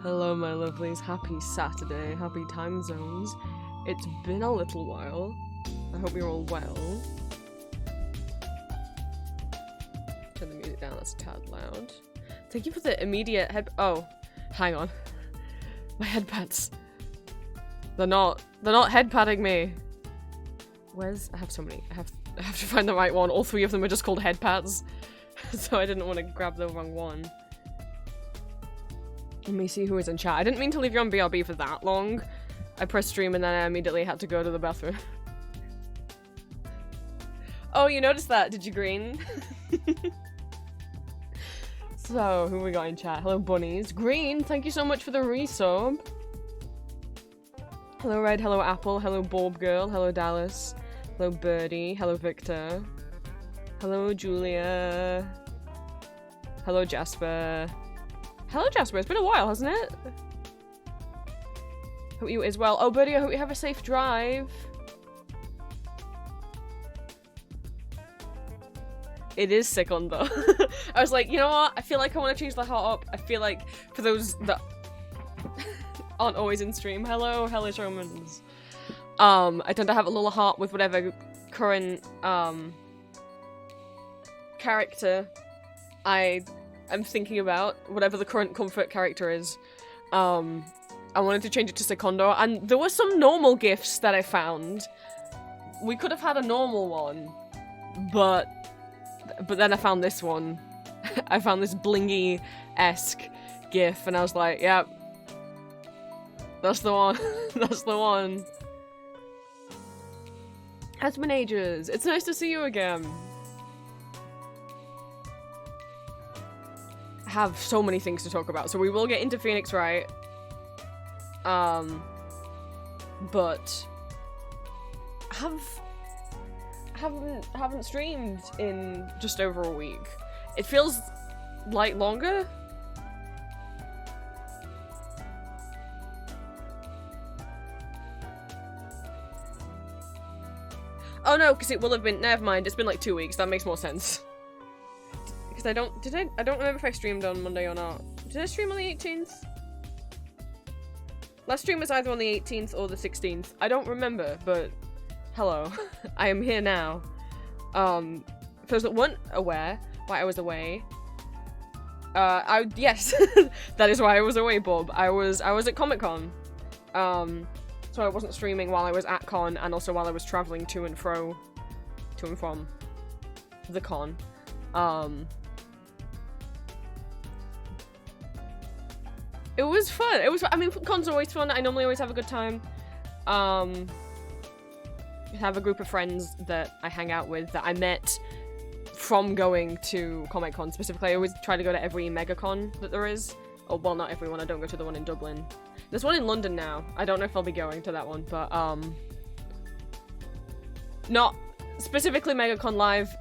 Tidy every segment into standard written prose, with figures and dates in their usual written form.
Hello, my lovelies. Happy Saturday. Happy time zones. It's been a little while. I hope you're all well. Turn the music down, that's a tad loud. Thank you for the immediate head- oh, hang on. My head pads. They're not head padding me. Where's- I have so many. I have to find the right one. All three of them are just called head pads. So I didn't want to grab the wrong one. Let me see who is in chat. I didn't mean to leave you on BRB for that long. I pressed stream and then I immediately had to go to the bathroom. Oh, you noticed that, did you, Green? So, who we got in chat? Hello, bunnies. Green, thank you so much for the resub. Hello, Red. Hello, Apple. Hello, Bob Girl. Hello, Dallas. Hello, Birdie. Hello, Victor. Hello, Julia. Hello, Jasper. Hello, Jasper. It's been a while, hasn't it? Hope you as well. Oh, Birdie, I hope you have a safe drive. It is sick on though. I was like, you know what? I feel like I want to change the heart up. I feel like for those that aren't always in stream. Hello, hellish Romans. I tend to have a little heart with whatever current character I'm thinking about, whatever the current comfort character is. I wanted to change it to Secondo, and there were some normal gifts that I found. We could have had a normal one, but then I found this one. I found this blingy-esque gif, and I was like, yep. That's the one. That's the one. Has been ages. It's nice to see you again. I have so many things to talk about, so we will get into Phoenix Wright. But haven't streamed in just over a week. It feels like longer. Oh no, because it will have been- never mind, it's been like 2 weeks, that makes more sense. Because I don't remember if I streamed on Monday or not. Did I stream on the 18th? Last stream was either on the 18th or the 16th. I don't remember, but hello. I am here now. For those that weren't aware why I was away, yes, that is why I was away, Bob. I was at Comic-Con. So I wasn't streaming while I was at con, and also while I was traveling to and from the con. It was fun. I mean, con's always fun. I normally always have a good time. I have a group of friends that I hang out with that I met from going to Comic-Con specifically. I always try to go to every MegaCon that there is. Oh, well, not everyone. I don't go to the one in Dublin. There's one in London now. I don't know if I'll be going to that one, but, not specifically MegaCon Live.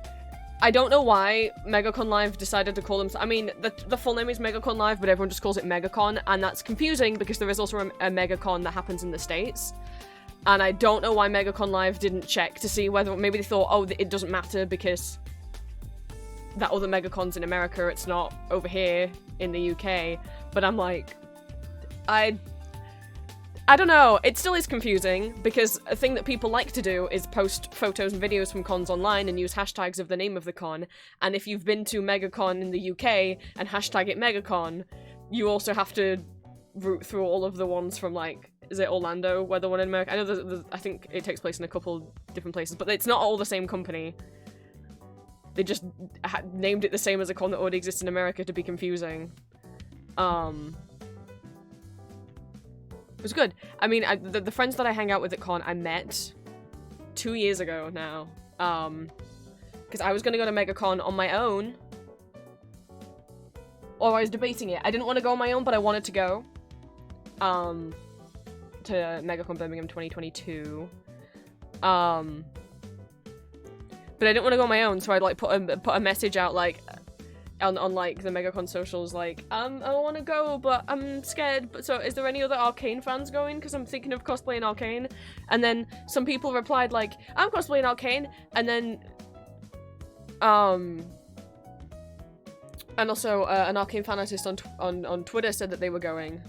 I don't know why MegaCon Live decided to call them. I mean, the full name is MegaCon Live, but everyone just calls it MegaCon, and that's confusing because there is also a MegaCon that happens in the States. And I don't know why MegaCon Live didn't check to see whether maybe they thought, oh, it doesn't matter because that other MegaCon's in America, it's not over here in the UK. But I'm like, I don't know, it still is confusing, because a thing that people like to do is post photos and videos from cons online and use hashtags of the name of the con, and if you've been to MegaCon in the UK and hashtag it MegaCon, you also have to root through all of the ones from, like, is it Orlando, where the one in America? I know I think it takes place in a couple different places, but it's not all the same company. They just named it the same as a con that already exists in America to be confusing. It was good. I mean, the friends that I hang out with at con, I met 2 years ago now. Because I was going to go to MegaCon on my own. Or I was debating it. I didn't want to go on my own, but I wanted to go. To MegaCon Birmingham 2022. But I didn't want to go on my own, so I'd like put a message out like on like the MegaCon socials, like, I want to go, but I'm scared. But so, is there any other Arcane fans going? Because I'm thinking of cosplaying Arcane. And then some people replied like, I'm cosplaying Arcane. And then, and also an Arcane fan artist on Twitter said that they were going.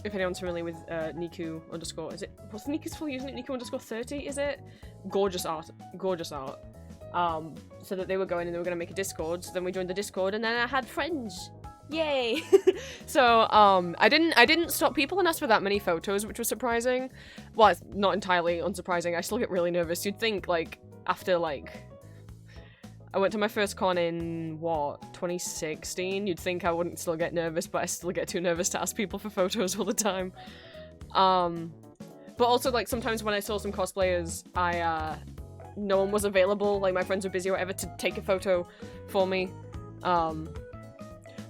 If anyone's familiar with Niku underscore, is it, what's Niku's full username? Niku underscore 30, is it? Gorgeous art. Gorgeous art. So that they were going and they were going to make a Discord, so then we joined the Discord and then I had friends. Yay! So, I didn't stop people and ask for that many photos, which was surprising. Well, it's not entirely unsurprising. I still get really nervous. You'd think, like, after, like, I went to my first con in, what, 2016? You'd think I wouldn't still get nervous, but I still get too nervous to ask people for photos all the time. But also, like, sometimes when I saw some cosplayers, no one was available, like, my friends were busy or whatever, to take a photo for me.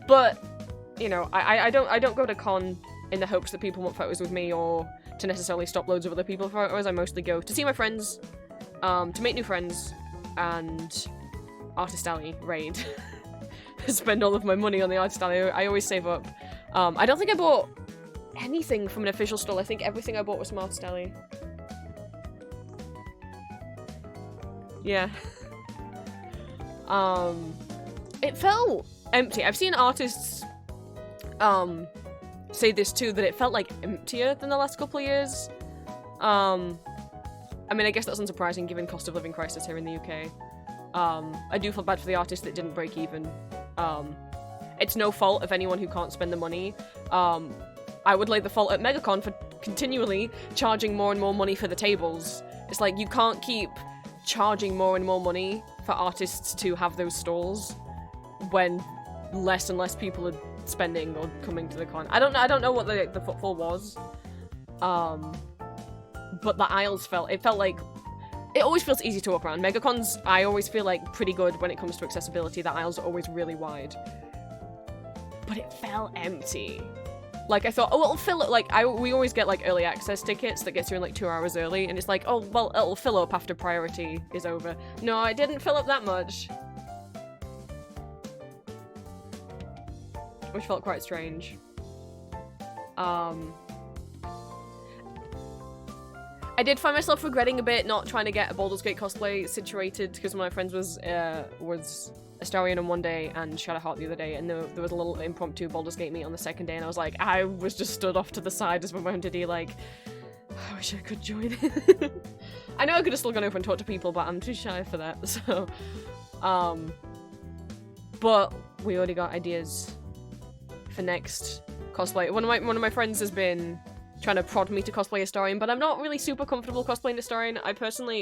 But, you know, I don't go to con in the hopes that people want photos with me or to necessarily stop loads of other people for photos. I mostly go to see my friends, to make new friends, and Artist Alley raid. Spend all of my money on the Artist Alley. I always save up. I don't think I bought anything from an official stall. I think everything I bought was from Artist Alley. Yeah. It felt empty. I've seen artists say this too, that it felt like emptier than the last couple of years. I mean, I guess that's unsurprising given cost of living crisis here in the UK. I do feel bad for the artists that didn't break even. It's no fault of anyone who can't spend the money. I would lay the fault at MegaCon for continually charging more and more money for the tables. It's like, you can't keep charging more and more money for artists to have those stalls when less and less people are spending or coming to the con. I don't know what the footfall was. But the aisles it felt like, it always feels easy to walk around. MegaCons, I always feel like pretty good when it comes to accessibility. The aisles are always really wide. But it felt empty. Like, I thought, oh, it'll fill it, like, we always get, like, early access tickets that gets you in, like, 2 hours early, and it's like, oh, well, it'll fill up after priority is over. No, it didn't fill up that much. Which felt quite strange. I did find myself regretting a bit not trying to get a Baldur's Gate cosplay situated, because one of my friends was Astarion on one day and Shadowheart the other day, and there was a little impromptu Baldur's Gate meet on the second day, and I was like, I was just stood off to the side as my friend did, like, I wish I could join. I know I could have still gone over and talked to people, but I'm too shy for that, so, but we already got ideas for next cosplay. One of my friends has been trying to prod me to cosplay Astarion, but I'm not really super comfortable cosplaying Astarion.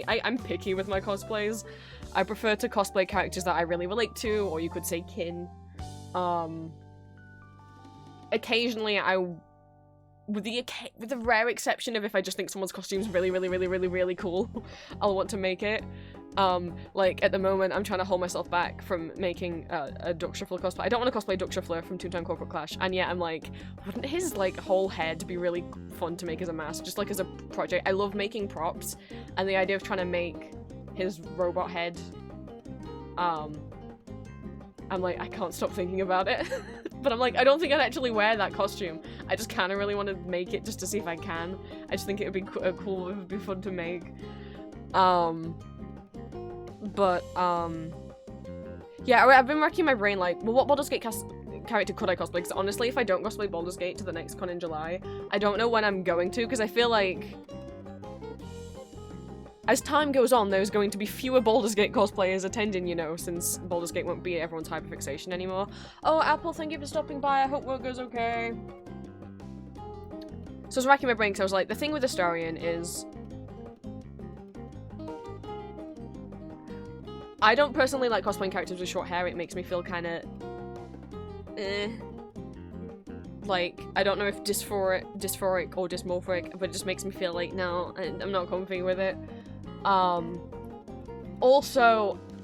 I'm picky with my cosplays. I prefer to cosplay characters that I really relate to, or you could say kin. Occasionally with the rare exception of if I just think someone's costume's really cool, I'll want to make it. Like, at the moment, I'm trying to hold myself back from making a Duck Shuffler cosplay. I don't want to cosplay Duck Shuffler from Toontown Corporate Clash, and yet I'm like, wouldn't his, like, whole head be really fun to make as a mask, just, like, as a project? I love making props, and the idea of trying to make his robot head, I'm like, I can't stop thinking about it. But I'm like, I don't think I'd actually wear that costume. I just kind of really want to make it just to see if I can. I just think it would be cool, it would be fun to make. Yeah, I've been racking my brain, like, well, what Baldur's Gate character could I cosplay? Because honestly, if I don't cosplay Baldur's Gate to the next con in July, I don't know when I'm going to, because I feel like as time goes on, there's going to be fewer Baldur's Gate cosplayers attending, you know, since Baldur's Gate won't be everyone's hyperfixation anymore. Oh, Apple, thank you for stopping by. I hope work goes okay. So I was racking my brain because I was like, the thing with Astarion is, I don't personally like cosplaying characters with short hair. It makes me feel kind of, like, I don't know if dysphoric or dysmorphic, but it just makes me feel like, no, I'm not comfy with it. Also,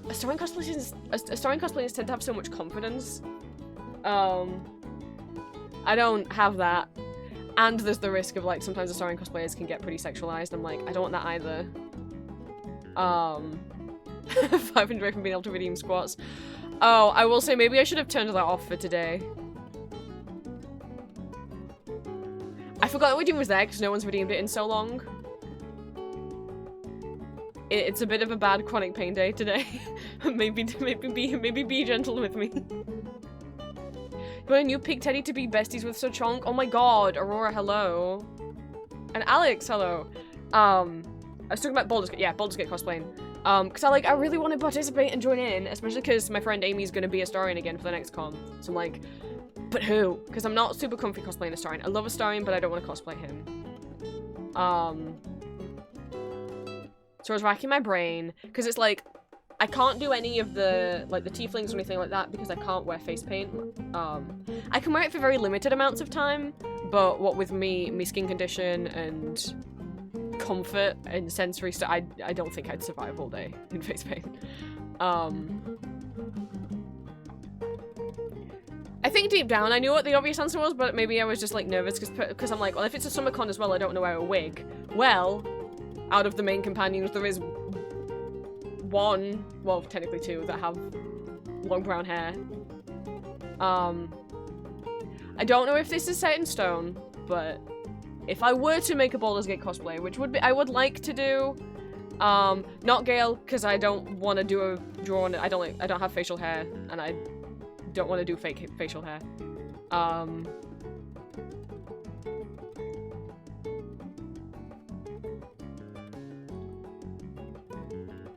Astarion cosplayers tend to have so much confidence. I don't have that. And there's the risk of, like, sometimes Astarion cosplayers can get pretty sexualized. I'm like, I don't want that either. 500 away from being able to redeem squats. Oh, I will say maybe I should have turned that off for today. I forgot that redeem was there because no one's redeemed it in so long. It's a bit of a bad chronic pain day today. maybe be gentle with me. You want a new pig teddy to be besties with Sochonk? Oh my god, Aurora, hello. And Alex, hello. I was talking about Baldur's Gate, yeah, Baldur's Gate cosplaying. Cause I really want to participate and join in, especially because my friend Amy's gonna be Astarion again for the next con. So I'm like, but who? Because I'm not super comfy cosplaying Astarion. I love Astarion, but I don't want to cosplay him. So I was racking my brain, because it's like, I can't do any of the, like, the tieflings or anything like that because I can't wear face paint. I can wear it for very limited amounts of time, but what with me skin condition and comfort and sensory stuff, I don't think I'd survive all day in face paint. I think deep down I knew what the obvious answer was, but maybe I was just, like, nervous because I'm like, well, if it's a summer con as well, I don't want to wear a wig. Well, out of the main companions, there is one, well, technically two, that have long brown hair. I don't know if this is set in stone, but if I were to make a Baldur's Gate cosplay, which would be, I would like to do, not Gale, because I don't want to do a drawn, I don't have facial hair, and I don't want to do fake facial hair.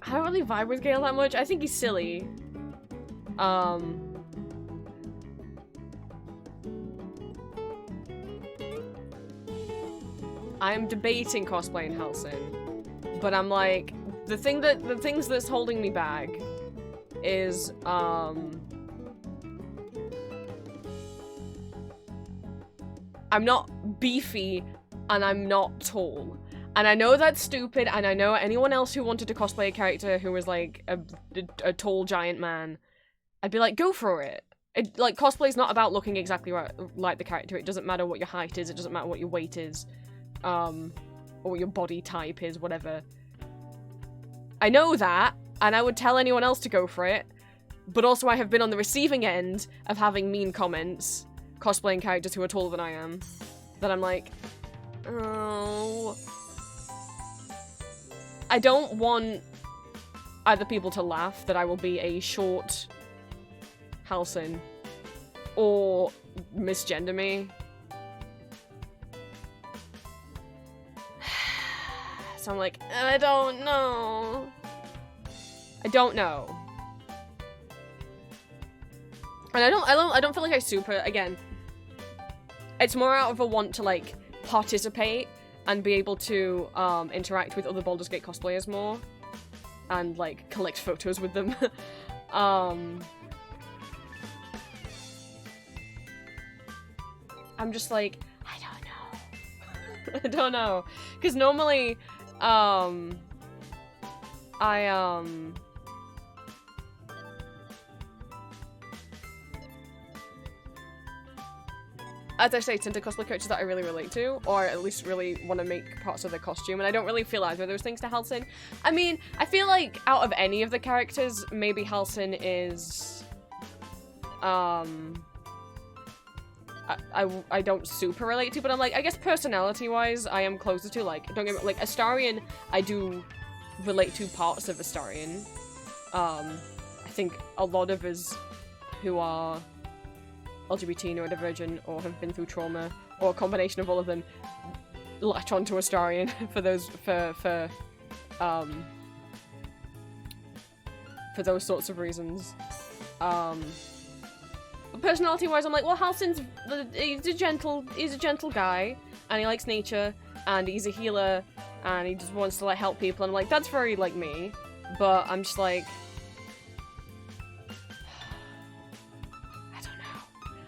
I don't really vibe with Gale that much. I think he's silly. I'm debating cosplaying Halsin, but I'm like, the things that's holding me back is, I'm not beefy and I'm not tall. And I know that's stupid, and I know anyone else who wanted to cosplay a character who was like a tall giant man, I'd be like, go for it. Like, cosplay's not about looking exactly like the character. It doesn't matter what your height is, it doesn't matter what your weight is, or what your body type is, whatever. I know that, and I would tell anyone else to go for it, but also I have been on the receiving end of having mean comments cosplaying characters who are taller than I am, that I'm like, oh... I don't want either people to laugh that I will be a short Halsin or misgender me. So I'm like, I don't know. I don't know. And I don't feel like I super, again, it's more out of a want to, like, participate and be able to interact with other Baldur's Gate cosplayers more and, like, collect photos with them. I'm just like, I don't know. I don't know. Because normally, as I say, tend to cosplay characters that I really relate to, or at least really want to make parts of their costume, and I don't really feel either of those things to Halsin. I mean, I feel like out of any of the characters, maybe Halsin is, I don't super relate to, but I'm like, I guess personality-wise, I am closer to, like, don't get me, like, Astarion, I do relate to parts of Astarion. I think a lot of us who are LGBT, neurodivergent, or have been through trauma, or a combination of all of them, latch onto Astarion for those those sorts of reasons. But personality-wise, I'm like, well, Halsin's he's a gentle guy, and he likes nature, and he's a healer, and he just wants to, like, help people, and I'm like, that's very like me. But I'm just like,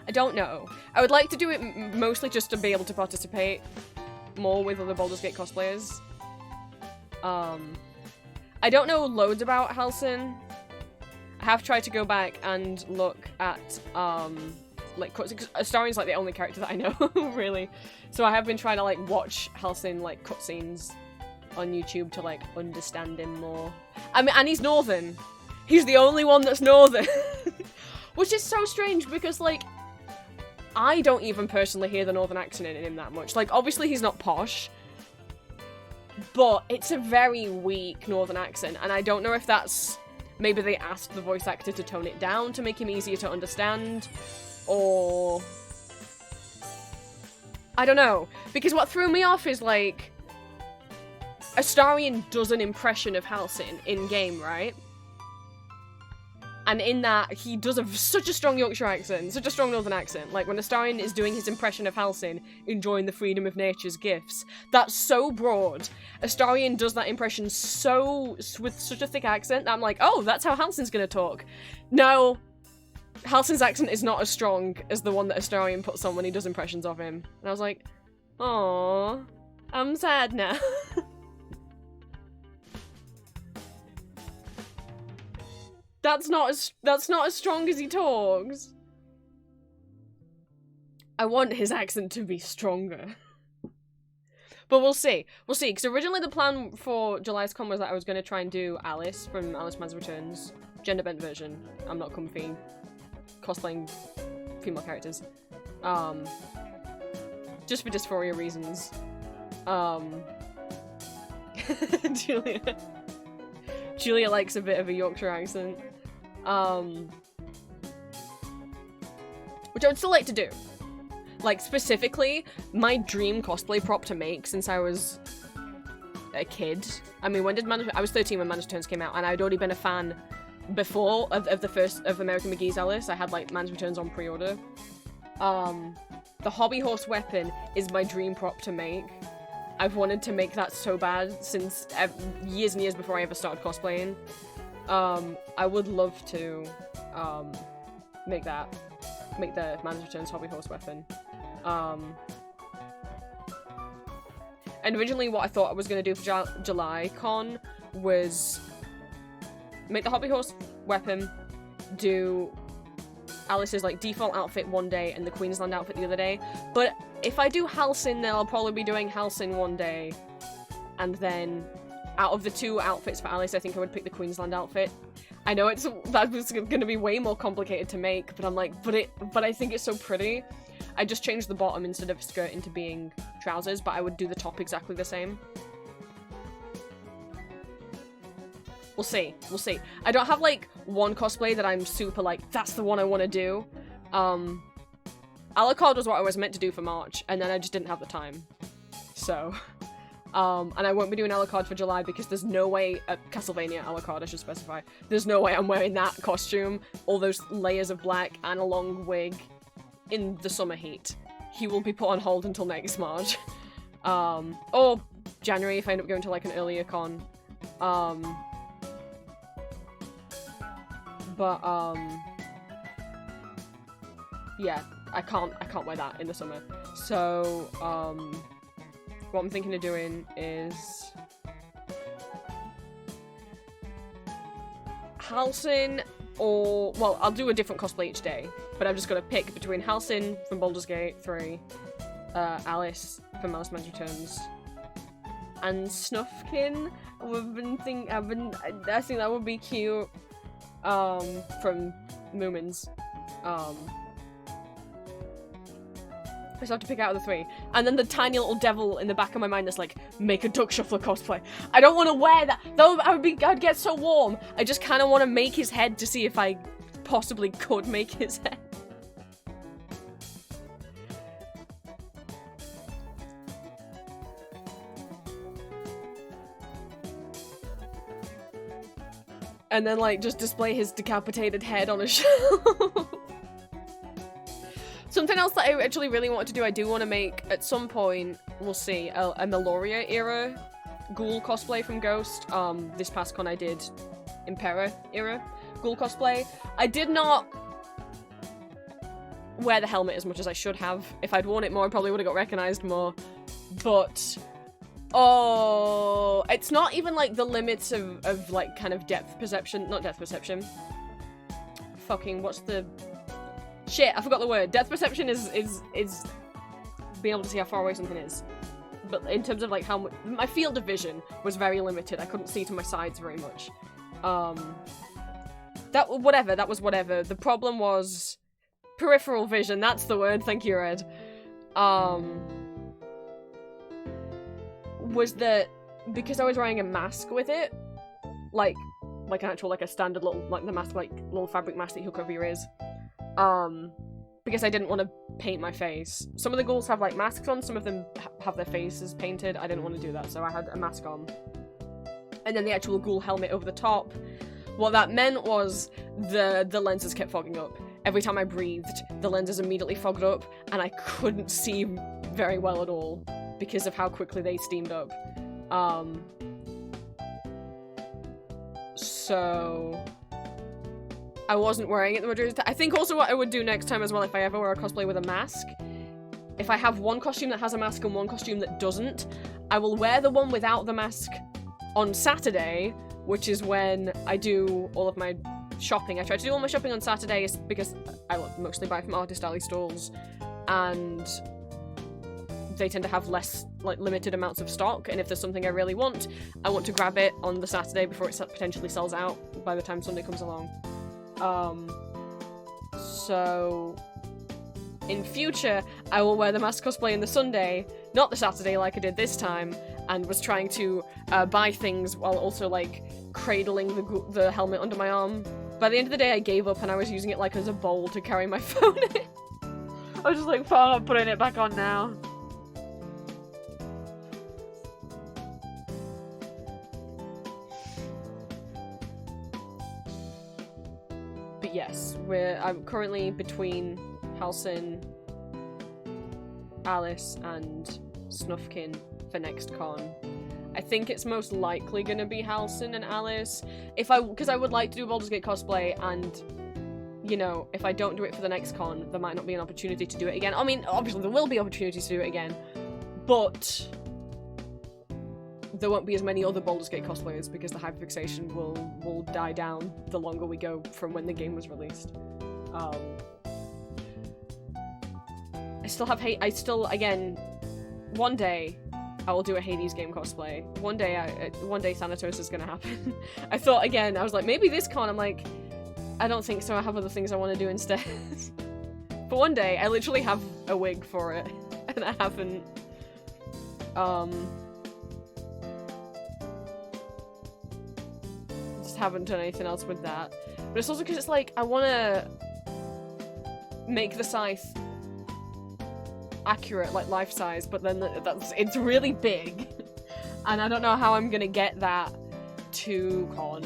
I don't know. I would like to do it mostly just to be able to participate more with other Baldur's Gate cosplayers. I don't know loads about Halsin. I have tried to go back and look at, like, because Astarion's, like, the only character that I know, really. So I have been trying to, like, watch Halsin, like, cutscenes on YouTube to, like, understand him more. I mean, and he's Northern. He's the only one that's Northern. Which is so strange, because, like, I don't even personally hear the Northern accent in him that much. Like, obviously he's not posh, but it's a very weak Northern accent, and I don't know if that's... Maybe they asked the voice actor to tone it down to make him easier to understand, or... I don't know. Because what threw me off is, like, Astarion does an impression of Halsin in-game, right? And in that, he does such a strong Yorkshire accent, such a strong Northern accent. Like, when Astarion is doing his impression of Halsin, enjoying the freedom of nature's gifts, that's so broad. Astarion does that impression with such a thick accent that I'm like, oh, that's how Halsin's gonna talk. No, Halsin's accent is not as strong as the one that Astarion puts on when he does impressions of him. And I was like, aww, I'm sad now. That's not as strong as he talks. I want his accent to be stronger. But we'll see. We'll see, because originally the plan for July's con was that I was going to try and do Alice from Alice Mad's Returns. Gender bent version. I'm not comfy cosplaying female characters. Just for dysphoria reasons. Julia likes a bit of a Yorkshire accent. Which I would still like to do. Like, specifically, my dream cosplay prop to make since I was a kid. I mean, I was 13 when Man's Returns came out, and I'd already been a fan before of the first of American McGee's Alice. I had, like, Man's Returns on pre-order. The hobby horse weapon is my dream prop to make. I've wanted to make that so bad since years and years before I ever started cosplaying. I would love to, make the Man's Returns hobby horse weapon. And originally what I thought I was going to do for July Con was make the hobby horse weapon, do Alice's, like, default outfit one day and the Queensland outfit the other day. But if I do Halsin, then I'll probably be doing Halsin one day, and then out of the two outfits for Alice, I think I would pick the Queensland outfit. I know that was going to be way more complicated to make, but I'm like, but I think it's so pretty. I just changed the bottom instead of skirt into being trousers, but I would do the top exactly the same. We'll see. We'll see. I don't have, like, one cosplay that I'm super, like, that's the one I want to do. Alucard was what I was meant to do for March, and then I just didn't have the time. So... and I won't be doing Alucard for July because there's no way, Castlevania Alucard, I should specify, there's no way I'm wearing that costume, all those layers of black and a long wig in the summer heat. He will be put on hold until next March. Or January if I end up going to, like, an earlier con. Yeah, I can't wear that in the summer. So, what I'm thinking of doing is Halsin or... Well, I'll do a different cosplay each day, but I'm just going to pick between Halsin from Baldur's Gate 3, Alice from Alice Mad's Returns, and Snufkin. I think that would be cute, from Moomins. I just have to pick out of the three. And then the tiny little devil in the back of my mind that's like, make a duck shuffler cosplay. I don't want to wear that. I'd get so warm. I just kind of want to make his head to see if I possibly could make his head. And then, like, just display his decapitated head on a shelf. Something else that I actually really want to do, I do want to make, at some point, we'll see, a Meloria era ghoul cosplay from Ghost. This past con I did Impera era ghoul cosplay. I did not wear the helmet as much as I should have. If I'd worn it more, I probably would have got recognized more. But, oh, it's not even, like, the limits of like, kind of depth perception. Not depth perception. Fucking, what's the... Shit, I forgot the word. Depth perception is being able to see how far away something is. But in terms of, like, how much... My field of vision was very limited. I couldn't see to my sides very much. That was whatever. The problem was... Peripheral vision, that's the word. Thank you, Red. Was that... Because I was wearing a mask with it, like an actual, like, a standard little, like, the mask, like, little fabric mask that you cover your ears. because I didn't want to paint my face. Some of the ghouls have like masks on, some of them have their faces painted. I didn't want to do that, so I had a mask on. And then the actual ghoul helmet over the top. What that meant was the lenses kept fogging up. Every time I breathed, the lenses immediately fogged up, and I couldn't see very well at all because of how quickly they steamed up. So I wasn't wearing it the majority of the time. I think also what I would do next time as well, if I ever wear a cosplay with a mask, if I have one costume that has a mask and one costume that doesn't, I will wear the one without the mask on Saturday, which is when I do all of my shopping. I try to do all my shopping on Saturdays because I mostly buy from artist alley stores, and they tend to have less, like, limited amounts of stock, and if there's something I really want, I want to grab it on the Saturday before it potentially sells out by the time Sunday comes along. So in future, I will wear the mask cosplay in the Sunday, not the Saturday like I did this time, and was trying to buy things while also, like, cradling the helmet under my arm. By the end of the day, I gave up and I was using it, like, as a bowl to carry my phone in. I was just like, fuck, I'm putting it back on now. But yes, I'm currently between Halcyon, Alice, and Snufkin for next con. I think it's most likely gonna be Halcyon and Alice, because I would like to do a Baldur's Gate cosplay, and, you know, if I don't do it for the next con, there might not be an opportunity to do it again. I mean, obviously there will be opportunities to do it again, but there won't be as many other Baldur's Gate cosplayers because the hyperfixation will die down the longer we go from when the game was released. I still, again, one day I will do a Hades game cosplay. One day Thanatos is gonna happen. I thought, again, I was like, maybe this con, I'm like, I don't think so, I have other things I want to do instead. But one day, I literally have a wig for it, and I haven't, just haven't done anything else with that. But it's also because it's like, I want to make the scythe accurate, like life size, but then it's really big. And I don't know how I'm gonna get that to con.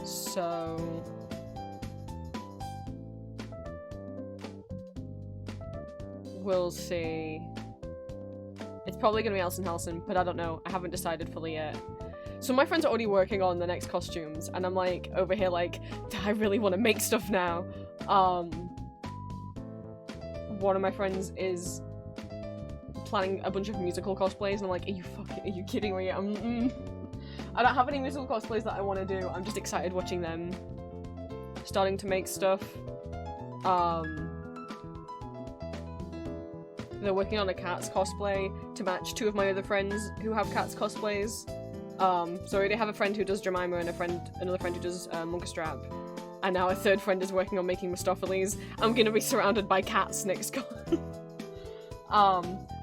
So we'll see. It's probably gonna be Alison Halcyon, but I don't know. I haven't decided fully yet. So my friends are already working on the next costumes, and I'm like, over here like, I really want to make stuff now. One of my friends is planning a bunch of musical cosplays, and I'm like, are you kidding me? I don't have any musical cosplays that I want to do. I'm just excited watching them starting to make stuff. They're working on a Cats cosplay to match two of my other friends who have Cats cosplays. So I already have a friend who does Jemima and another friend who does Munkastrap. And now a third friend is working on making Mistopheles. I'm gonna be surrounded by cats next con.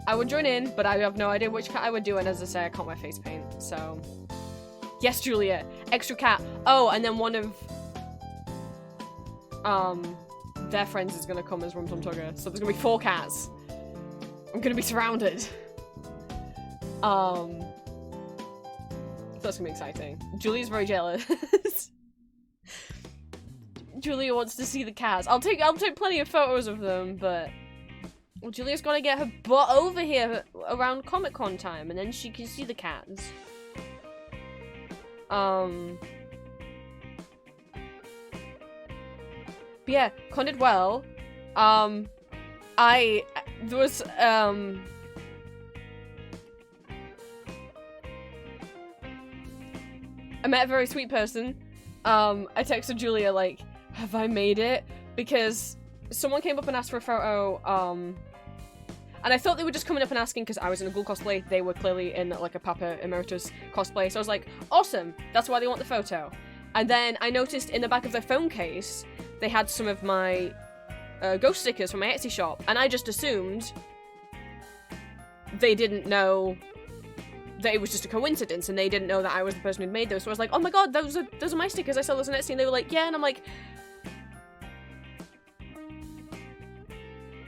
I would join in, but I have no idea which cat I would do, and as I say, I can't wear face paint, so... Yes, Julia! Extra cat! Oh, and then one of... their friends is gonna come as Rum Tum Tugger, so there's gonna be 4 cats. I'm gonna be surrounded. That's gonna be exciting. Julia's very jealous. Julia wants to see the cats. I'll take plenty of photos of them, but well, Julia's gotta get her butt over here around Comic-Con time, and then she can see the cats. But yeah, con did well. There was I met a very sweet person. I texted Julia, like, have I made it? Because someone came up and asked for a photo, and I thought they were just coming up and asking because I was in a ghoul cosplay. They were clearly in, like, a Papa Emeritus cosplay, so I was like, awesome, that's why they want the photo. And then I noticed in the back of their phone case, they had some of my ghost stickers from my Etsy shop, and I just assumed they didn't know that it was just a coincidence, and they didn't know that I was the person who'd made those. So I was like, oh my god, those are my stickers. I saw those on Etsy, and they were like, yeah, and I'm like,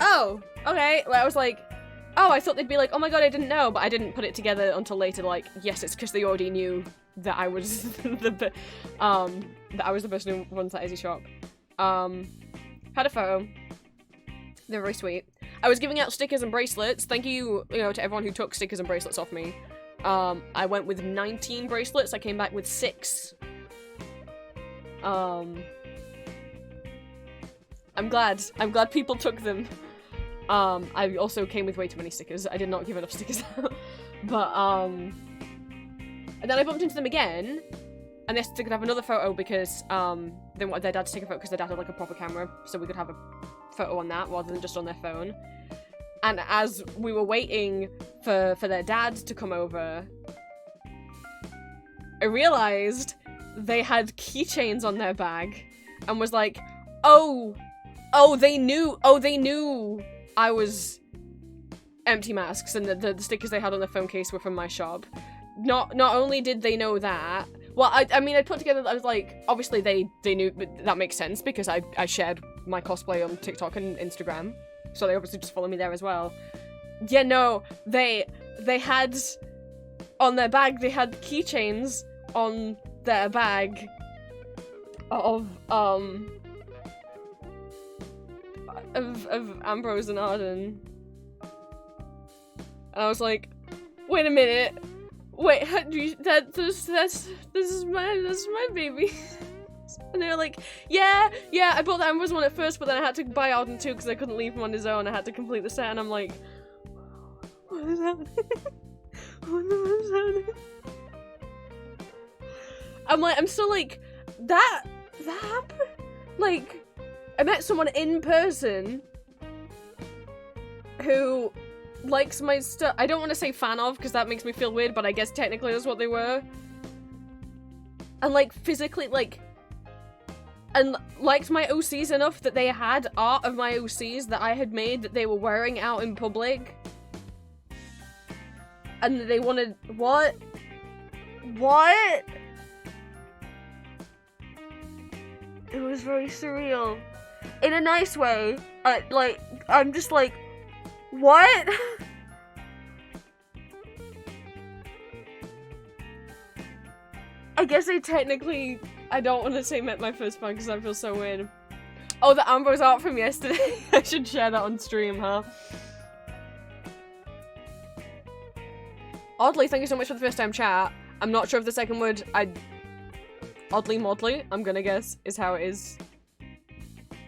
oh, okay. Well, I was like, oh, I thought they'd be like, oh my god, I didn't know, but I didn't put it together until later. Like, yes, it's because they already knew that I was that I was the person who runs that Etsy shop. Had a photo. They're very sweet. I was giving out stickers and bracelets. Thank you, to everyone who took stickers and bracelets off me. I went with 19 bracelets. I came back with 6. I'm glad people took them. I also came with way too many stickers. I did not give enough stickers out. But, and then I bumped into them again, and they could have another photo because, they wanted their dad to take a photo because their dad had, like, a proper camera, so we could have a photo on that rather than just on their phone. And as we were waiting for their dad to come over, I realized they had keychains on their bag, and was like, oh, they knew I was Empty Masks, and the stickers they had on their phone case were from my shop. Not only did they know that, well, I mean, I put together, I was like, obviously they knew, but that makes sense, because I shared my cosplay on TikTok and Instagram, so they obviously just follow me there as well. Yeah, no, they had, on their bag, they had keychains on their bag of Ambrose and Arden. And I was like, wait a minute. Wait, this is my baby. And they were like, yeah, I bought the Ambrose one at first, but then I had to buy Arden too because I couldn't leave him on his own. I had to complete the set, and I'm like, what is happening? What is happening? I'm still like, that happened? Like, I met someone in person who likes my stuff. I don't want to say fan of, because that makes me feel weird, but I guess technically that's what they were. And, like, physically, like, and liked my OCs enough that they had art of my OCs that I had made that they were wearing out in public. And they wanted, what? It was very surreal. In a nice way. I'm just like, what? I guess I don't want to say met my first fan because that feels so weird. Oh, the Ambrose art from yesterday. I should share that on stream, huh? Oddly, thank you so much for the first time chat. I'm not sure if the second word, Oddly Modly, I'm gonna guess, is how it is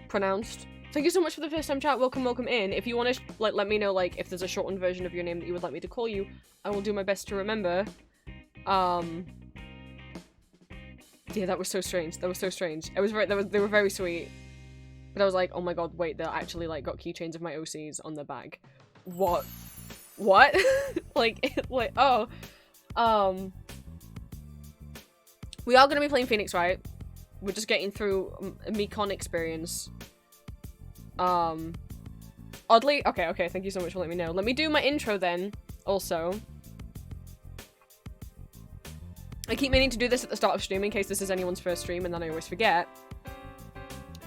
pronounced. Thank you so much for the first time chat. Welcome in. If you want to, like, let me know, like, if there's a shortened version of your name that you would like me to call you, I will do my best to remember. Yeah, that was so strange. It was they were very sweet. But I was like, oh my god, wait, they actually, like, got keychains of my OCs on their bag. What? like, oh. We are gonna be playing Phoenix, right? We're just getting through a MECon experience. Oddly, okay, thank you so much for letting me know. Let me do my intro then, also. I keep meaning to do this at the start of stream in case this is anyone's first stream, and then I always forget.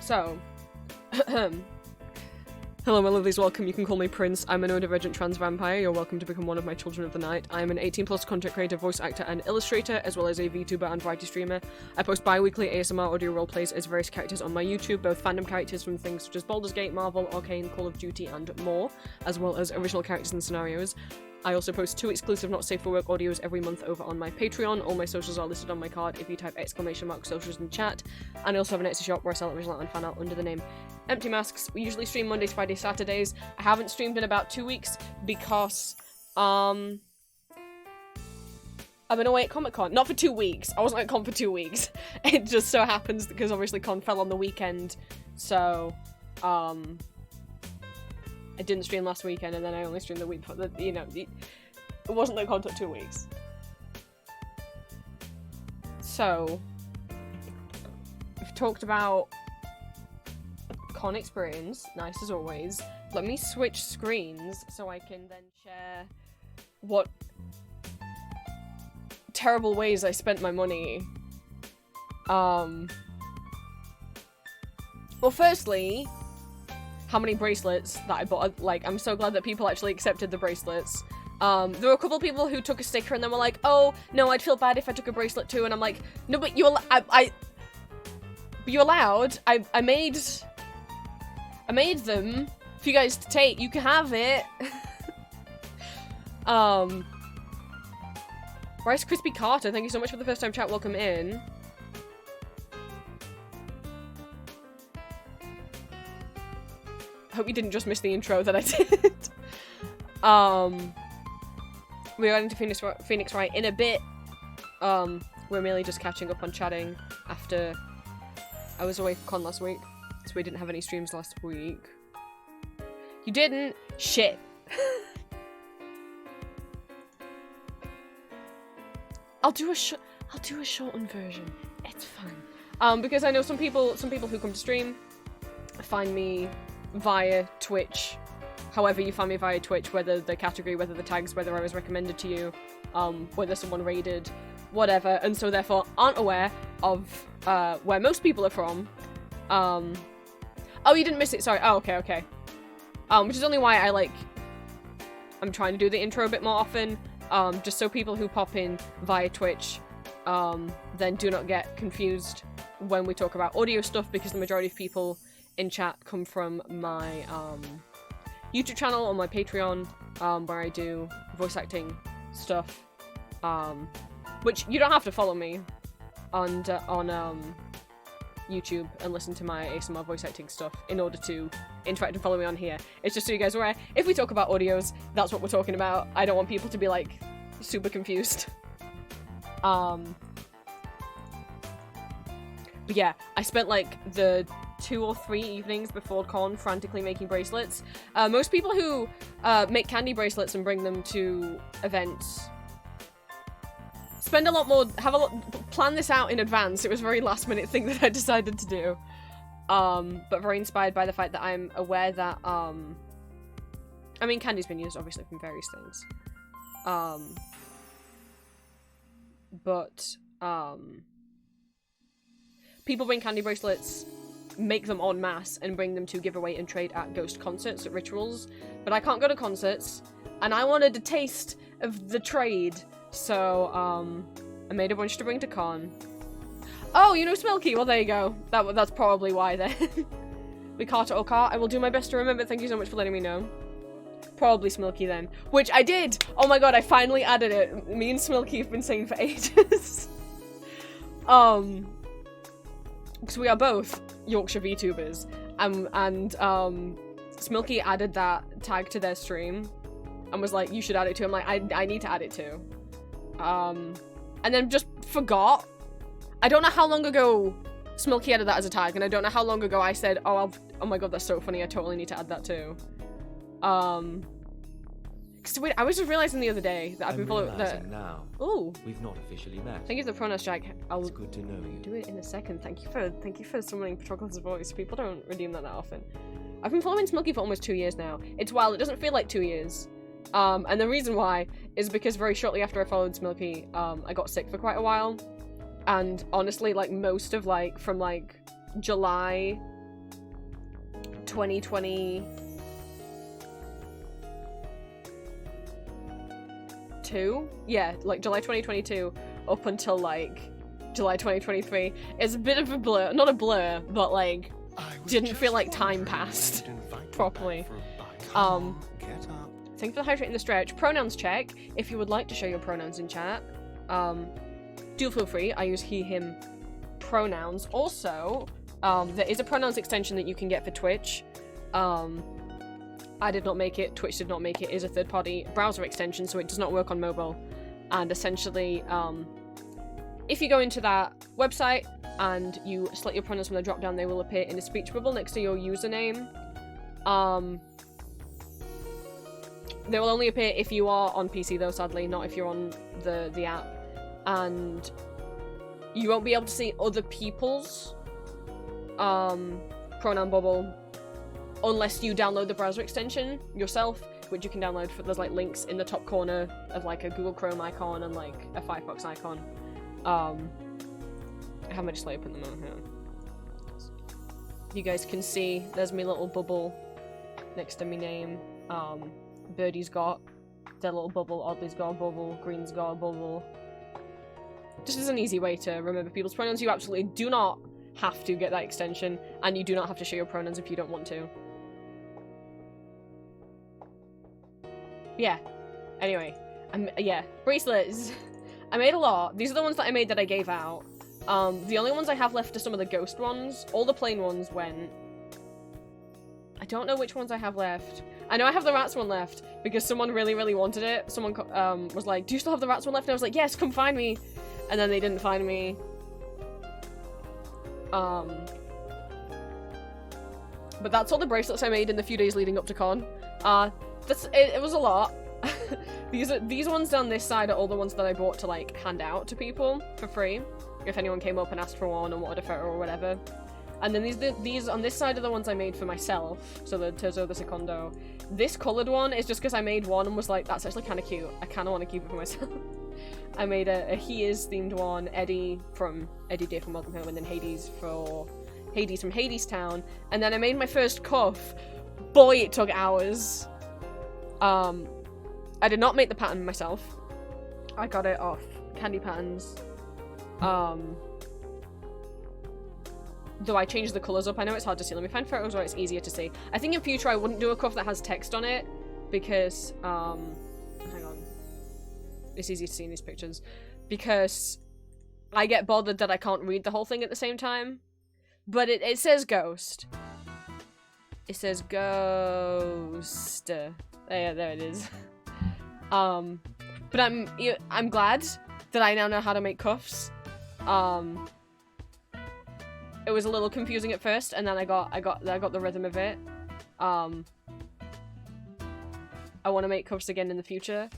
So, hello my lovelies, welcome. You can call me Prince. I'm a neurodivergent trans vampire. You're welcome to become one of my children of the night. I am an 18+ content creator, voice actor, and illustrator, as well as a VTuber and variety streamer. I post bi-weekly ASMR audio roleplays as various characters on my YouTube, both fandom characters from things such as Baldur's Gate, Marvel, Arcane, Call of Duty, and more, as well as original characters and scenarios. I also post 2 exclusive Not Safe for Work audios every month over on my Patreon. All my socials are listed on my card if you type !socials in chat. And I also have an Etsy shop where I sell original and fan art under the name Empty Masks. We usually stream Mondays, Fridays, Saturdays. I haven't streamed in about 2 weeks because, I've been away at Comic-Con. Not for 2 weeks. I wasn't at con for 2 weeks. It just so happens because obviously con fell on the weekend. So, I didn't stream last weekend, and then I only streamed the week before. It wasn't like con took 2 weeks. So, we've talked about con experience, nice as always. Let me switch screens so I can then share what terrible ways I spent my money. Well, firstly, how many bracelets that I bought. Like, I'm so glad that people actually accepted the bracelets. There were a couple of people who took a sticker and then were like, oh, no, I'd feel bad if I took a bracelet too. And I'm like, no, but you allowed. I made them for you guys to take. You can have it. Rice Krispie Carter, thank you so much for the first time chat. Welcome in. Hope you didn't just miss the intro that I did. We're heading to Phoenix Wright in a bit. We're merely just catching up on chatting after I was away for con last week, so we didn't have any streams last week. You didn't? Shit. I'll do a shortened version. It's fine. Because I know some people who come to stream find me via Twitch. However you find me via Twitch, whether the category, whether the tags, whether I was recommended to you, whether someone raided, whatever, and so therefore aren't aware of where most people are from. Oh, you didn't miss it, sorry. Oh, okay. Which is only why I'm trying to do the intro a bit more often, just so people who pop in via Twitch then do not get confused when we talk about audio stuff, because the majority of people in chat come from my YouTube channel or my Patreon, where I do voice acting stuff, which you don't have to follow me on YouTube and listen to my ASMR voice acting stuff in order to interact and follow me on here. It's just so you guys are aware, if we talk about audios, that's what we're talking about. I don't want people to be like super confused. But yeah, I spent like the 2 or 3 evenings before con frantically making bracelets. Most people who make candy bracelets and bring them to events spend a lot more, plan this out in advance. It was a very last minute thing that I decided to do. But very inspired by the fact that I'm aware that, I mean, candy's been used obviously from various things. People bring candy bracelets, make them en masse, and bring them to give away and trade at ghost concerts, at rituals. But I can't go to concerts, and I wanted a taste of the trade, so, I made a bunch to bring to con. Oh, you know Smilky? Well, there you go. That's probably why then. We Carter or Car. I will do my best to remember. Thank you so much for letting me know. Probably Smilky then. Which I did! Oh my god, I finally added it. Me and Smilky have been saying for ages. Because we are both Yorkshire VTubers. And Smilky added that tag to their stream and was like, you should add it too. I'm like, I need to add it too. And then just forgot. I don't know how long ago Smilky added that as a tag, and I don't know how long ago I said, oh my god, that's so funny, I totally need to add that too. Cause wait, I was just realizing the other day that I've been following that. Now, ooh, we've not officially met. Thank you for the pronouns, Jack. It's good to know you. Do it in a second. Thank you for summoning Patroclus' voice. People don't redeem that often. I've been following Smilky for almost 2 years now. It's wild. It doesn't feel like 2 years. And the reason why is because very shortly after I followed Smilky, I got sick for quite a while. And honestly, like, most of, like, from, like, July 2022? Yeah, like, July 2022 up until, like, July 2023 is a bit of a blur. Not a blur, but, like, didn't feel like time passed properly. Thanks for hydrating the stretch. Pronouns check. If you would like to show your pronouns in chat, do feel free. I use he, him pronouns. Also, there is a pronouns extension that you can get for Twitch. I did not make it. Twitch did not make it. It is a third-party browser extension, so it does not work on mobile. And essentially, if you go into that website and you select your pronouns from the drop-down, they will appear in a speech bubble next to your username. They will only appear if you are on PC, though, sadly, not if you're on the app. And you won't be able to see other people's pronoun bubble unless you download the browser extension yourself. which you can download. There's like links in the top corner of like a Google Chrome icon and like a Firefox icon. How much just open them on here? You guys can see there's my little bubble next to my name. Birdie's got their little bubble, Oddly's got a bubble, Green's got a bubble. Just as an easy way to remember people's pronouns. You absolutely do not have to get that extension, and you do not have to show your pronouns if you don't want to. Yeah. Anyway. Yeah. Bracelets. I made a lot. These are the ones that I made that I gave out. The only ones I have left are some of the ghost ones. All the plain ones went. I don't know which ones I have left. I know I have the rats one left because someone really, really wanted it. Someone was like, do you still have the rats one left? And I was like, yes, come find me. And then they didn't find me. But that's all the bracelets I made in the few days leading up to con. It was a lot. These ones down this side are all the ones that I bought to like hand out to people for free. If anyone came up and asked for one and wanted a photo or whatever. And then these on this side are the ones I made for myself. So the Terzo, the Secondo. This coloured one is just because I made one and was like, that's actually kind of cute. I kind of want to keep it for myself. I made a He Is themed one, Eddie Day from Welcome Home, and then Hades from Hades Town. And then I made my first cuff. Boy, it took hours. I did not make the pattern myself. I got it off Candy Patterns. Though I changed the colours up. I know it's hard to see. Let me find photos where it's easier to see. I think in future I wouldn't do a cuff that has text on it because, hang on. It's easy to see in these pictures. Because I get bothered that I can't read the whole thing at the same time. But it says ghost. It says ghost. There it is. But I'm glad that I now know how to make cuffs. It was a little confusing at first, and then I got the rhythm of it. I want to make cuffs again in the future.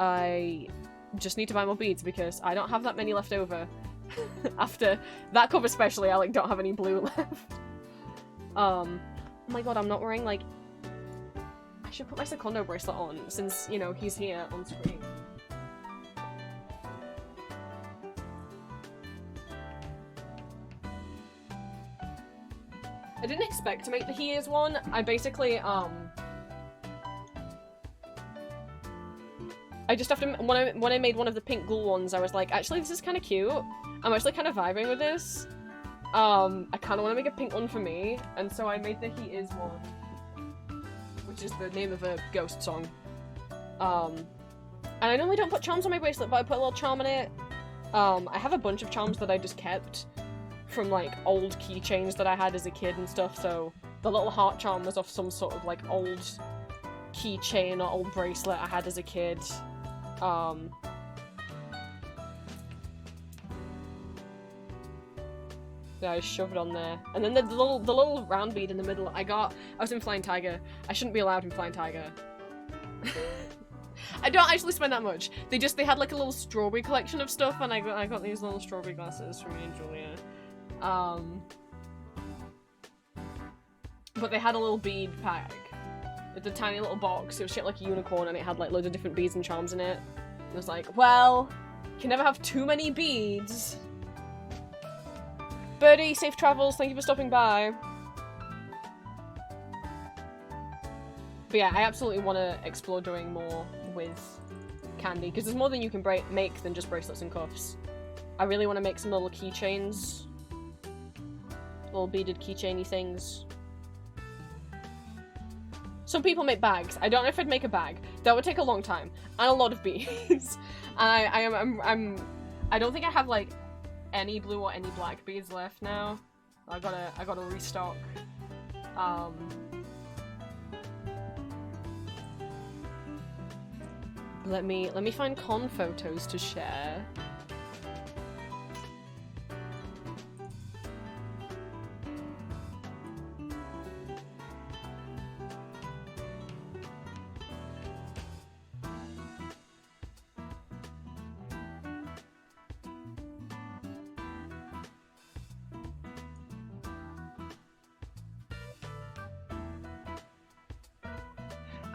I just need to buy more beads because I don't have that many left over. After that cuff especially, I like don't have any blue left. Oh my god, I'm not wearing like. I should put my Secondo bracelet on since you know he's here on screen. I didn't expect to make the He Is one. I basically, I just have to, when I made one of the pink ghoul ones, I was like, actually, this is kind of cute. I'm actually kind of vibing with this. I kind of want to make a pink one for me, and so I made the He Is one, which is the name of a ghost song. And I normally don't put charms on my bracelet, but I put a little charm on it. I have a bunch of charms that I just kept from like old keychains that I had as a kid and stuff, so the little heart charm was off some sort of like old keychain or old bracelet I had as a kid. Yeah, I shoved on there. And then the little round bead in the middle I was in Flying Tiger. I shouldn't be allowed in Flying Tiger. I don't actually spend that much. They had like a little strawberry collection of stuff, and I got these little strawberry glasses from me and Julia. But they had a little bead pack. It's a tiny little box. It was shaped like a unicorn, and it had like loads of different beads and charms in it. It was like, well, you can never have too many beads. Birdie, safe travels. Thank you for stopping by. But yeah, I absolutely want to explore doing more with candy, because there's more than you can make than just bracelets and cuffs. I really want to make some little keychains. Little beaded keychainy things. Some people make bags. I don't know if I'd make a bag. That would take a long time. And a lot of beads. And I don't think I have like any blue or any black beads left now. I gotta restock. Let me find con photos to share.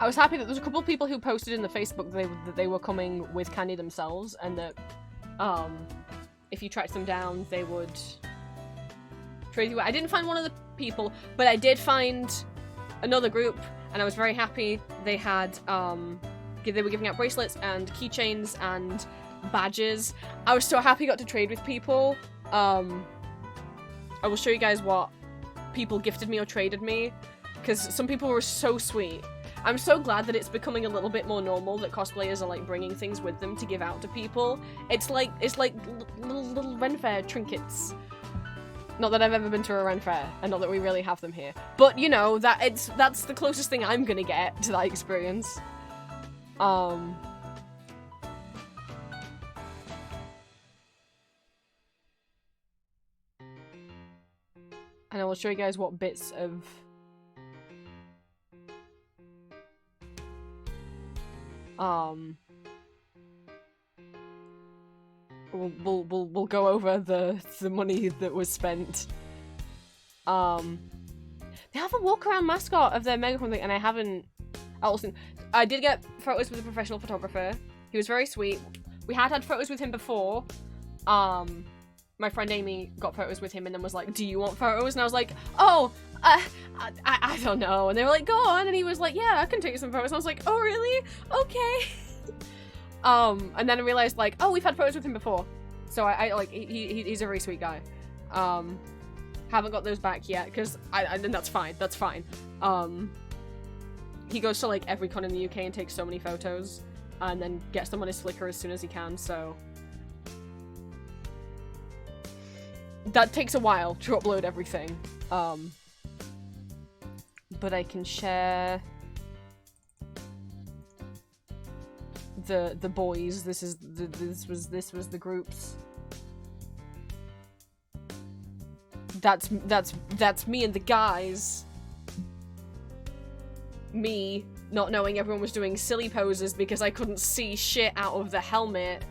I was happy that there's a couple of people who posted in the Facebook that they were coming with candy themselves, and that if you tracked them down, they would trade you. I didn't find one of the people, but I did find another group, and I was very happy. They had they were giving out bracelets and keychains and badges. I was so happy I got to trade with people. I will show you guys what people gifted me or traded me, because some people were so sweet. I'm so glad that it's becoming a little bit more normal that cosplayers are like bringing things with them to give out to people. It's like little Ren Fair trinkets. Not that I've ever been to a Ren Fair, and not that we really have them here. But you know, that's the closest thing I'm gonna get to that experience. And I will show you guys what bits of we'll go over the money that was spent. They have a walk around mascot of their MegaCon thing, and I haven't. I did get photos with a professional photographer. He was very sweet. We had photos with him before. My friend Amy got photos with him and then was like, "Do you want photos?" And I was like, "Oh, I don't know." And they were like, "Go on." And he was like, "Yeah, I can take you some photos." And I was like, "Oh, really? Okay." And then I realized, like, oh, we've had photos with him before. So I like, he's a very sweet guy. Haven't got those back yet, because and that's fine, that's fine. He goes to, like, every con in the UK and takes so many photos, and then gets them on his Flickr as soon as he can, so... That takes a while to upload everything. But I can share... the boys. This was the groups. That's me and the guys. Me not knowing everyone was doing silly poses because I couldn't see shit out of the helmet.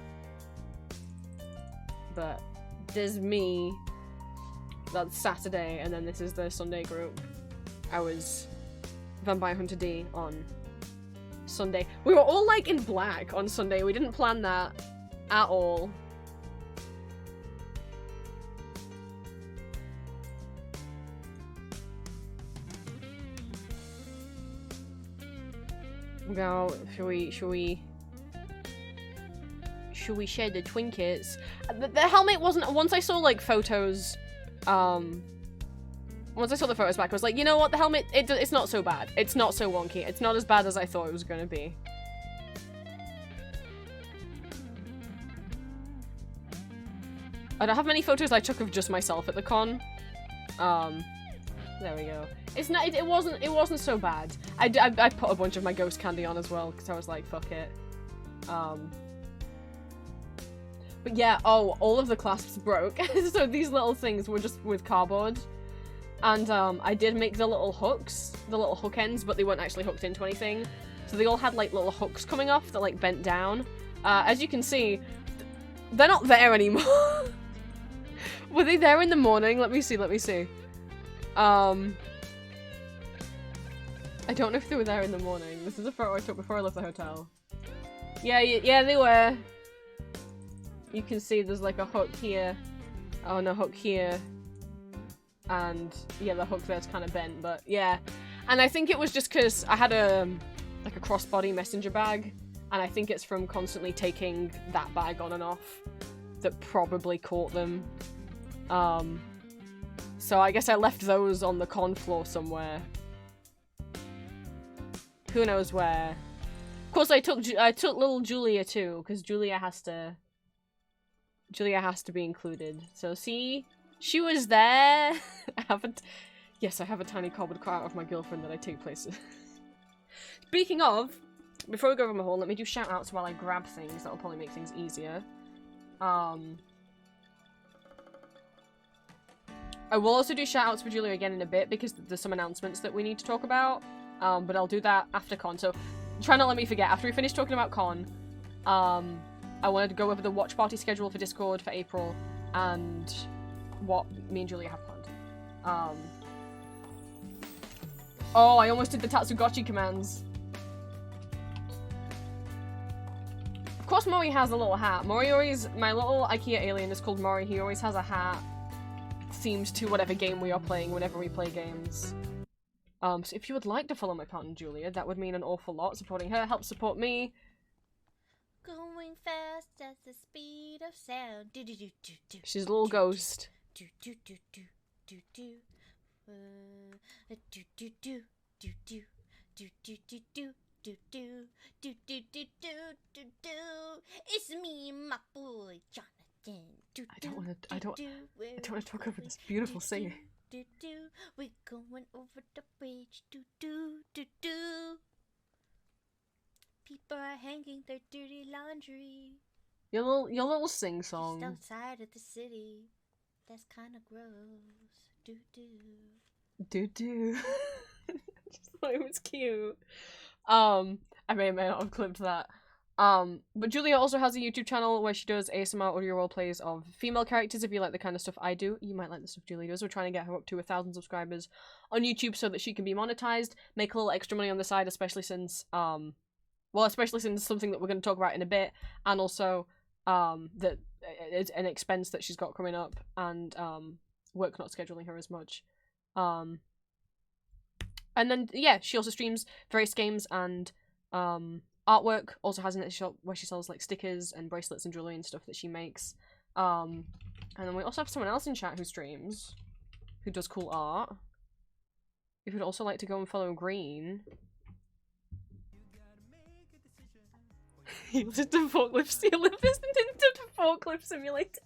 But there's me. That's Saturday, and then this is the Sunday group. I was Vampire Hunter D on Sunday. We were all like in black on Sunday. We didn't plan that at all. Now, should we share the trinkets? The helmet wasn't. Once I saw like photos, once I saw the photos back, I was like, you know what, the helmet, it's not so bad. It's not so wonky. It's not as bad as I thought it was gonna be. I don't have many photos I took of just myself at the con. There we go. It's not. It wasn't so bad. I put a bunch of my ghost candy on as well because I was like, fuck it. But yeah. Oh, all of the clasps broke. So these little things were just with cardboard. And I did make the little hooks, the little hook ends, but they weren't actually hooked into anything. So they all had like little hooks coming off that like bent down. As you can see, they're not there anymore. Were they there in the morning? Let me see. I don't know if they were there in the morning. This is a photo I took before I left the hotel. Yeah, they were. You can see there's like a hook here. Oh, and a hook here. And yeah, the hook there's kind of bent, but yeah. And I think it was just because I had a like a crossbody messenger bag, and I think it's from constantly taking that bag on and off that probably caught them. So I guess I left those on the con floor somewhere. Who knows where? Of course, I took little Julia too, because Julia has to be included. So see, she was there. Yes, I have a tiny cardboard cutout of my girlfriend that I take places. Speaking of, before we go over my haul, let me do shout outs while I grab things. That'll probably make things easier. I will also do shout outs for Julia again in a bit because there's some announcements that we need to talk about. But I'll do that after con. So try not let me forget. After we finish talking about con, I wanted to go over the watch party schedule for Discord for April and what me and Julia have planned. Oh, I almost did the Tatsugotchi commands. course Mori has a little hat. Mori always, my little IKEA alien is called Mori. He always has a hat themed to whatever game we are playing whenever we play games. So if you would like to follow my partner Julia, that would mean an awful lot. Supporting her helps support me. Going fast at the speed of sound. She's a little ghost. It's me, my boy Jonathan. I don't want to talk over this beautiful singing. We're going over the bridge. People are hanging their dirty laundry. Your little sing song. Just outside of the city. That's kind of gross. Do. Just thought it was cute. I may or may not have clipped that. But Julia also has a YouTube channel where she does ASMR audio role plays of female characters. If you like the kind of stuff I do, you might like the stuff Julia does. We're trying to get her up to 1,000 subscribers on YouTube so that she can be monetized, make a little extra money on the side, especially since something that we're going to talk about in a bit, and also that it's an expense that she's got coming up, and work not scheduling her as much. And then yeah, she also streams various games and artwork. Also has a shop where she sells like stickers and bracelets and jewelry and stuff that she makes. And then we also have someone else in chat who streams, who does cool art. If you'd also like to go and follow Green. He was into forklift forklift simulator.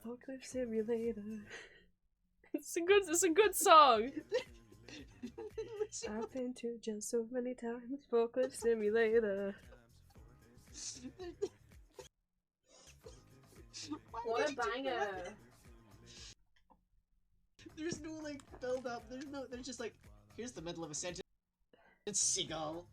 Forklift simulator. It's a good song. I've been to jail so many times. Forklift simulator. What a banger! There's no like build up. There's just like, here's the middle of a sentence. It's seagull.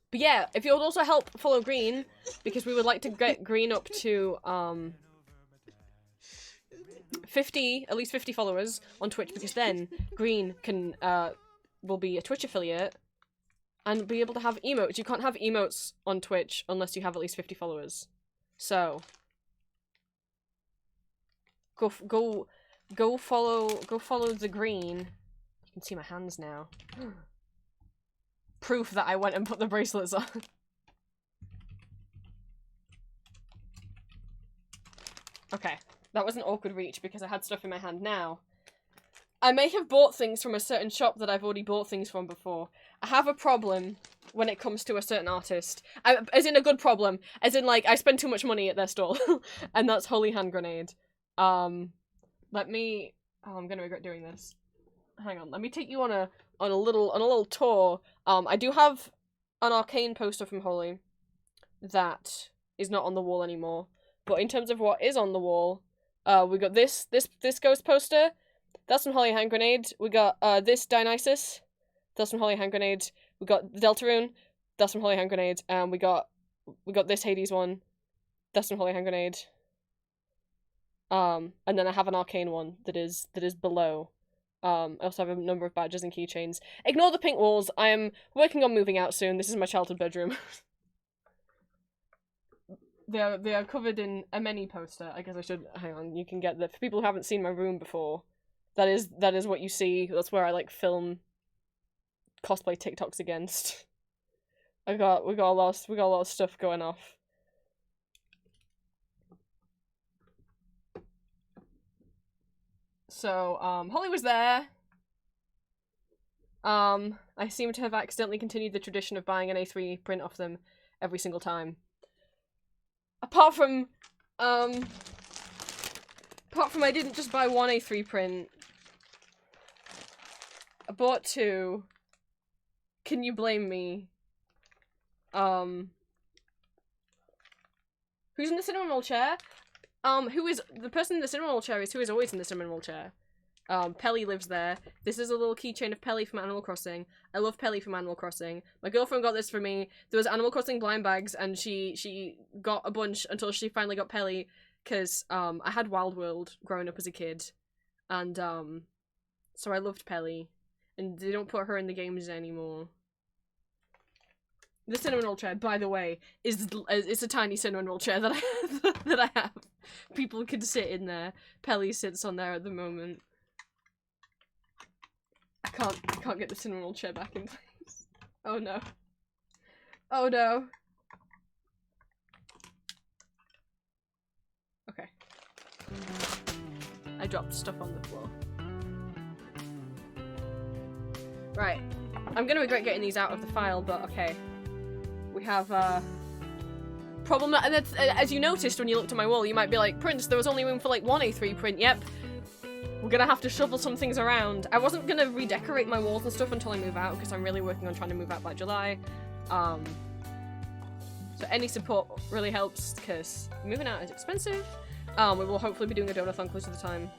But yeah, if you would also help follow Green, because we would like to get Green up to at least 50 followers on Twitch, because then Green can will be a Twitch affiliate and be able to have emotes. You can't have emotes on Twitch unless you have at least 50 followers. So go follow the Green. You can see my hands now. Proof that I went and put the bracelets on. Okay, that was an awkward reach because I had stuff in my hand now. I may have bought things from a certain shop that I've already bought things from before. I have a problem when it comes to a certain artist. As in a good problem. As in, like, I spend too much money at their stall. And that's Holy Hand Grenade. Let me... Oh, I'm gonna regret doing this. Hang on, let me take you on a little tour. I do have an arcane poster from Holy that is not on the wall anymore. But in terms of what is on the wall, we got this ghost poster. That's from Holy Hand Grenade. We got this Dionysus. That's from Holy Hand Grenade. We got Deltarune. That's from Holy Hand Grenade. And we got this Hades one. That's from Holy Hand Grenade. And then I have an arcane one that is below. I also have a number of badges and keychains. Ignore the pink walls. I am working on moving out soon. This is my childhood bedroom. They are covered in a mini poster. I guess I should hang on. You can get the for people who haven't seen my room before. That is what you see. That's where I like film cosplay TikToks against. we got a lot of stuff going off. So, Holly was there. I seem to have accidentally continued the tradition of buying an A3 print off them every single time. Apart from I didn't just buy one A3 print. I bought two. Can you blame me? Who's in the cinnamon roll chair? Who is the person in the cinnamon roll chair is who is always in the cinnamon roll chair. Pelly lives there. This is a little keychain of Pelly from Animal Crossing. I love Pelly from Animal Crossing. My girlfriend got this for me. There was Animal Crossing blind bags, and she got a bunch until she finally got Pelly, because I had Wild World growing up as a kid, and so I loved Pelly, and they don't put her in the games anymore. The cinnamon roll chair, by the way, is a tiny cinnamon roll chair that I have. People can sit in there. Pelly sits on there at the moment. I can't get the cinnamon roll chair back in place. Oh no. Oh no. Okay. I dropped stuff on the floor. Right. I'm gonna regret getting these out of the file, but okay. We have problem, and that's, as you noticed when you looked at my wall, you might be like, Prince, there was only room for like one A3 print. Yep. We're gonna have to shuffle some things around. I wasn't gonna redecorate my walls and stuff until I move out, because I'm really working on trying to move out by July. So any support really helps, because moving out is expensive. We will hopefully be doing a donathon close to the time.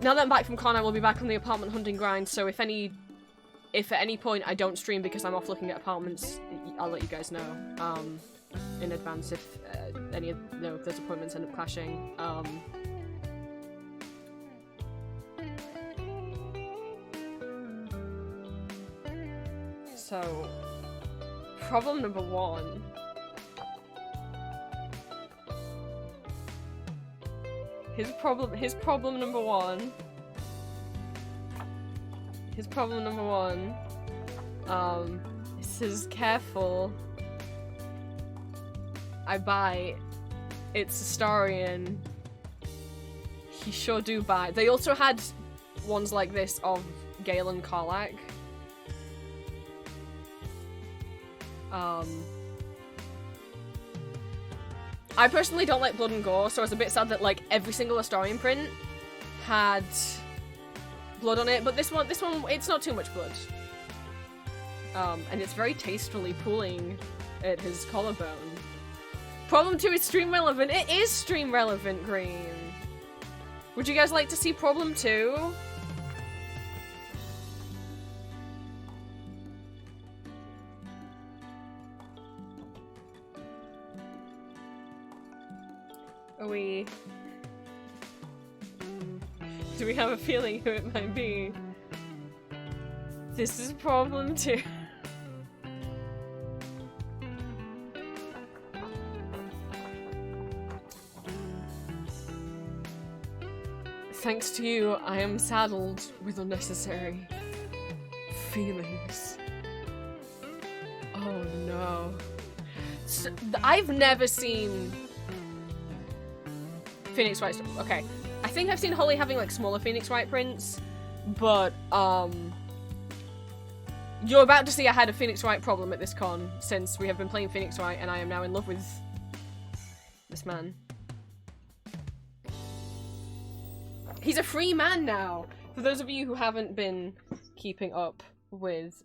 Now that I'm back from con, I will be back on the apartment hunting grind, so if at any point I don't stream because I'm off looking at apartments, I'll let you guys know in advance if any of those appointments end up clashing. So, problem number one. His problem number one. Says careful. I bite. It's Astarian. He sure do bite. They also had ones like this of Gale and Karlach. I personally don't like blood and gore, so I was a bit sad that like every single Astarian print had blood on it, but this one, it's not too much blood. And it's very tastefully pulling at his collarbone. Problem 2 is stream relevant. It is stream relevant, Green. Would you guys like to see problem 2? Do we have a feeling who it might be? This is problem 2. Thanks to you, I am saddled with unnecessary feelings. Oh no. So, I've never seen Phoenix Wright stuff. Okay. I think I've seen Holly having like smaller Phoenix Wright prints, but you're about to see I had a Phoenix Wright problem at this con, since we have been playing Phoenix Wright and I am now in love with this man. He's a free man now! For those of you who haven't been keeping up with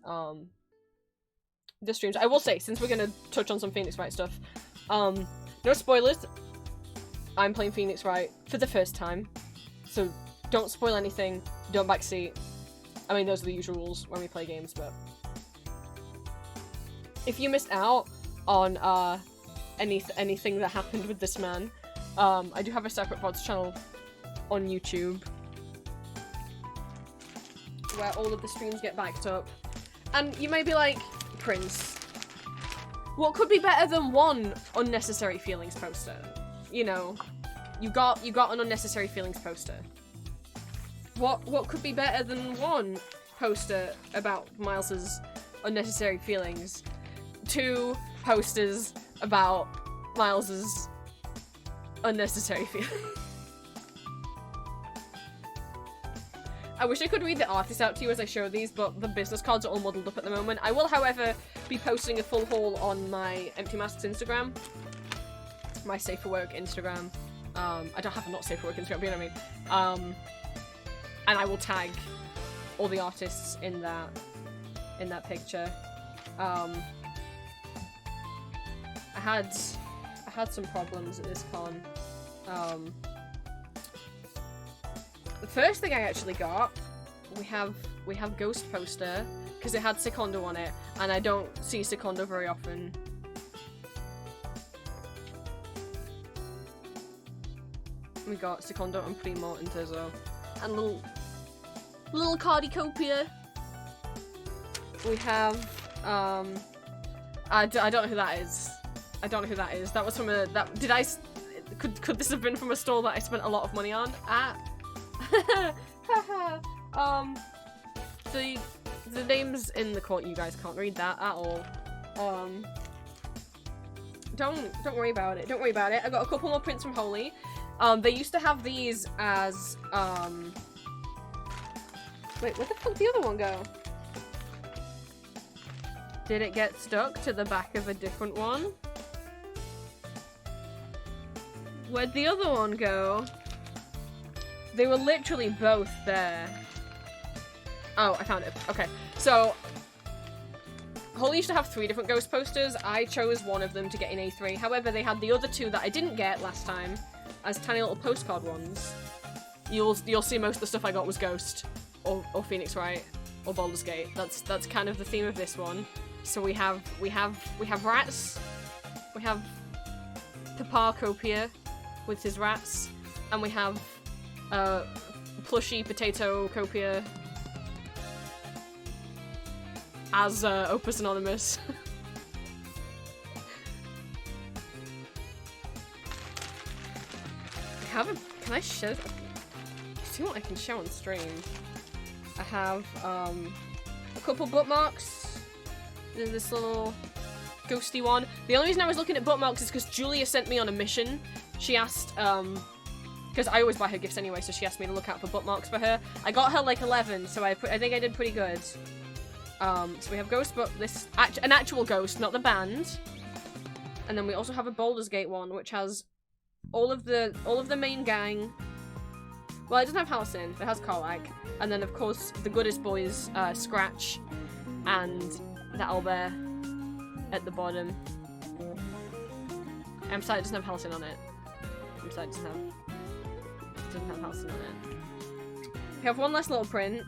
the streams, I will say, since we're gonna touch on some Phoenix Wright stuff, no spoilers. I'm playing Phoenix Wright for the first time, so don't spoil anything, don't backseat. I mean, those are the usual rules when we play games, but if you missed out on anything that happened with this man, I do have a separate VODs channel on YouTube where all of the streams get backed up, and you may be like, Prince, what could be better than one unnecessary feelings poster? You know, you got an unnecessary feelings poster. What could be better than one poster about Miles's unnecessary feelings? 2 posters about Miles's unnecessary feelings. I wish I could read the artist out to you as I show these, but the business cards are all muddled up at the moment. I will, however, be posting a full haul on my Empty Masks Instagram. My Safe for Work Instagram. I don't have a not Safe for Work Instagram, but you know what I mean. And I will tag all the artists in that picture. I had some problems at this con. first thing I actually got, we have Ghost Poster, because it had Secondo on it, and I don't see Secondo very often. We got Secondo and Primo and Tezo. And little Cardicopia. We have, I don't know who that is. I don't know who that is. That was from a, could this have been from a store that I spent a lot of money on? The names in the court, you guys can't read that at all. Don't worry about it. Don't worry about it. I got a couple more prints from Holy. They used to have these as, wait, where the fuck did the other one go? Did it get stuck to the back of a different one? Where'd the other one go? They were literally both there. Oh, I found it. Okay, so Holy used to have 3 different ghost posters. I chose one of them to get in A3. However, they had the other 2 that I didn't get last time as tiny little postcard ones. You'll see most of the stuff I got was Ghost or Phoenix Wright or Baldur's Gate. That's kind of the theme of this one. So we have rats. We have Paparcopia with his rats, and we have plushy potato copia as Opus Anonymous. Can I show? See what I can show on stream. I have a couple bookmarks. There's this little ghosty one. The only reason I was looking at bookmarks is because Julia sent me on a mission. She asked, because I always buy her gifts anyway, so she asked me to look out for bookmarks for her. I got her like 11, so I think I did pretty good. So we have Ghost, but an actual ghost, not the band. And then we also have a Baldur's Gate one, which has all of the main gang. Well, it doesn't have Halcyon, but it has Karlach. And then, of course, the Goodest Boys, Scratch, and that Owlbear at the bottom. I'm sorry, it doesn't have Halcyon on it. I'm sorry, it doesn't have Halcyon on it. We have one last little print.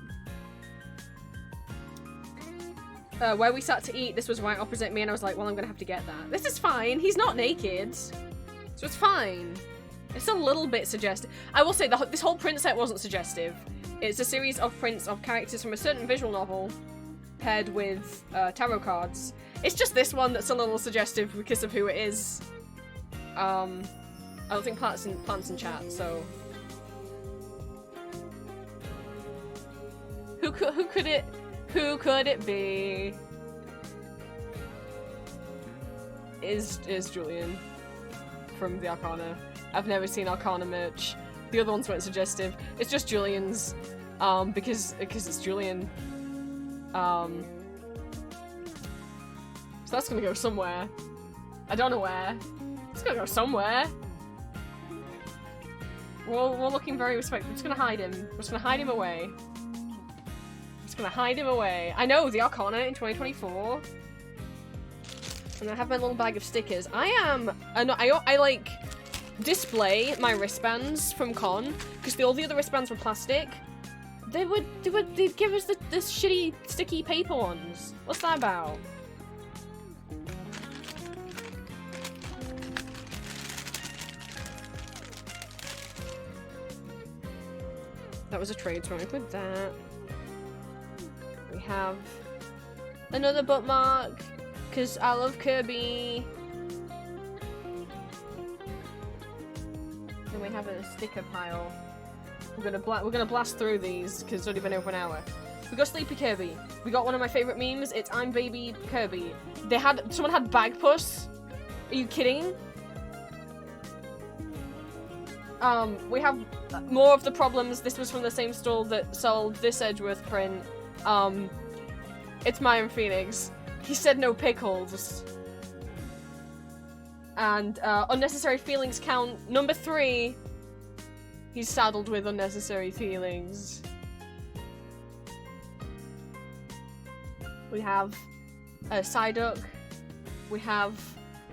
Where we sat to eat, this was right opposite me, and I was like, well, I'm gonna have to get that. This is fine, he's not naked. So it's fine. It's a little bit suggestive. I will say, this whole print set wasn't suggestive. It's a series of prints of characters from a certain visual novel paired with tarot cards. It's just this one that's a little suggestive because of who it is. I don't think Plant's in chat, so... Who could it be? Is Julian from the Arcana. I've never seen Arcana merch. The other ones weren't suggestive. It's just Julian's, because it's Julian. So that's gonna go somewhere. I don't know where. It's gonna go somewhere. We're looking very respectful. We're just gonna hide him. We're just gonna hide him away. Just gonna hide him away. I know, the Arcana in 2024. And I have my little bag of stickers. I like display my wristbands from con because all the other wristbands were plastic. They'd give us the shitty sticky paper ones. What's that about? That was a trade, so I include that. We have another bookmark because I love Kirby. Then we have a sticker pile. We're gonna blast through these because it's already been over an hour. We got Sleepy Kirby. We got one of my favorite memes. It's I'm Baby Kirby. Someone had Bagpuss. Are you kidding? We have more of the problems. This was from the same store that sold this Edgeworth print. It's Myron Phoenix. He said no pickles. And unnecessary feelings count number 3. He's saddled with unnecessary feelings. We have a Psyduck. We have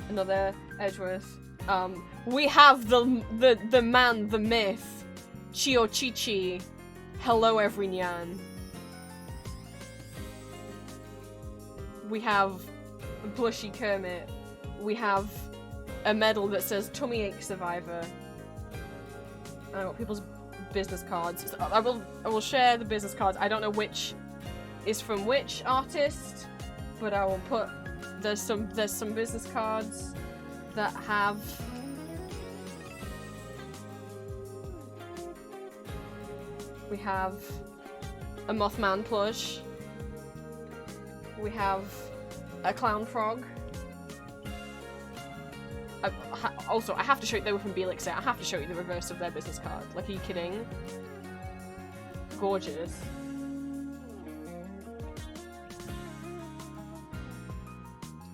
another Edgeworth. We have the man, the myth, Chio Chi-Chi, Hello Every Nyan. We have a plushy Kermit. We have a medal that says Tummy Ache Survivor. I got people's business cards. So I will share the business cards. I don't know which is from which artist, but I will put there's some business cards that have we have a Mothman plush. We have a clown frog. Also, I have to show you, they were from Belixer. I have to show you the reverse of their business card. Like, are you kidding? Gorgeous.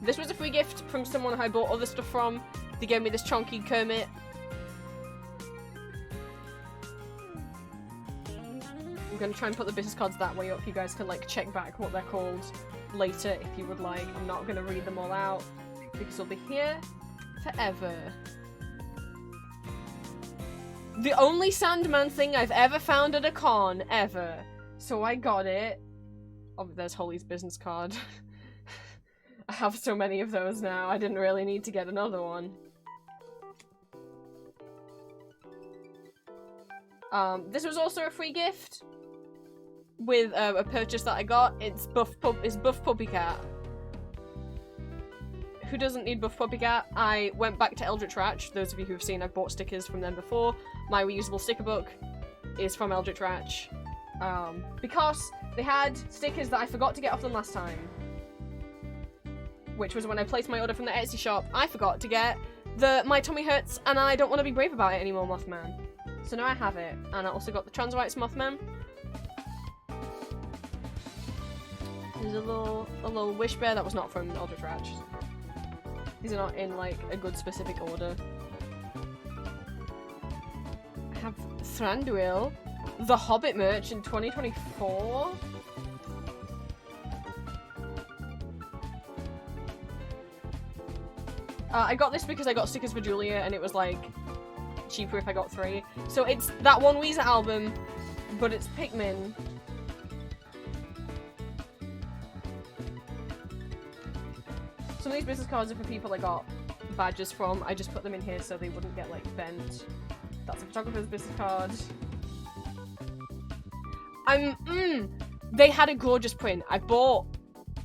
This was a free gift from someone who I bought other stuff from. They gave me this chunky Kermit. I'm gonna try and put the business cards that way up. You guys can, like, check back what they're called later if you would like. I'm not gonna read them all out because they'll be here forever. The only Sandman thing I've ever found at a con, ever. So I got it. Oh, there's Holly's business card. I have so many of those now, I didn't really need to get another one. This was also a free gift with a purchase that I got. It's Buff Puppy Cat. Who doesn't need Buff Puppy Cat? I went back to Eldritch Ratch. Those of you who've seen, I've bought stickers from them before. My reusable sticker book is from Eldritch Ratch. Because they had stickers that I forgot to get off them last time. Which was when I placed my order from the Etsy shop. I forgot to get My Tummy Hurts and I Don't Want to Be Brave About It Anymore Mothman. So now I have it. And I also got the Trans Rights Mothman. There's a little wish bear that was not from Eldritch Ratch. These are not in, like, a good specific order. I have Thranduil, the Hobbit merch in 2024. I got this because I got stickers for Julia and it was, like, cheaper if I got 3. So it's that one Weezer album, but it's Pikmin. Some of these business cards are for people I got badges from. I just put them in here so they wouldn't get, like, bent. That's a photographer's business card. They had a gorgeous print. I bought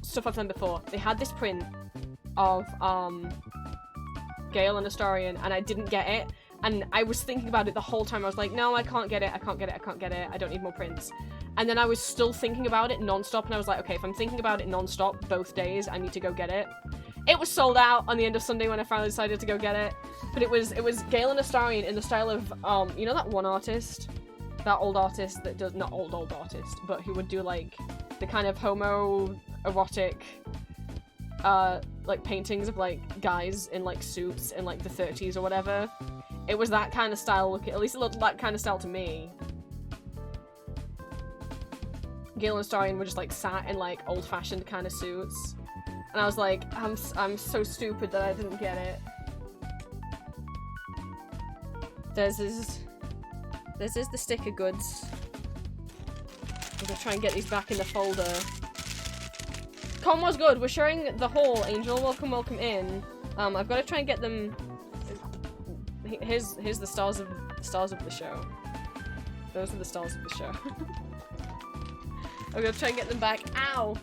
stuff of them before. They had this print of, Gale and Astarion, and I didn't get it. And I was thinking about it the whole time. I was like, no, I can't get it, I can't get it, I can't get it. I don't need more prints. And then I was still thinking about it non-stop, and I was like, okay, if I'm thinking about it non-stop both days, I need to go get it. It was sold out on the end of Sunday when I finally decided to go get it. But it was Gale and Astarion in the style of, you know that one artist? That old artist that does, not old artist, but who would do, like, the kind of homo-erotic, like, paintings of, like, guys in, like, suits in, like, the 30s or whatever. It was that kind of style looking, at least it looked that kind of style to me. Gale and Astarion were just, like, sat in, like, old-fashioned kind of suits. And I was like, I'm so stupid that I didn't get it. There's the sticker goods. I'm gonna try and get these back in the folder. Con was good. We're sharing the haul, Angel. Welcome in. I've got to try and get them. Here's the stars of the show. Those are the stars of the show. I'm gonna try and get them back. Ow!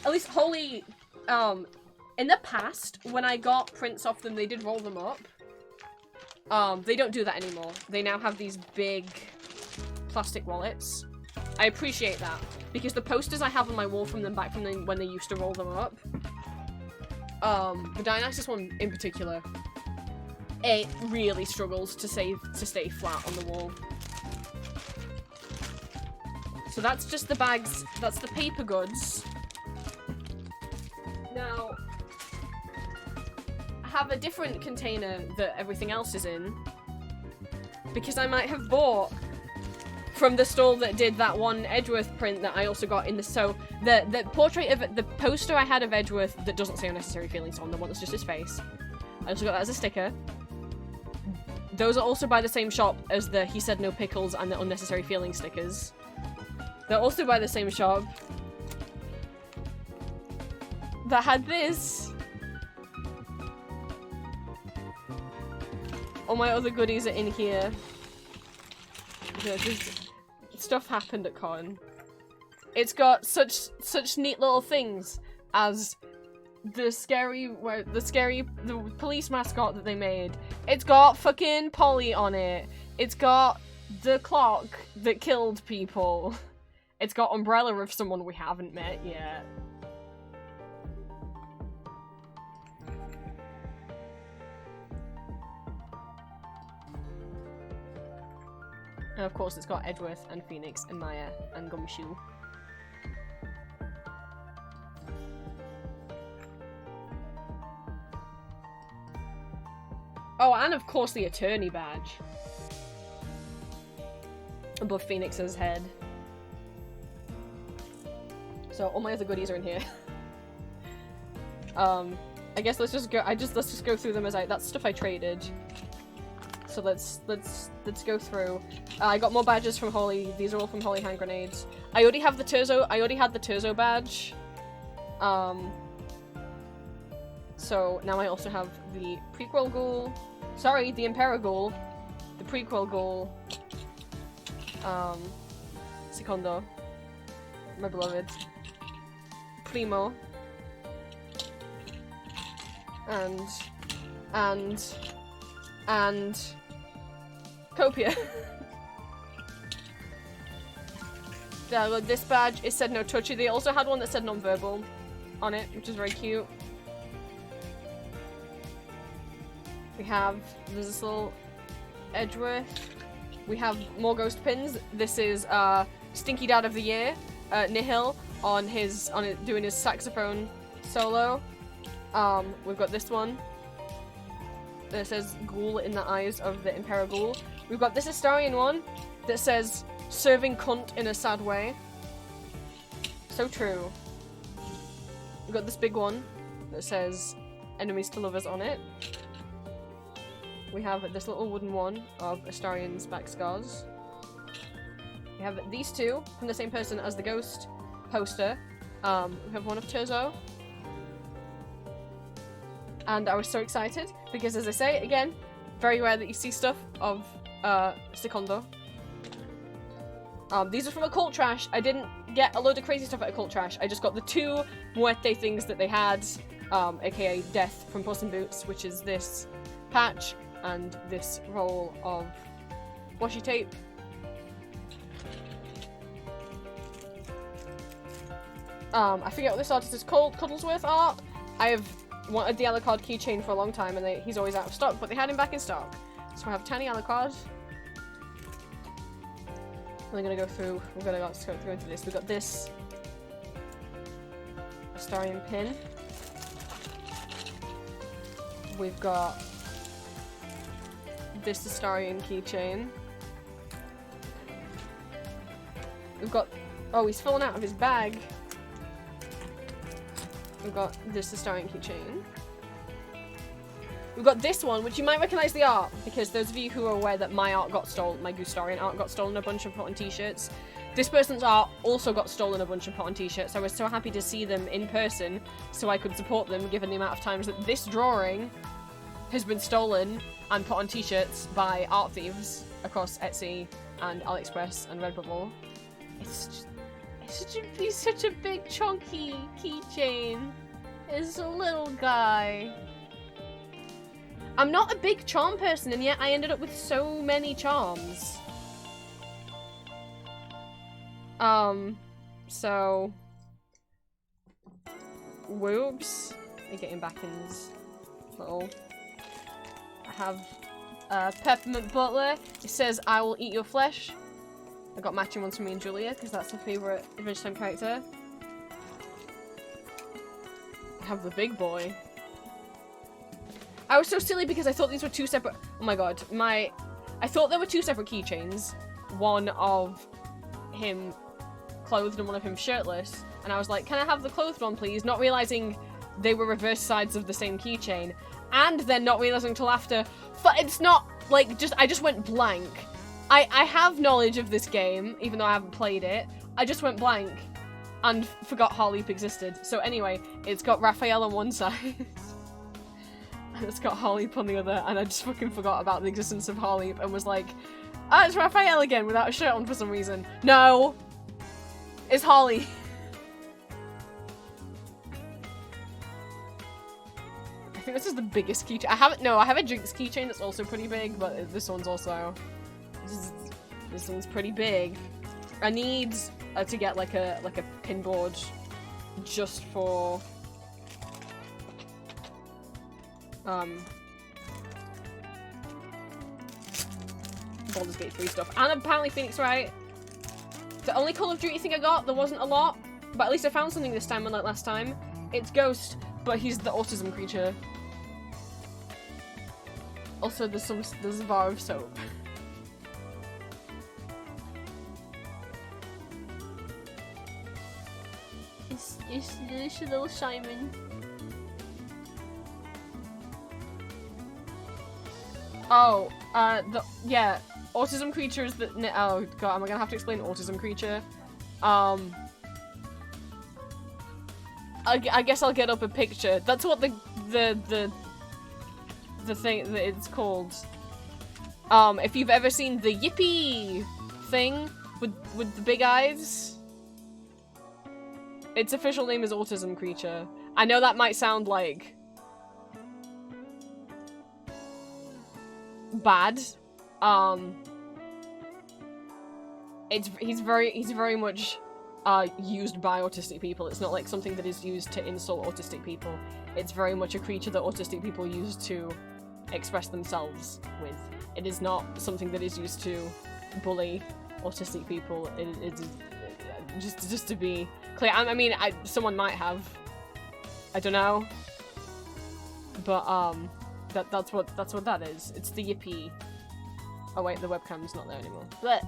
At least Holy, in the past, when I got prints off them, they did roll them up. They don't do that anymore. They now have these big plastic wallets. I appreciate that, because the posters I have on my wall from them back from when they used to roll them up, the Dionysus one in particular, it really struggles to stay flat on the wall. So that's just the bags, that's the paper goods. Now, I have a different container that everything else is in, because I might have bought from the stall that did that one Edgeworth print that I also got in the, so the portrait of, the poster I had of Edgeworth that doesn't say Unnecessary Feelings on, the one that's just his face, I also got that as a sticker. Those are also by the same shop as the He Said No Pickles and the Unnecessary Feeling stickers. They're also by the same shop that had this. All my other goodies are in here. Stuff happened at con. It's got such neat little things as the police mascot that they made. It's got fucking Polly on it. It's got the clock that killed people. It's got Umbrella of someone we haven't met yet. And of course it's got Edgeworth and Phoenix and Maya and Gumshoe. Oh, and of course the attorney badge. Above Phoenix's head. So all my other goodies are in here. I guess let's just go through them as that's stuff I traded. So let's go through. I got more badges from Holy. These are all from Holy Hand Grenades. I already have the Terzo. I already had the Terzo badge. So now I also have the prequel ghoul. Sorry, the Impera ghoul. The prequel ghoul. Secondo. My beloved. Primo. And Copia. Yeah, look, this badge, it said no touchy. They also had one that said non-verbal on it, which is very cute. There's this little Edgeworth. We have more ghost pins. This is Stinky Dad of the Year, Nihil doing his saxophone solo. We've got this one that says Ghoul in the eyes of the Impera Ghoul. We've got this Astarion one that says serving cunt in a sad way. So true. We've got this big one that says enemies to lovers on it. We have this little wooden one of Astarion's back scars. We have these two from the same person as the ghost poster. We have one of Terzo. And I was so excited because, as I say, again, very rare that you see stuff of Secondo. These are from Occult Trash. I didn't get a load of crazy stuff at Occult Trash. I just got the two Muerte things that they had, aka Death from Puss in Boots, which is this patch and this roll of washi tape. I forget what this artist is called. Cuddlesworth art. I have wanted the Alucard keychain for a long time, and he's always out of stock, but they had him back in stock. So I have tiny Alucard. We're gonna go through. We're gonna go into this. We got this Astarion pin. We've got this Astarion keychain. We've got. Oh, he's fallen out of his bag. We've got this Astarion keychain. We've got this one, which you might recognize the art, because those of you who are aware that my art got stolen, my Gustarian art got stolen a bunch and put on t-shirts. This person's art also got stolen a bunch and put on t-shirts. I was so happy to see them in person so I could support them, given the amount of times that this drawing has been stolen and put on t-shirts by art thieves across Etsy and AliExpress and Redbubble. He's such a big chunky keychain. It's a little guy. I'm not a big charm person, and yet I ended up with so many charms. So whoops. Let me get him back in his little. I have Peppermint Butler. It says, "I will eat your flesh." I got matching ones from me and Julia, because that's my favourite Adventure Time character. I have the big boy. I was so silly because I thought these were two separate- oh my god, I thought there were two separate keychains. One of him clothed and one of him shirtless. And I was like, can I have the clothed one please? Not realising they were reverse sides of the same keychain. And then not realising till after, but it's not like, I just went blank. I have knowledge of this game, even though I haven't played it. I just went blank and forgot Harleap existed. So anyway, it's got Raphael on one side. And it's got Harleap on the other, and I just fucking forgot about the existence of Harleap and was like, ah, it's Raphael again without a shirt on for some reason. No! It's Harley. I think this is the biggest keychain. I have a Jinx keychain that's also pretty big, but this one's also... This one's pretty big. I need to get like a pinboard just for Baldur's Gate 3 stuff. And apparently Phoenix Wright. The only Call of Duty thing I got, there wasn't a lot, but at least I found something this time unlike last time. It's Ghost, but he's the autism creature. Also, there's a bar of soap. It's little Simon. Oh, yeah, autism creature is the- oh god, am I gonna have to explain autism creature? I guess I'll get up a picture. That's what the thing that it's called. If you've ever seen the Yippee thing with the big eyes, its official name is autism creature. I know that might sound like bad. He's very much used by autistic people. It's not like something that is used to insult autistic people. It's very much a creature that autistic people use to express themselves with. It is not something that is used to bully autistic people. It's just to be clear. I mean, someone might have. I don't know. But that's what that is. It's the Yippee. Oh wait, the webcam's not there anymore. But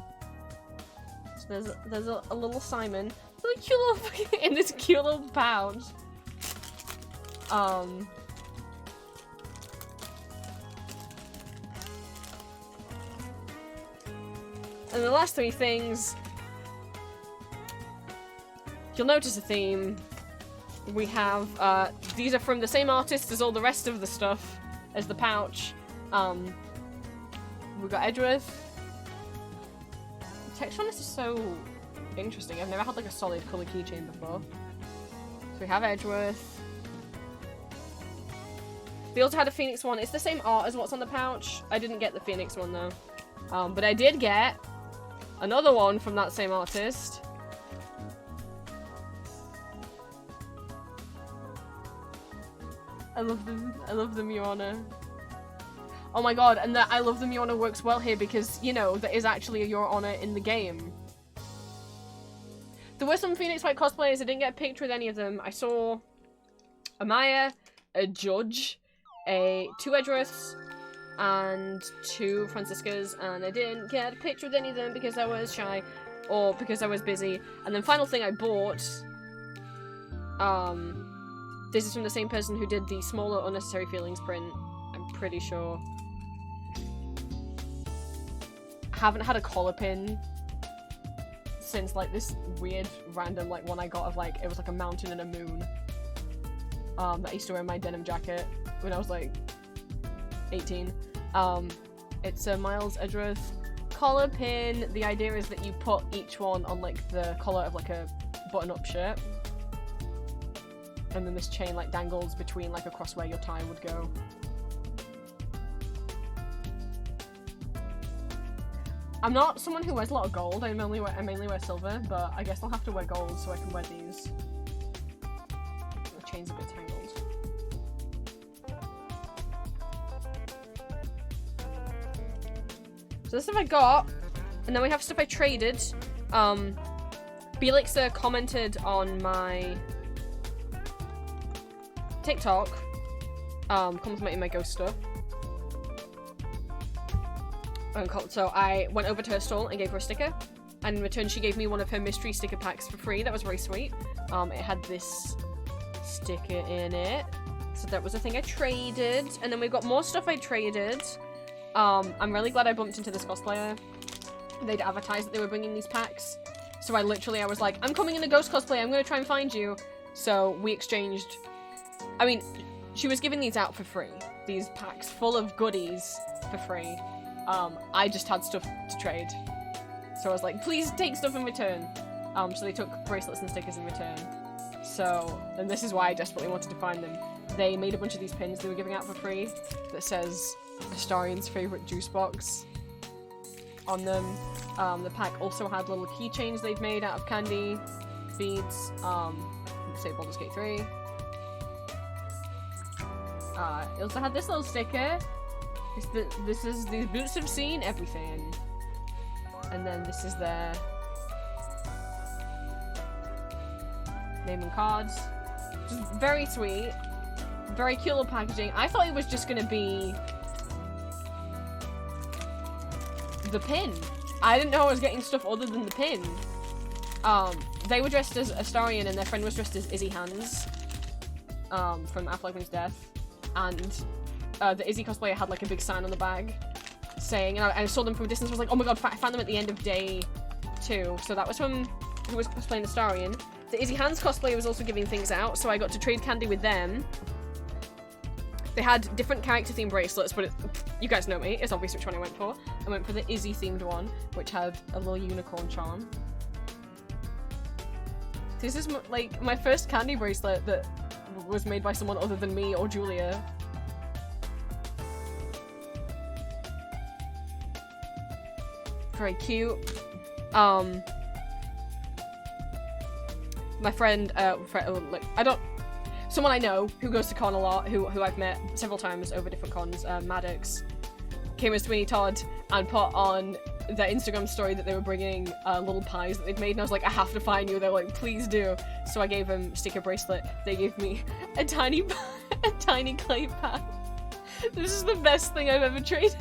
so there's a little Simon, little cute little in this cute little pouch. And the last three things, you'll notice a theme. We have, these are from the same artist as all the rest of the stuff, as the pouch. We've got Edgeworth. The texture on this is so interesting. I've never had like a solid colour keychain before. So we have Edgeworth. We also had a Phoenix one. It's the same art as what's on the pouch. I didn't get the Phoenix one though. But I did get another one from that same artist. I love them. I love them, Your Honor. Oh my god, and the I love them, Your Honor works well here because, you know, there is actually a Your Honor in the game. There were some Phoenix Wright cosplayers. I didn't get a picture with any of them. I saw Amaya, a Judge, two Edgeworths, and two Franciscas, and I didn't get a picture with any of them because I was shy, or because I was busy. And then final thing I bought, this is from the same person who did the smaller Unnecessary Feelings print, I'm pretty sure. Haven't had a collar pin since like this weird random like one I got of like, it was like a mountain and a moon. That I used to wear in my denim jacket when I was like 18. It's a Miles Edgeworth collar pin. The idea is that you put each one on like the collar of like a button-up shirt. And then this chain like dangles between like across where your tie would go. I'm not someone who wears a lot of gold. I mainly wear silver, but I guess I'll have to wear gold so I can wear these. The chain's a bit tangled. So this stuff I got, and then we have stuff I traded. Belixer commented on my TikTok, complimenting my ghost stuff. So I went over to her stall and gave her a sticker, and in return she gave me one of her mystery sticker packs for free. That was very sweet. It had this sticker in it, so that was a thing I traded. And then we've got more stuff I traded. I'm really glad I bumped into this cosplayer. They'd advertised that they were bringing these packs. So I was like, I'm coming in a ghost cosplay, I'm gonna try and find you. So we exchanged, I mean, she was giving these out for free. These packs full of goodies for free. I just had stuff to trade. So I was like, please take stuff in return. So they took bracelets and stickers in return. So, and this is why I desperately wanted to find them. They made a bunch of these pins they were giving out for free that says Astarian's favorite juice box on them. The pack also had little keychains they'd made out of candy, beads, say Baldur's Gate 3. It also had this little sticker. This is these boots have seen everything. And then this is their name and cards. Just very sweet. Very cute little packaging. I thought it was just gonna be the pin. I didn't know I was getting stuff other than the pin. They were dressed as Astarian and their friend was dressed as Izzy Hands from After Life Means Death. And the Izzy cosplayer had like a big sign on the bag saying, and I saw them from a distance, I was like, oh my god, I found them at the end of day 2. So that was from who was cosplaying Astarian. The Izzy Hands cosplayer was also giving things out, so I got to trade candy with them. They had different character themed bracelets, but you guys know me, it's obvious which one I went for. I went for the Izzy themed one, which had a little unicorn charm. This is like my first candy bracelet that was made by someone other than me or Julia. Very cute. My friend, someone I know who goes to con a lot, who I've met several times over different cons, Maddox, came as Sweeney Todd and put on their Instagram story that they were bringing little pies that they'd made, and I was like, I have to find you. They're like, please do. So I gave them a sticker bracelet. They gave me a tiny clay pie. This is the best thing I've ever traded.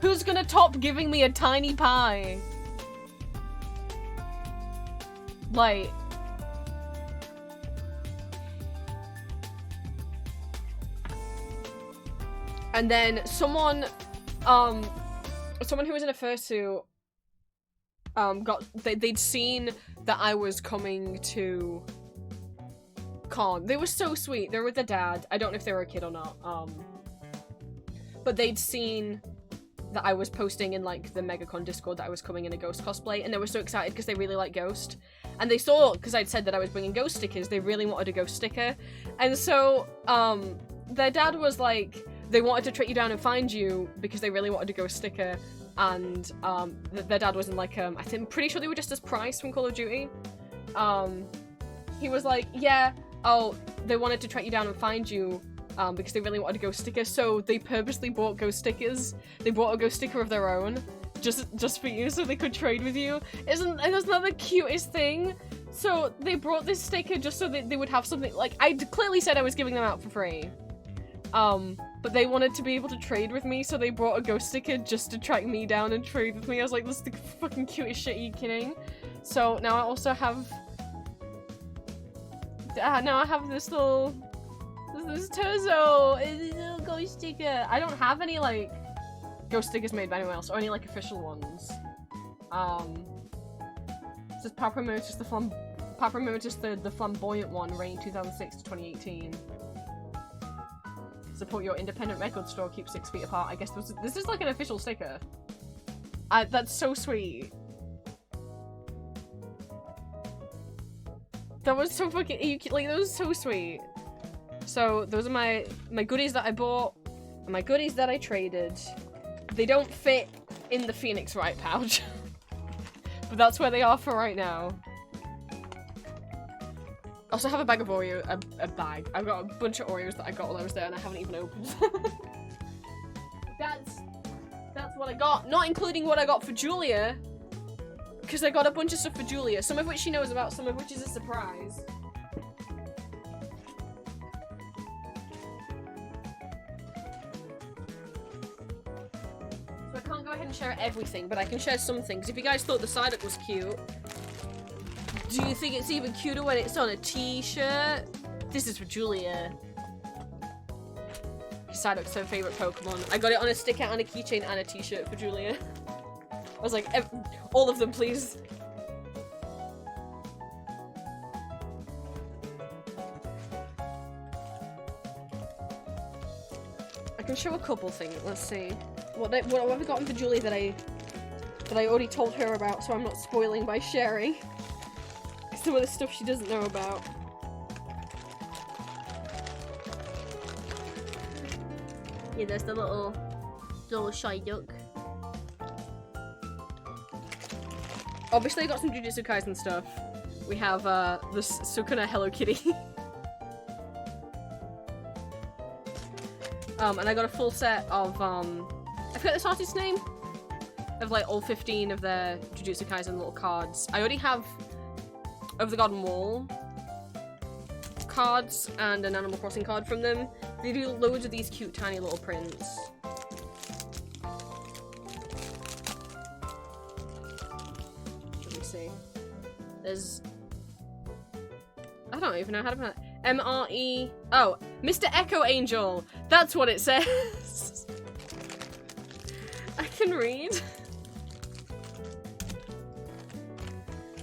Who's gonna top giving me a tiny pie? Like, and then someone who was in a fursuit, they'd seen that I was coming to con. They were so sweet. They were with their dad. I don't know if they were a kid or not. But they'd seen that I was posting in like the MegaCon Discord that I was coming in a Ghost cosplay, and they were so excited because they really like Ghost. And they saw, because I'd said that I was bringing Ghost stickers, they really wanted a Ghost sticker. And so, their dad was like, they wanted to track you down and find you because they really wanted a Ghost sticker. And, their dad was in like, I'm pretty sure they were just as Price from Call of Duty. He was like, yeah, oh, they wanted to track you down and find you, because they really wanted a Ghost sticker, so they purposely bought Ghost stickers. They bought a Ghost sticker of their own, just for you, so they could trade with you. Isn't that the cutest thing? So they brought this sticker just so they would have something, like, I clearly said I was giving them out for free. But they wanted to be able to trade with me, so they brought a Ghost sticker just to track me down and trade with me. I was like, this is the fucking cutest shit, are you kidding? So now I also have... now I have this little... This Turzo! It's a little Ghost sticker! I don't have any, like, Ghost stickers made by anyone else, or any, like, official ones. This is Paprimotus, the flamboyant one, reigning 2006 to 2018. Support your independent record store, keep 6 feet apart. I guess this is like an official sticker. That's so sweet. That was so fucking, like, that was so sweet. So, those are my goodies that I bought, and my goodies that I traded. They don't fit in the Phoenix Wright pouch. But that's where they are for right now. I also have a bag of Oreo, a bag. I've got a bunch of Oreos that I got while I was there and I haven't even opened. That's what I got. Not including what I got for Julia. Because I got a bunch of stuff for Julia. Some of which she knows about, some of which is a surprise. So I can't go ahead and share everything, but I can share some things. If you guys thought the Psyduck was cute, do you think it's even cuter when it's on a t-shirt? This is for Julia. Psyduck's her favorite Pokemon. I got it on a sticker and a keychain and a t-shirt for Julia. I was like, all of them, please. I can show a couple things. Let's see. What have I gotten for Julia that I already told her about, so I'm not spoiling by sharing some of the stuff she doesn't know about. Yeah, there's the little Psyduck. Obviously, I got some Jujutsu Kaisen stuff. We have the Sukuna Hello Kitty. And I got a full set of I forget this artist's name. Of like all 15 of their Jujutsu Kaisen little cards. I already have Over the Garden Wall cards and an Animal Crossing card from them. They do loads of these cute tiny little prints. Let me see. There's... I don't even know how to pronounce it. M-R-E... Oh, Mr. Echo Angel! That's what it says! I can read.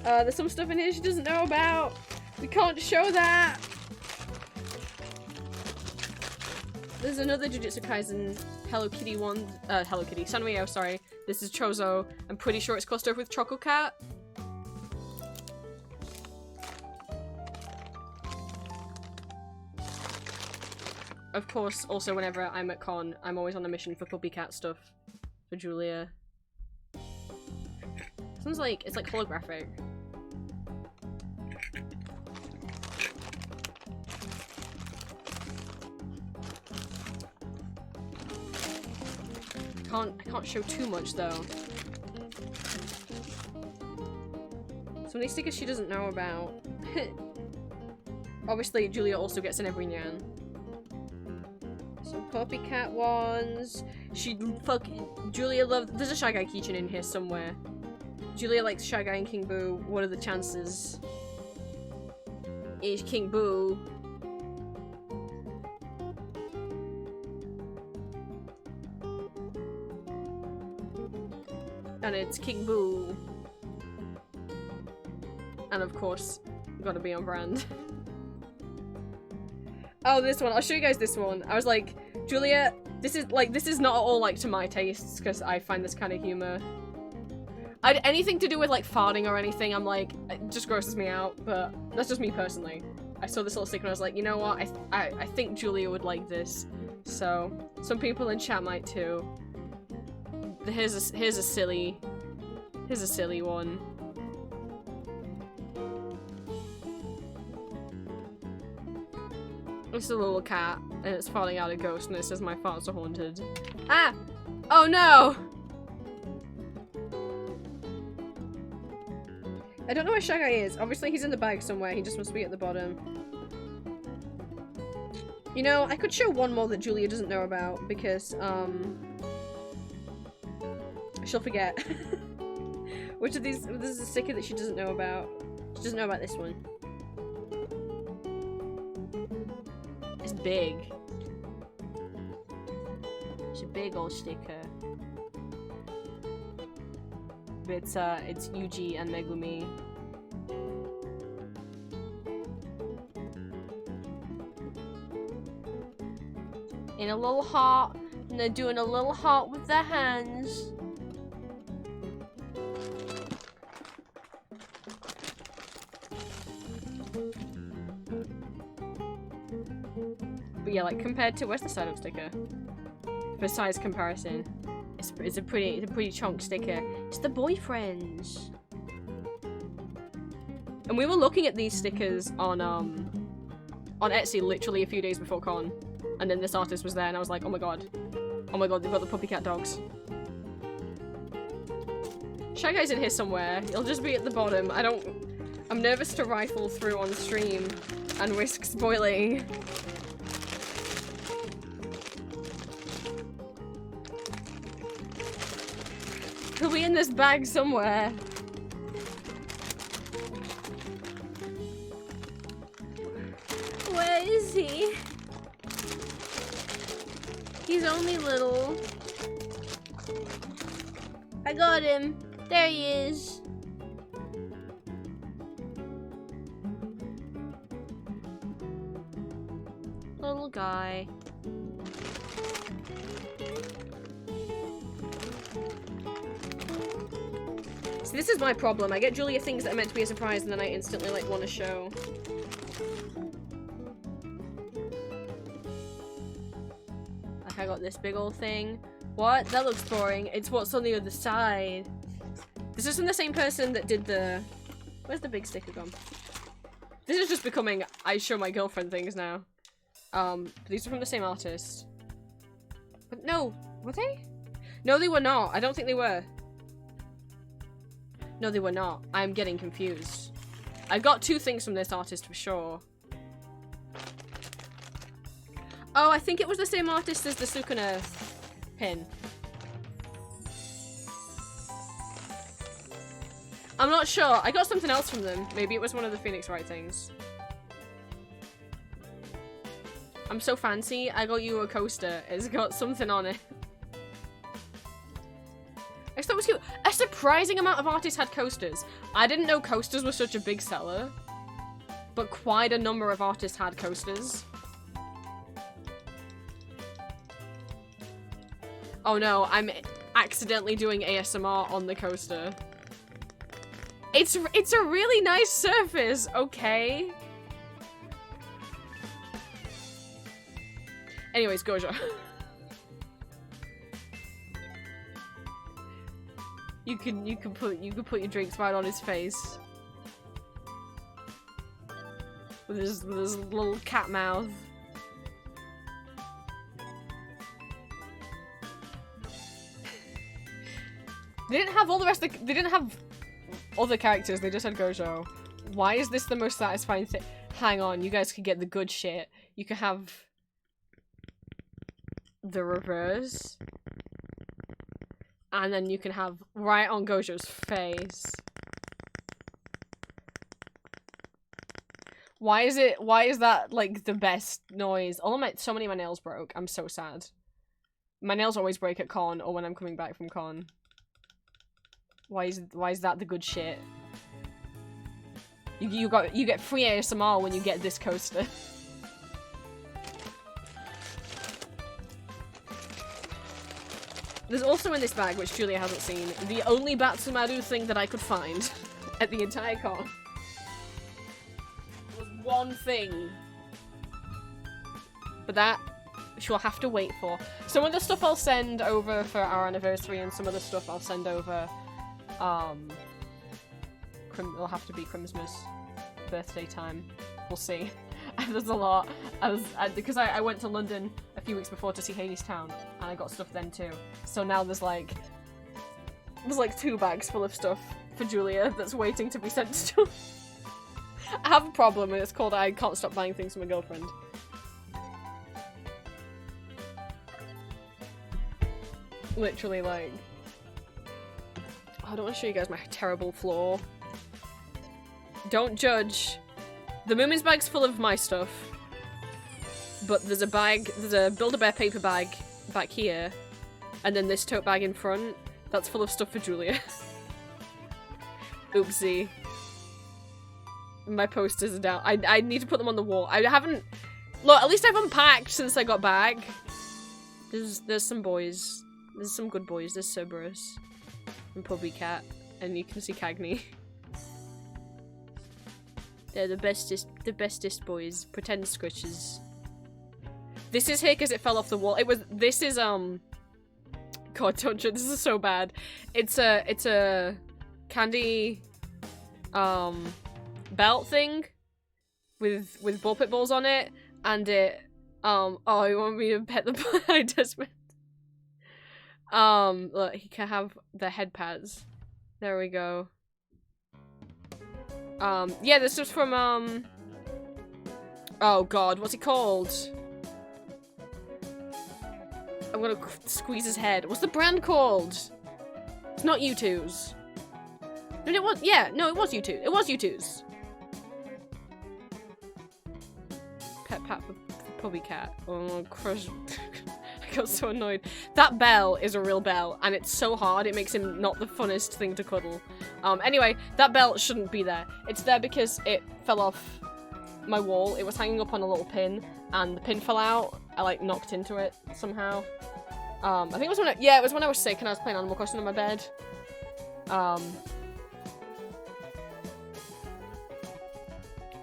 There's some stuff in here she doesn't know about. We can't show that! There's another Jujutsu Kaisen Hello Kitty one. Hello Kitty. Sanrio, sorry. This is Chozo. I'm pretty sure it's crossed over with Choco Cat. Of course, also whenever I'm at con, I'm always on a mission for puppy cat stuff for Julia. Sounds like it's like holographic. I can't show too much though. Some of these stickers she doesn't know about. Obviously, Julia also gets an every nyan. Some puppy cat ones. Julia loved. There's a Shy Guy keychain in here somewhere. Julia likes Shy Guy and King Boo. What are the chances? Is King Boo? And it's King Boo. And of course, gotta be on brand. Oh, this one. I'll show you guys this one. I was like, Julia, this is not at all like to my tastes, because I find this kind of humor. Anything to do with like farting or anything, I'm like, it just grosses me out, but that's just me personally. I saw this little sticker and I was like, you know what, I think Julia would like this. So, some people in chat might too. Here's a silly one. It's a little cat, and it's falling out a ghost, and it says my farts are haunted. Ah! Oh no! I don't know where Shy Guy is. Obviously he's in the bag somewhere, he just must be at the bottom. You know, I could show one more that Julia doesn't know about, because, she'll forget. Which of these- this is a sticker that she doesn't know about. She doesn't know about this one. It's big. It's a big old sticker. It's Yuji and Megumi. In a little heart, and they're doing a little heart with their hands. But yeah, like compared to, where's the Psyduck sticker? For size comparison, it's a pretty chunk sticker. It's the boyfriends. And we were looking at these stickers on Etsy literally a few days before con, and then this artist was there, and I was like, oh my god, they've got the puppy cat dogs. Shy Guy's in here somewhere. It'll just be at the bottom. I'm nervous to rifle through on stream and risk spoiling. He'll be in this bag somewhere. Where is he? He's only little. I got him. There he is. Little guy. So this is my problem. I get Julia things that are meant to be a surprise and then I instantly like want to show. Like I got this big old thing. What? That looks boring. It's what's on the other side. This is from the same person that did the... Where's the big sticker gone? This is just becoming I show my girlfriend things now. These are from the same artist. But no, were they? No, they were not. I don't think they were. No, they were not. I'm getting confused. I got 2 things from this artist for sure. Oh, I think it was the same artist as the Sukuna pin. I'm not sure. I got something else from them. Maybe it was one of the Phoenix Wright things. I'm so fancy. I got you a coaster. It's got something on it. I thought it was cute. A surprising amount of artists had coasters. I didn't know coasters were such a big seller. But quite a number of artists had coasters. Oh no, I'm accidentally doing ASMR on the coaster. It's a really nice surface, okay? Anyways, Gojo. You can put your drinks right on his face. With his little cat mouth. They didn't have all the rest of the, they didn't have other characters, they just had Gojo. Why is this the most satisfying thing? Hang on, you guys could get the good shit. You could have the reverse. And then you can have right on Gojo's face. Why is that like the best noise? So many of my nails broke. I'm so sad. My nails always break at con or when I'm coming back from con. Why is that the good shit? You get free ASMR when you get this coaster. There's also in this bag, which Julia hasn't seen, the only Batsumaru thing that I could find at the entire con. There was one thing. But that she'll have to wait for. Some of the stuff I'll send over for our anniversary and some of the stuff I'll send over it'll have to be Christmas birthday time. We'll see. There's a lot. Because I went to London a few weeks before to see Hadestown, and I got stuff then too. So now there's like 2 bags full of stuff for Julia that's waiting to be sent to. I have a problem, and it's called I can't stop buying things for my girlfriend. Literally, like, I don't want to show you guys my terrible floor. Don't judge. The Moomin's bag's full of my stuff. But there's a Build-A-Bear paper bag back here. And then this tote bag in front. That's full of stuff for Julia. Oopsie. My posters are down. I need to put them on the wall. I haven't... Look, at least I've unpacked since I got back. There's some boys. There's some good boys. There's Cerberus. And Puppy Cat. And you can see Cagney. They're the bestest boys. Pretend squishes. This is here because it fell off the wall. This is, God, don't judge, this is so bad. It's a candy, belt thing with ball pit balls on it, and it, oh, you want me to pet the boy? Desmond. Look, he can have the head pads. There we go. Yeah, this was from, oh god, what's it called? I'm gonna squeeze his head. What's the brand called? It's not U2's. No, it was, yeah, no, it was U2. It was U2's. Pet pat for Puppy Cat. Oh, crush. I got so annoyed. That bell is a real bell, and it's so hard, it makes him not the funnest thing to cuddle. Anyway, that bell shouldn't be there. It's there because it fell off my wall. It was hanging up on a little pin, and the pin fell out. I, like, knocked into it somehow. I think it was it was when I was sick and I was playing Animal Crossing on my bed. Hang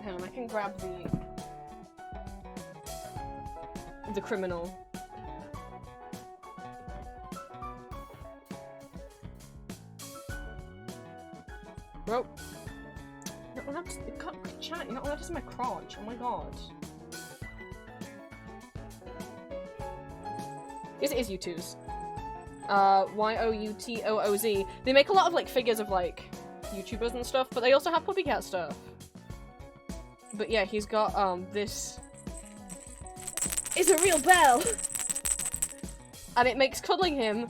on, I can grab the criminal. Bro. You're not allowed to, chat, you're not allowed to see my crotch. Oh my god. It is U2's. Y-O-U-T-O-O-Z. They make a lot of, like, figures of, like, YouTubers and stuff, but they also have puppy cat stuff. But yeah, he's got, this... It's a real bell! And it makes cuddling him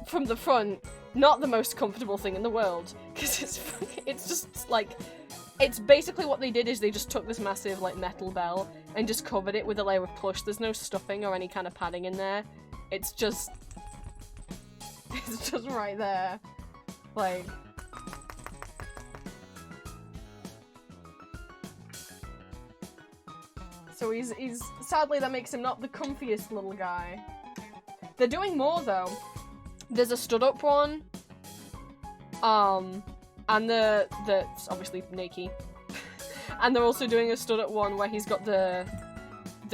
from the front not the most comfortable thing in the world. Because it's just, like... It's basically what they did is they just took this massive, like, metal bell and just covered it with a layer of plush. There's no stuffing or any kind of padding in there. It's just right there. Like... So he's sadly that makes him not the comfiest little guy. They're doing more though. There's a stood up one. And that's obviously naked. And they're also doing a stood up one where he's got the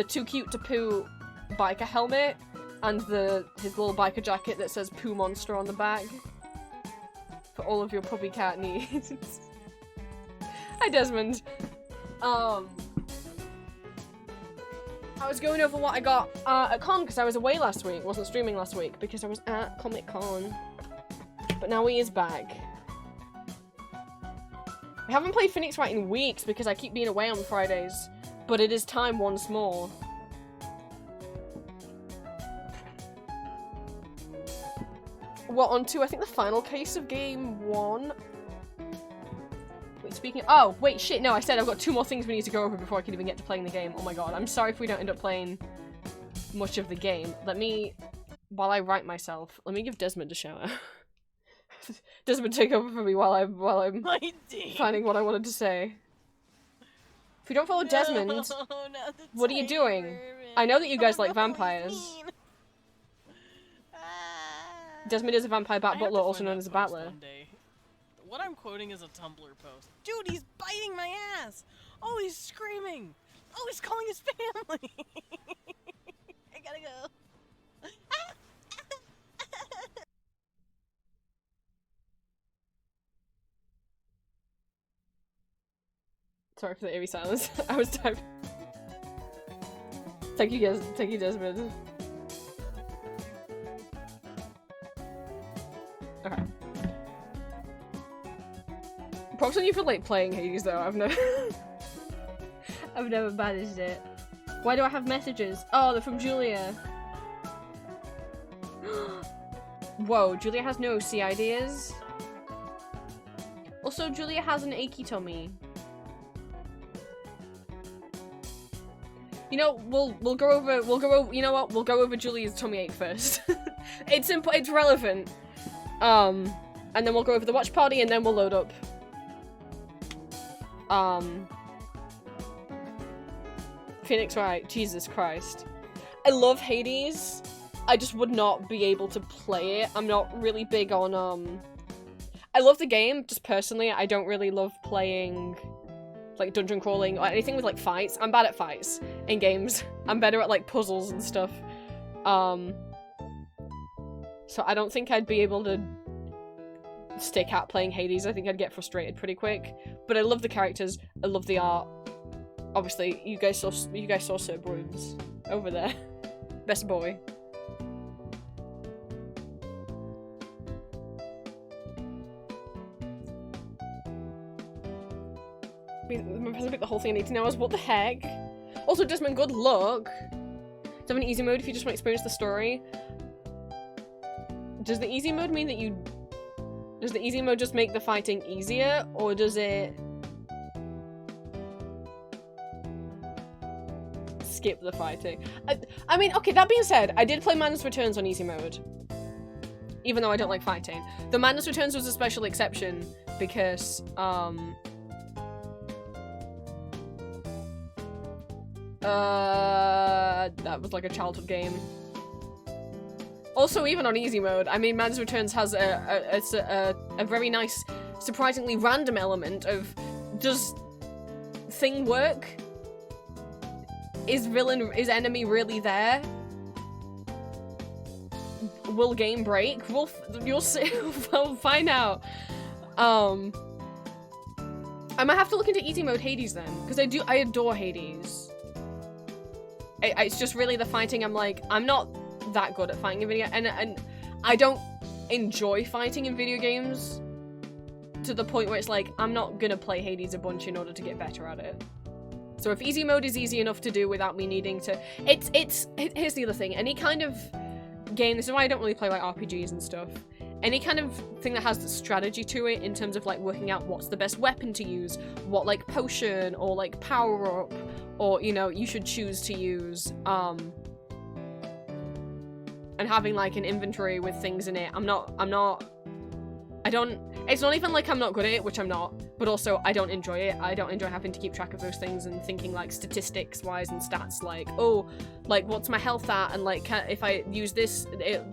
too cute to poo biker helmet and his little biker jacket that says Poo Monster on the back. For all of your puppy cat needs. Hi Desmond. I was going over what I got at con because I was away last week. Wasn't streaming last week because I was at Comic Con. But now he is back. I haven't played Phoenix Wright in weeks because I keep being away on Fridays. But it is time once more. What, on to, I think, the final case of game 1? Wait, speaking of- oh, wait, shit, no, I said I've got 2 more things we need to go over before I can even get to playing the game. Oh my god, I'm sorry if we don't end up playing much of the game. Let me, while I write myself, let me give Desmond a shout. Desmond, take over for me while I'm finding what I wanted to say. If you don't follow Desmond, what are you doing? I know that you guys like vampires. Desmond is a vampire bat butler, also known as a battler. What I'm quoting is a Tumblr post. Dude, he's biting my ass! Oh, he's screaming! Oh, he's calling his family! I gotta go. Sorry for the eerie silence. I was typing. Thank you guys. Thank you, Desmond. Okay. Props on you for like playing Hades though. I've never managed it. Why do I have messages? Oh, they're from Julia. Whoa, Julia has no OC ideas. Also, Julia has an achy tummy. You know, we'll go over, you know what? We'll go over Julia's tummy ache first. It's relevant. And then we'll go over the watch party and then we'll load up. Phoenix Wright, Jesus Christ. I love Hades. I just would not be able to play it. I'm not really big on, I love the game, just personally. I don't really love playing like dungeon crawling or anything with like fights. I'm bad at fights in games. I'm better at like puzzles and stuff. So I don't think I'd be able to stick at playing Hades. I think I'd get frustrated pretty quick. But I love the characters. I love the art. Obviously, you guys saw Sir Bruins over there. Best boy. The whole thing I need to know is what the heck. Also, Desmond, good luck. Do you have an easy mode if you just want to experience the story? Does the easy mode mean that you... Does the easy mode just make the fighting easier, or does it... skip the fighting. I mean, okay, that being said, I did play Madness Returns on easy mode. Even though I don't like fighting. The Madness Returns was a special exception because, that was like a childhood game. Also, even on easy mode, I mean, Madness Returns has a very nice, surprisingly random element of, does thing work? Is enemy really there? Will game break? You'll see. We'll find out. I might have to look into easy mode Hades then, because I adore Hades. It's just really the fighting. I'm like, I'm not that good at fighting in video, and I don't enjoy fighting in video games to the point where it's like, I'm not gonna play Hades a bunch in order to get better at it. So if easy mode is easy enough to do without me needing to, here's the other thing, any kind of game, this is why I don't really play like RPGs and stuff, any kind of thing that has the strategy to it in terms of like working out what's the best weapon to use, what like potion or like power up, or you know, you should choose to use, and having like an inventory with things in it, it's not even like I'm not good at it, which I'm not, but also I don't enjoy it. I don't enjoy having to keep track of those things and thinking like statistics wise and stats like, oh, like what's my health at, and like if I use this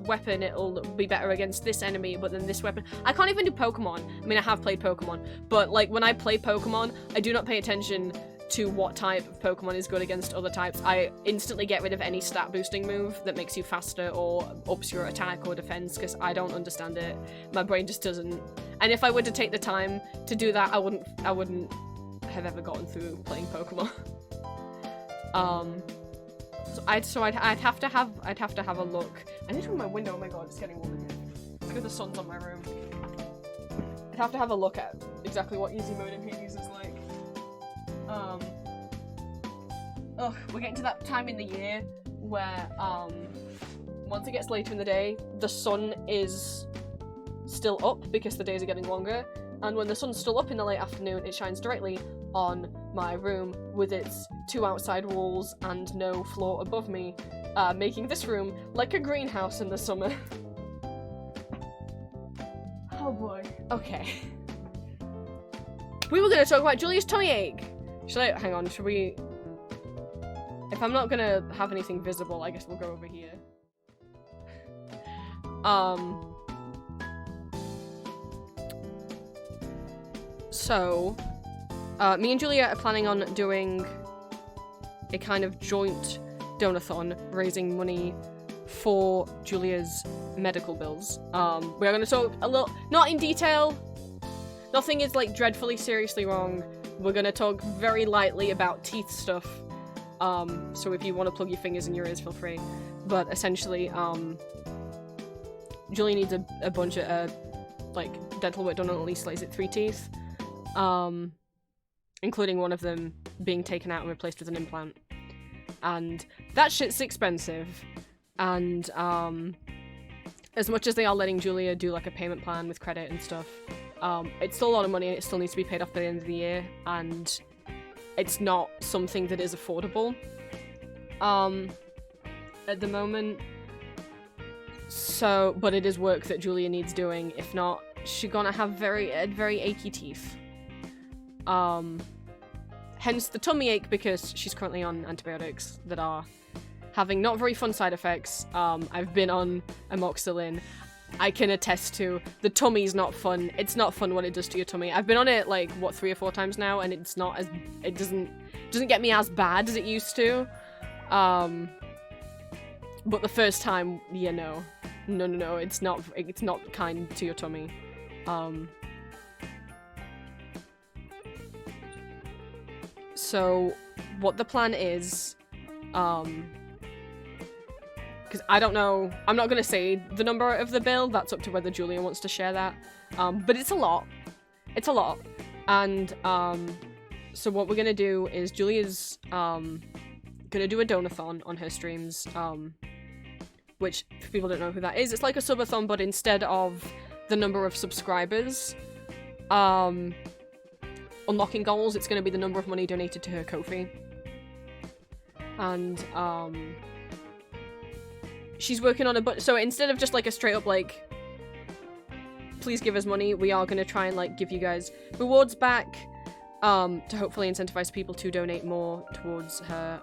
weapon it'll be better against this enemy, but then this weapon. I can't even do Pokemon. I mean, I have played Pokemon, but like when I play Pokemon, I do not pay attention to what type of Pokemon is good against other types. I instantly get rid of any stat boosting move that makes you faster or ups your attack or defense because I don't understand it. My brain just doesn't. And if I were to take the time to do that, I wouldn't have ever gotten through playing Pokemon. So I'd have to have a look. I need to open my window. Oh my god, it's getting warm again. It's because the sun's on my room. I'd have to have a look at exactly what easy mode in Hades is like. We're getting to that time in the year where, once it gets later in the day, the sun is still up because the days are getting longer, and when the sun's still up in the late afternoon, it shines directly on my room with its 2 outside walls and no floor above me, making this room like a greenhouse in the summer. Oh boy. Okay. We were gonna talk about Julia's tummy ache! Hang on, should we... If I'm not gonna have anything visible, I guess we'll go over here. So, me and Julia are planning on doing a kind of joint donathon, raising money for Julia's medical bills. We are gonna talk a little, not in detail, nothing is like dreadfully seriously wrong. We're gonna talk very lightly about teeth stuff. So if you want to plug your fingers in your ears, feel free. But essentially, Julia needs a bunch of, like, dental work done on at least, like, is it 3 teeth? Including one of them being taken out and replaced with an implant. And that shit's expensive. And, as much as they are letting Julia do, like, a payment plan with credit and stuff, it's still a lot of money and it still needs to be paid off by the end of the year, and it's not something that is affordable at the moment. So, but it is work that Julia needs doing. If not, she's gonna have very achy teeth. Hence the tummy ache, because she's currently on antibiotics that are having not very fun side effects. I've been on amoxicillin. I can attest to the tummy's not fun. It's not fun what it does to your tummy. I've been on it like what 3 or 4 times now, and it's not as it doesn't get me as bad as it used to. But the first time, yeah, no, it's not kind to your tummy. So what the plan is, because I don't know, I'm not going to say the number of the bill, that's up to whether Julia wants to share that, but it's a lot. It's a lot. And, so what we're going to do is Julia's, going to do a donathon on her streams, which, if people don't know who that is, it's like a subathon, but instead of the number of subscribers, unlocking goals, it's going to be the number of money donated to her Ko-fi. And she's working on a bunch. So instead of just like a straight up like, please give us money, we are gonna try and like give you guys rewards back, to hopefully incentivize people to donate more towards her.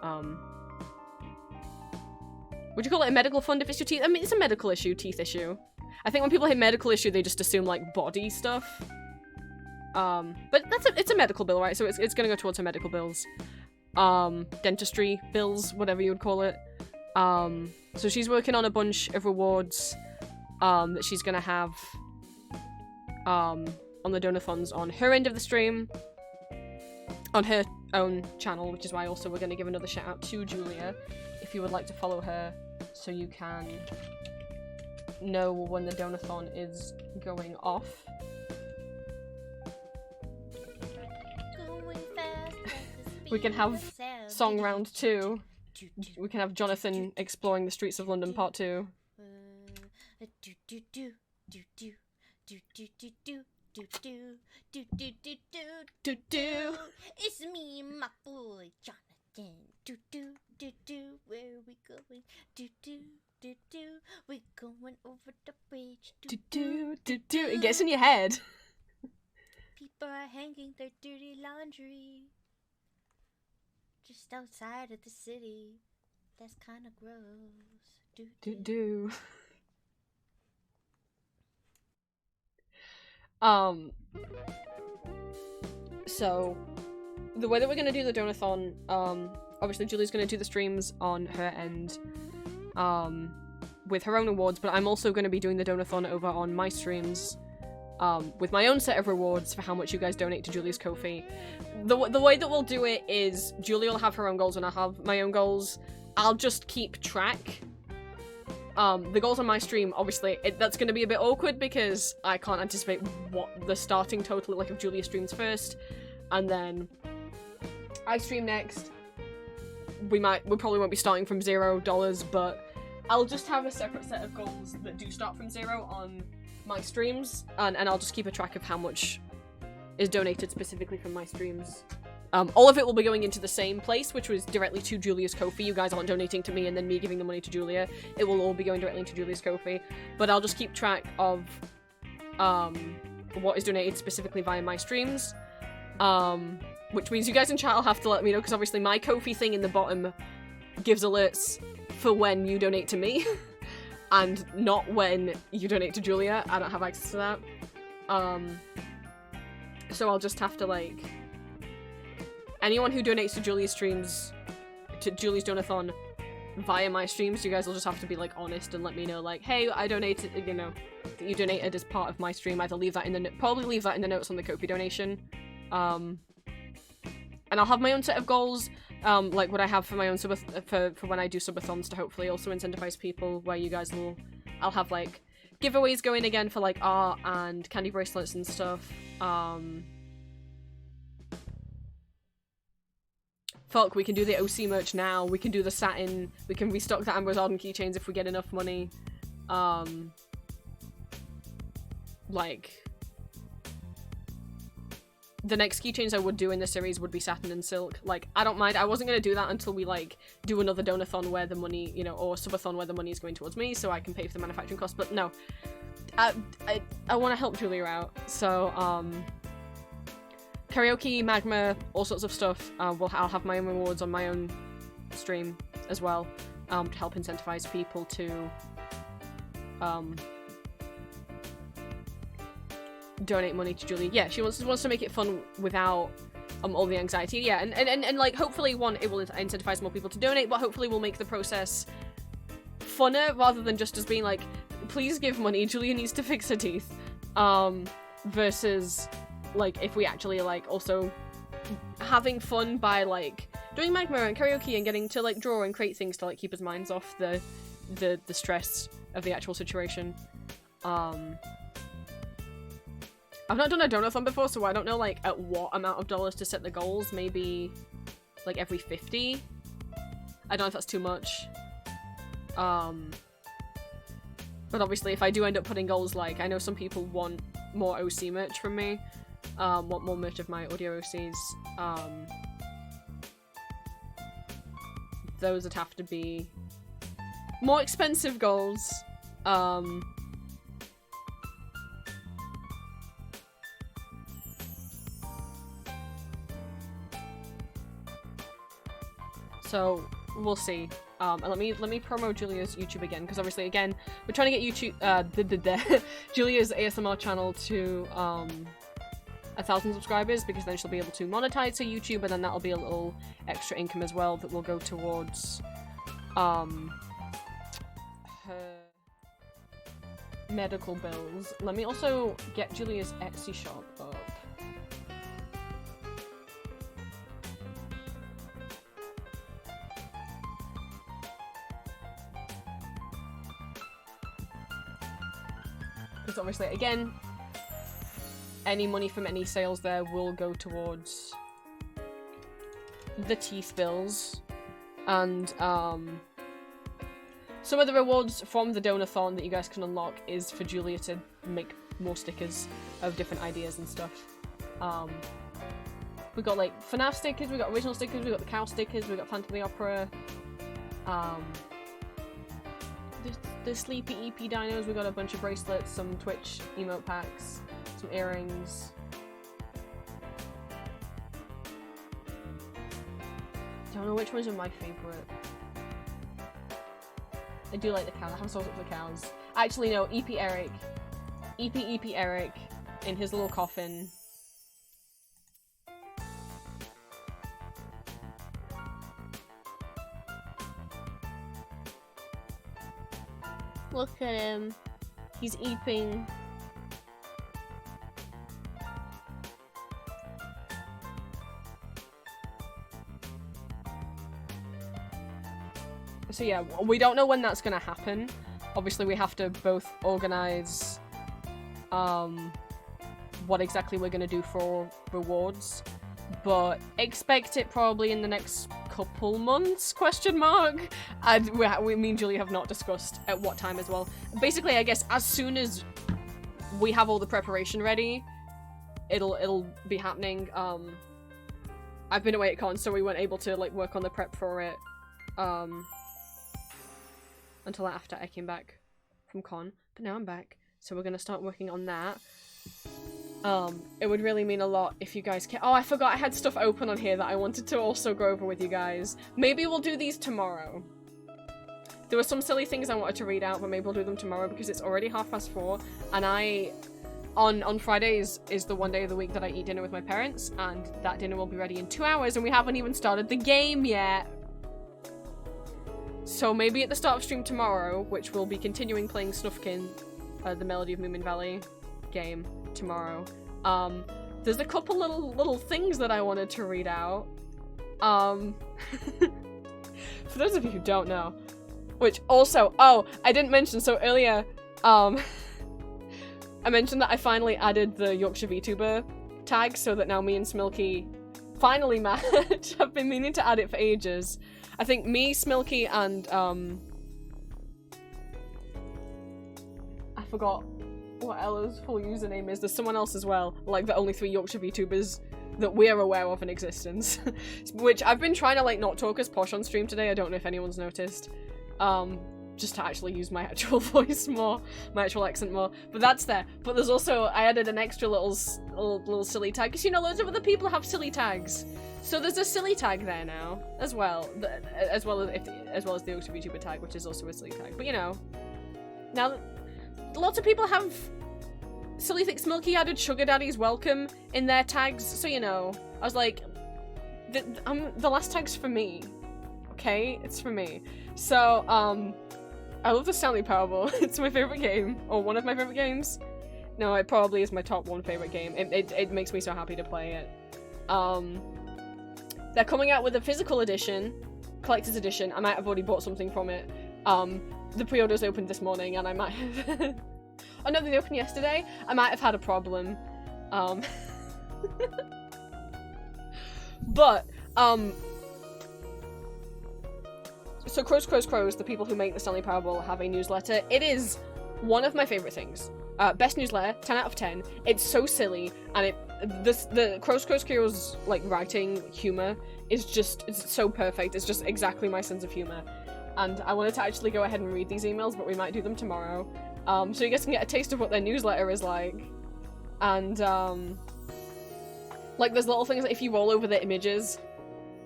Would you call it a medical fund if it's your teeth? I mean, it's a medical issue, teeth issue. I think when people hit medical issue, they just assume like body stuff. But it's a medical bill, right? So it's gonna go towards her medical bills. Dentistry bills, whatever you would call it. So she's working on a bunch of rewards, that she's gonna have, on the donathons on her end of the stream, on her own channel, which is why also we're gonna give another shout out to Julia, if you would like to follow her, so you can know when the donathon is going off. Going fast at the speed We can have of sound. Song round 2. We can have Jonathan exploring the streets of London part 2. Do do do do do do do do do do do do do do do do. It's me, my boy Jonathan. Do do do do. Where are we going? Do do do do. We're going over the bridge. Do do do do. It gets in your head. People are hanging their dirty laundry just outside of the city. That's kind of gross. Do Do do. do. So the way that we're gonna do the donathon, obviously Julie's gonna do the streams on her end, with her own rewards, but I'm also gonna be doing the donathon over on my streams, with my own set of rewards for how much you guys donate to Julie's Ko-fi. The way that we'll do it is Julie will have her own goals and I'll have my own goals. I'll just keep track. The goals on my stream, obviously, that's going to be a bit awkward because I can't anticipate what the starting total, like if Julia streams first, and then I stream next. We probably won't be starting from $0, but I'll just have a separate set of goals that do start from 0 on my streams, and I'll just keep a track of how much is donated specifically from my streams. All of it will be going into the same place, which was directly to Julia's Ko-fi. You guys aren't donating to me and then me giving the money to Julia. It will all be going directly into Julia's Ko-fi. But I'll just keep track of what is donated specifically via my streams. Which means you guys in chat will have to let me know, because obviously my Ko-fi thing in the bottom gives alerts for when you donate to me. And not when you donate to Julia. I don't have access to that. So I'll just have to, like... Anyone who donates to Julie's streams, to Julie's donathon via my streams, you guys will just have to be, like, honest and let me know, like, hey, I donated, you know, that you donated as part of my stream. Either leave that in the, probably leave that in the notes on the Ko-fi donation. And I'll have my own set of goals, like what I have for my own for when I do subathons, to hopefully also incentivize people, where you guys will, I'll have, like, giveaways going again for, like, art and candy bracelets and stuff. Fuck, we can do the OC merch now, we can do the satin, we can restock the Amber's Arden keychains if we get enough money. Like, the next keychains I would do in this series would be satin and silk. Like, I don't mind, I wasn't gonna do that until we, like, do another donathon where the money, you know, or subathon where the money is going towards me, so I can pay for the manufacturing costs, but no. I want to help Julia out, so, karaoke, magma, all sorts of stuff. I'll have my own rewards on my own stream as well, to help incentivize people to donate money to Julie. Yeah, she wants to make it fun without all the anxiety. Yeah, and like, hopefully, one, it will incentivize more people to donate, but hopefully we'll make the process funner rather than just as being like, please give money, Julia needs to fix her teeth. Versus, like, if we actually, like, also having fun by, like, doing magma and karaoke and getting to, like, draw and create things to, like, keep his minds off the stress of the actual situation. I've not done a donathon before, so I don't know, like, at what amount of dollars to set the goals. Maybe, like, every 50? I don't know if that's too much. But obviously, if I do end up putting goals, like, I know some people want more OC merch from me, want more merch of my audio OCs, those would have to be more expensive goals. So we'll see. And let me promo Julia's YouTube again, because obviously again we're trying to get YouTube Julia's ASMR channel to 1,000 subscribers, because then she'll be able to monetize her YouTube, and then that'll be a little extra income as well that will go towards her medical bills. Let me also get Julia's Etsy shop up. Because obviously, again, any money from any sales there will go towards the teeth bills. And some of the rewards from the Donathon that you guys can unlock is for Julia to make more stickers of different ideas and stuff. We got like FNAF stickers, we got original stickers, we got the cow stickers, we got Phantom of the Opera, the Sleepy EP dinos, we got a bunch of bracelets, some Twitch emote packs, some earrings. Don't know which ones are my favorite. I do like the cows. I have sold up for the cows. Actually, no. EP Eric in his little coffin. Look at him. He's eeping. So yeah, we don't know when that's gonna happen. Obviously, we have to both organize what exactly we're gonna do for rewards, but expect it probably in the next couple months, question mark. And me and Julie have not discussed at what time as well. Basically, I guess as soon as we have all the preparation ready, it'll be happening. I've been away at con, so we weren't able to like work on the prep for it until after I came back from con, but now I'm back, so we're gonna start working on that. It would really mean a lot if you guys can— oh, I forgot I had stuff open on here that I wanted to also go over with you guys. Maybe we'll do these tomorrow. There were some silly things I wanted to read out, but maybe we'll do them tomorrow because it's already 4:30, and on Fridays is the one day of the week that I eat dinner with my parents, and that dinner will be ready in 2 hours, and we haven't even started the game yet. So maybe at the start of stream tomorrow, which we'll be continuing playing Snufkin, the Melody of Moomin Valley game tomorrow, there's a couple little things that I wanted to read out. For those of you who don't know, which also— oh, I didn't mention, so earlier, I mentioned that I finally added the Yorkshire VTuber tag so that now me and Smilky finally match. I've been meaning to add it for ages. I think me, Smilky, and I forgot what Ella's full username is. There's someone else as well, like the only 3 Yorkshire VTubers that we're aware of in existence. Which I've been trying to like not talk as posh on stream today, I don't know if anyone's noticed. Just to actually use my actual voice more, my actual accent more, but that's there. But there's also— I added an extra little silly tag, because you know loads of other people have silly tags. So there's a silly tag there now, as well, as well as the Yorkshire VTuber tag, which is also a silly tag. But you know, now lots of people have Silly Thick Smilky added Sugar Daddy's welcome in their tags, so you know, I was like, the last tag's for me, okay? It's for me. So, I love the Stanley Parable. It's my favorite game, or one of my favorite games. No, it probably is my top 1 favorite game. It makes me so happy to play it. They're coming out with a physical edition, collector's edition. I might have already bought something from it. The pre-orders opened this morning, and I might have— oh no, they opened yesterday? I might have had a problem. But, so Crows, the people who make the Stanley Parable, have a newsletter. It is one of my favorite things. Best newsletter, 10 out of 10. It's so silly, and it the Crows Kyro's like writing humor is just, it's so perfect. It's just exactly my sense of humor. And I wanted to actually go ahead and read these emails, but we might do them tomorrow. So you guys can get a taste of what their newsletter is like. And like there's little things that if you roll over the images,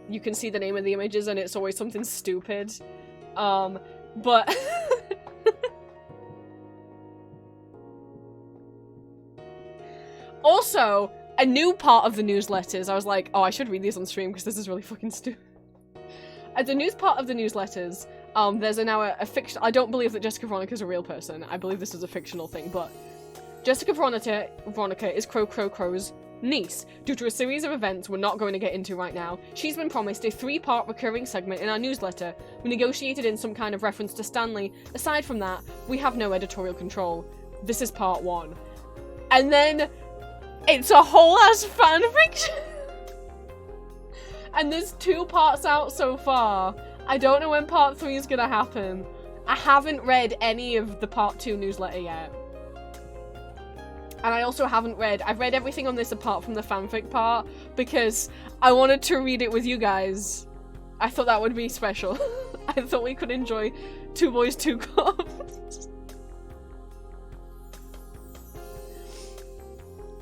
you can see the name of the images and it's always something stupid. But also, a new part of the newsletters, I was like, oh, I should read these on stream because this is really fucking stupid. As a news part of the newsletters, there's now a fiction. I don't believe that Jessica Veronica is a real person. I believe this is a fictional thing, but Jessica Veronica is Crow's niece. Due to a series of events we're not going to get into right now, she's been promised a 3-part recurring segment in our newsletter. We negotiated in some kind of reference to Stanley. Aside from that, we have no editorial control. This is part 1. And then it's a whole ass fanfiction. And there's 2 parts out so far. I don't know when part 3 is gonna happen. I haven't read any of the part 2 newsletter yet. And I also haven't read, I've read everything on this apart from the fanfic part, because I wanted to read it with you guys. I thought that would be special. I thought we could enjoy 2 boys, 2 cops.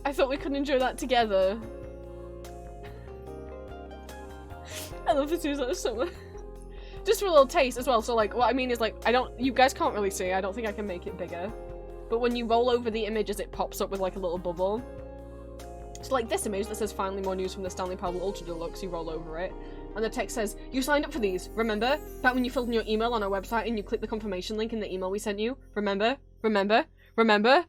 I thought we could enjoy that together. I love this newsletter so much. Just for a little taste as well, so like, what I mean is like, you guys can't really see, I don't think I can make it bigger. But when you roll over the images, it pops up with like a little bubble. So like this image that says finally more news from the Stanley Parable Ultra Deluxe, you roll over it. And the text says, you signed up for these, remember? Back when you filled in your email on our website and you clicked the confirmation link in the email we sent you? Remember? Remember? Remember?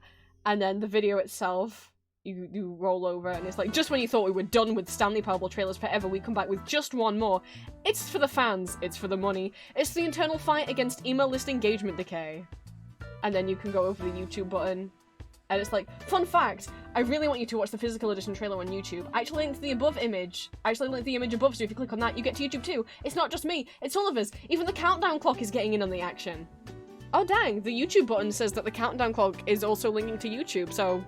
And then the video itself, you roll over and it's like, just when you thought we were done with Stanley Parable trailers forever, we come back with just one more. It's for the fans, it's for the money, it's the internal fight against email list engagement decay. And then you can go over the YouTube button. And it's like, fun fact, I really want you to watch the physical edition trailer on YouTube. I actually linked the above image. I actually linked the image above, so if you click on that, you get to YouTube too. It's not just me, it's all of us. Even the countdown clock is getting in on the action. Oh dang, the YouTube button says that the countdown clock is also linking to YouTube, so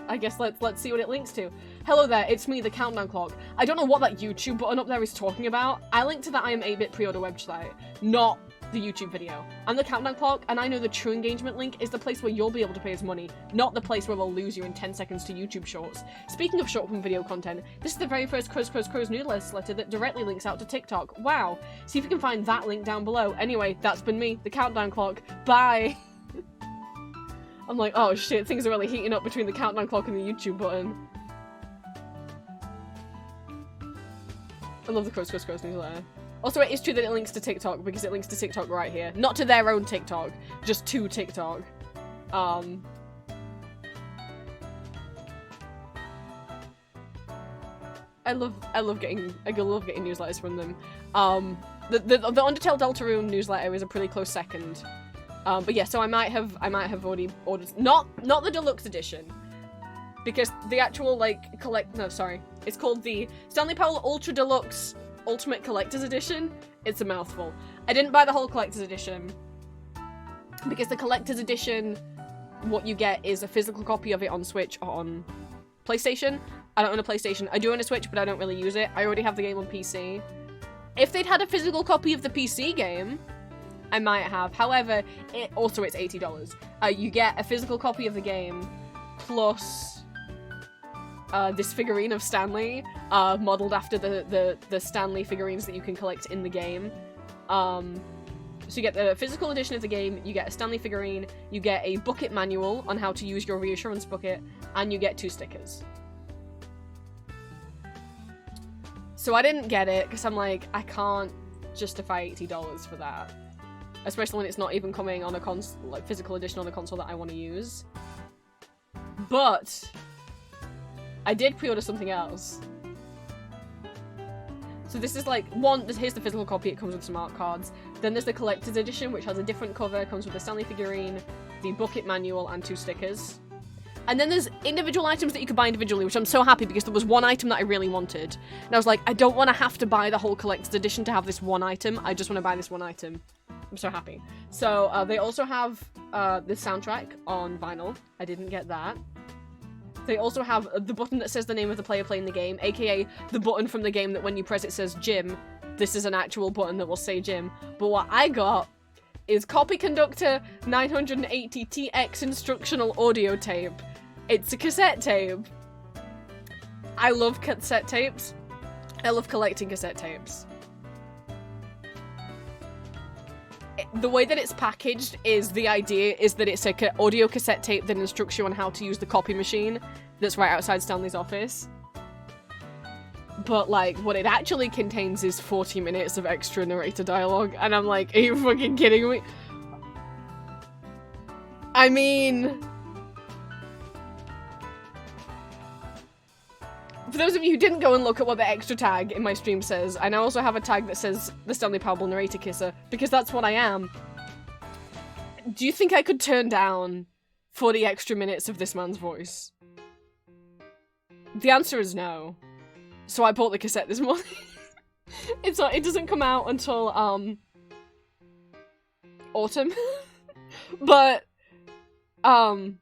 I guess let's see what it links to. Hello there, it's me, the countdown clock. I don't know what that YouTube button up there is talking about. I linked to the I Am 8-Bit pre-order website, not the YouTube video. I'm the countdown clock, and I know the true engagement link is the place where you'll be able to pay us money, not the place where we'll lose you in 10 seconds to YouTube shorts. Speaking of short form video content, this is the very first Crows newsletter that directly links out to TikTok. Wow. See if you can find that link down below. Anyway, that's been me, the countdown clock. Bye! I'm like, oh shit, things are really heating up between the countdown clock and the YouTube button. I love the Crows newsletter. Also, it is true that it links to TikTok, because it links to TikTok right here. Not to their own TikTok, just to TikTok. I love getting newsletters from them. The Undertale Deltarune newsletter is a pretty close second. But yeah, so I might have already ordered, not the deluxe edition, because the actual like it's called the Stanley Parable Ultra Deluxe Ultimate Collector's Edition. It's a mouthful. I didn't buy the whole Collector's Edition because the Collector's Edition, what you get is a physical copy of it on Switch or on PlayStation. I don't own a PlayStation. I do own a Switch, but I don't really use it. I already have the game on PC. If they'd had a physical copy of the PC game, I might have. However, it's $80. You get a physical copy of the game plus this figurine of Stanley, modeled after the Stanley figurines that you can collect in the game. So you get the physical edition of the game, you get a Stanley figurine, you get a bucket manual on how to use your reassurance bucket, and you get 2 stickers. So I didn't get it, because I'm like, I can't justify $80 for that. Especially when it's not even coming on a physical edition on a console that I want to use. But I did pre-order something else. So this is like, here's the physical copy, it comes with some art cards. Then there's the collector's edition, which has a different cover, comes with the Stanley figurine, the bucket manual, and 2 stickers. And then there's individual items that you can buy individually, which I'm so happy because there was one item that I really wanted. And I was like, I don't want to have to buy the whole collector's edition to have this one item, I just want to buy this one item. I'm so happy. So they also have the soundtrack on vinyl. I didn't get that. They also have the button that says the name of the player playing the game, aka the button from the game that when you press it says Jim. This is an actual button that will say Jim. But what I got is Copy Conductor 980 TX instructional audio tape. It's a cassette tape. I love cassette tapes. I love collecting cassette tapes. The way that it's packaged is the idea is that it's a audio cassette tape that instructs you on how to use the copy machine that's right outside Stanley's office. But, like, what it actually contains is 40 minutes of extra narrator dialogue, and I'm like, are you fucking kidding me? I mean... For those of you who didn't go and look at what the extra tag in my stream says, I now also have a tag that says the Stanley Parable Narrator Kisser, because that's what I am. Do you think I could turn down 40 extra minutes of this man's voice? The answer is no. So I bought the cassette this morning. It doesn't come out until, autumn. But, do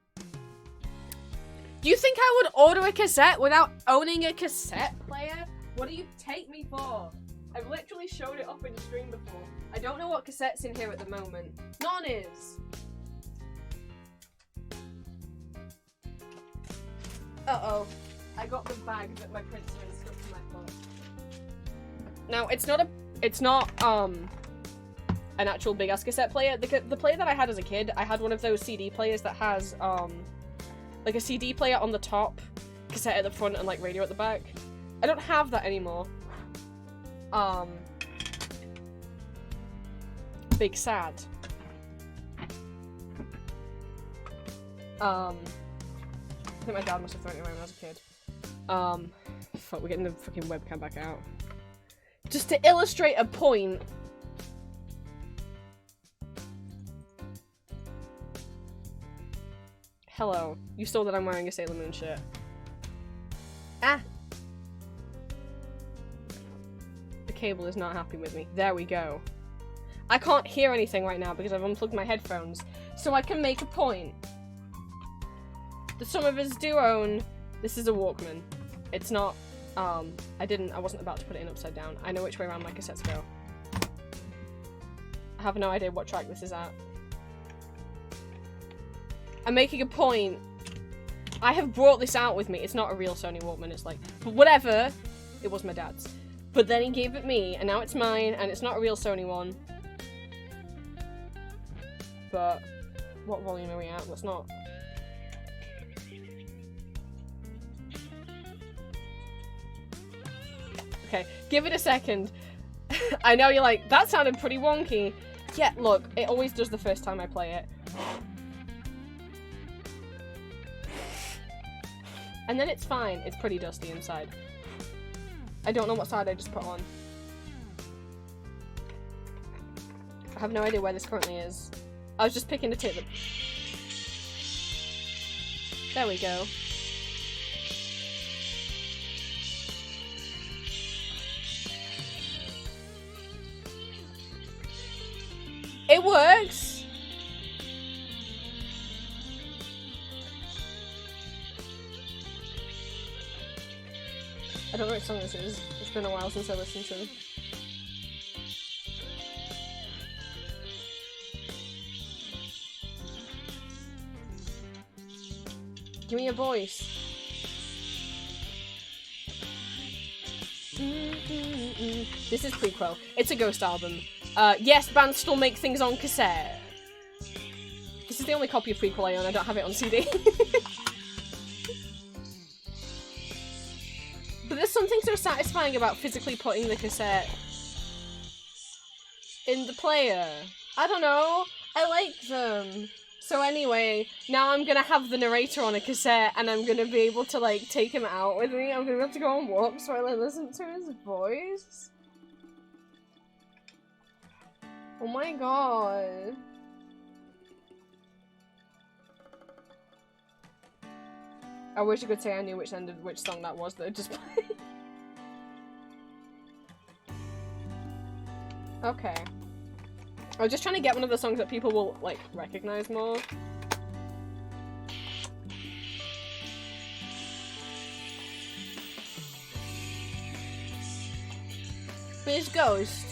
you think I would order a cassette without owning a cassette player? What do you take me for? I've literally showed it up in the stream before. I don't know what cassette's in here at the moment. None is. Uh-oh. I got the bag that my prints are in stuck to my foot. Now, it's not an actual big-ass cassette player. The player that I had as a kid, I had one of those CD players that has, like a CD player on the top, cassette at the front, and like radio at the back. I don't have that anymore. Big sad. I think my dad must have thrown it away when I was a kid. Fuck, we're getting the fucking webcam back out. Just to illustrate a point. Hello. You saw that I'm wearing a Sailor Moon shirt. Ah! The cable is not happy with me. There we go. I can't hear anything right now because I've unplugged my headphones. So I can make a point. That some of us do own. This is a Walkman. It's not, I wasn't about to put it in upside down. I know which way around my cassettes go. I have no idea what track this is at. I'm making a point. I have brought this out with me. It's not a real Sony Walkman, it's like, but whatever. It was my dad's. But then he gave it me, and now it's mine, and it's not a real Sony one. But, what volume are we at? Let's not... Okay, give it a second. I know you're like, that sounded pretty wonky. Yeah, look, it always does the first time I play it. And then it's fine. It's pretty dusty inside. I don't know what side I just put on. I have no idea where this currently is. I was just picking the tip. There we go. It works! I don't know what song this is. It's been a while since I listened to it. Give me a voice. This is prequel. It's a ghost album. Yes, bands still make things on cassette. This is the only copy of prequel I own. I don't have it on CD. But there's something so satisfying about physically putting the cassette in the player. I don't know. I like them. So anyway, now I'm gonna have the narrator on a cassette and I'm gonna be able to like take him out with me. I'm gonna be able to go on walks while I listen to his voice. Oh my god. I wish I could say I knew which end of which song that was that I just played. Okay. I was just trying to get one of the songs that people will, like, recognize more. Space Ghost.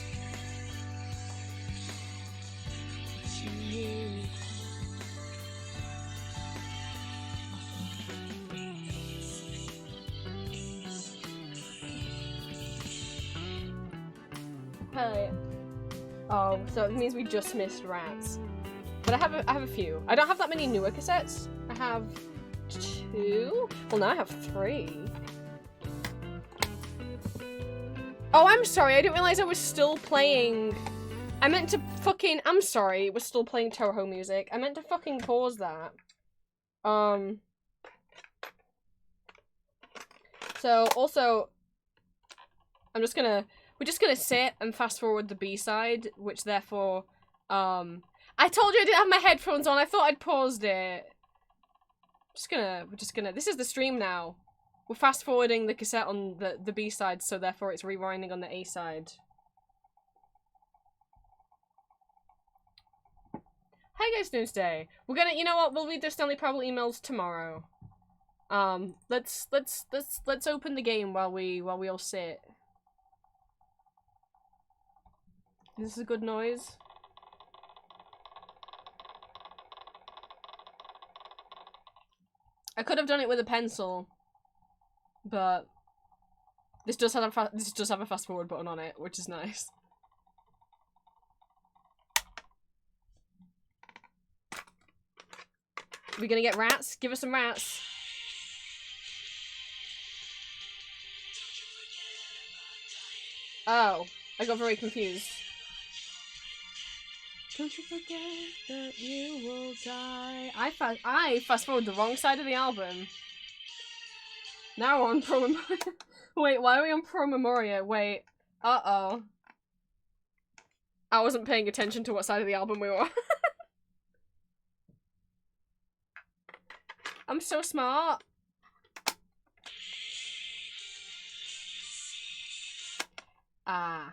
Hey. Oh, so it means we just missed Rats. But I have a few. I don't have that many newer cassettes. I have 2. Well, now I have 3. Oh, I'm sorry. I didn't realize I was still playing. I meant to fucking. I'm sorry. It was still playing Toho music. I meant to fucking pause that. So also, we're just gonna sit and fast forward the B-side, which therefore, I told you I didn't have my headphones on. I thought I'd paused it. We're just gonna, this is the stream now. We're fast forwarding the cassette on the B-side, so therefore it's rewinding on the A-side. How you guys doing today? We're gonna, you know what, we'll read their Stanley Parable emails tomorrow. Let's open the game while we all sit. This is a good noise. I could have done it with a pencil, but this does have a fast forward button on it, which is nice. Are we gonna get rats? Give us some rats. Oh, I got very confused. Don't you forget that you will die. I fast forward the wrong side of the album. Now we're on Pro Memoria. Wait, why are we on Pro Memoria? Wait. Uh-oh. I wasn't paying attention to what side of the album we were on. I'm so smart. Ah.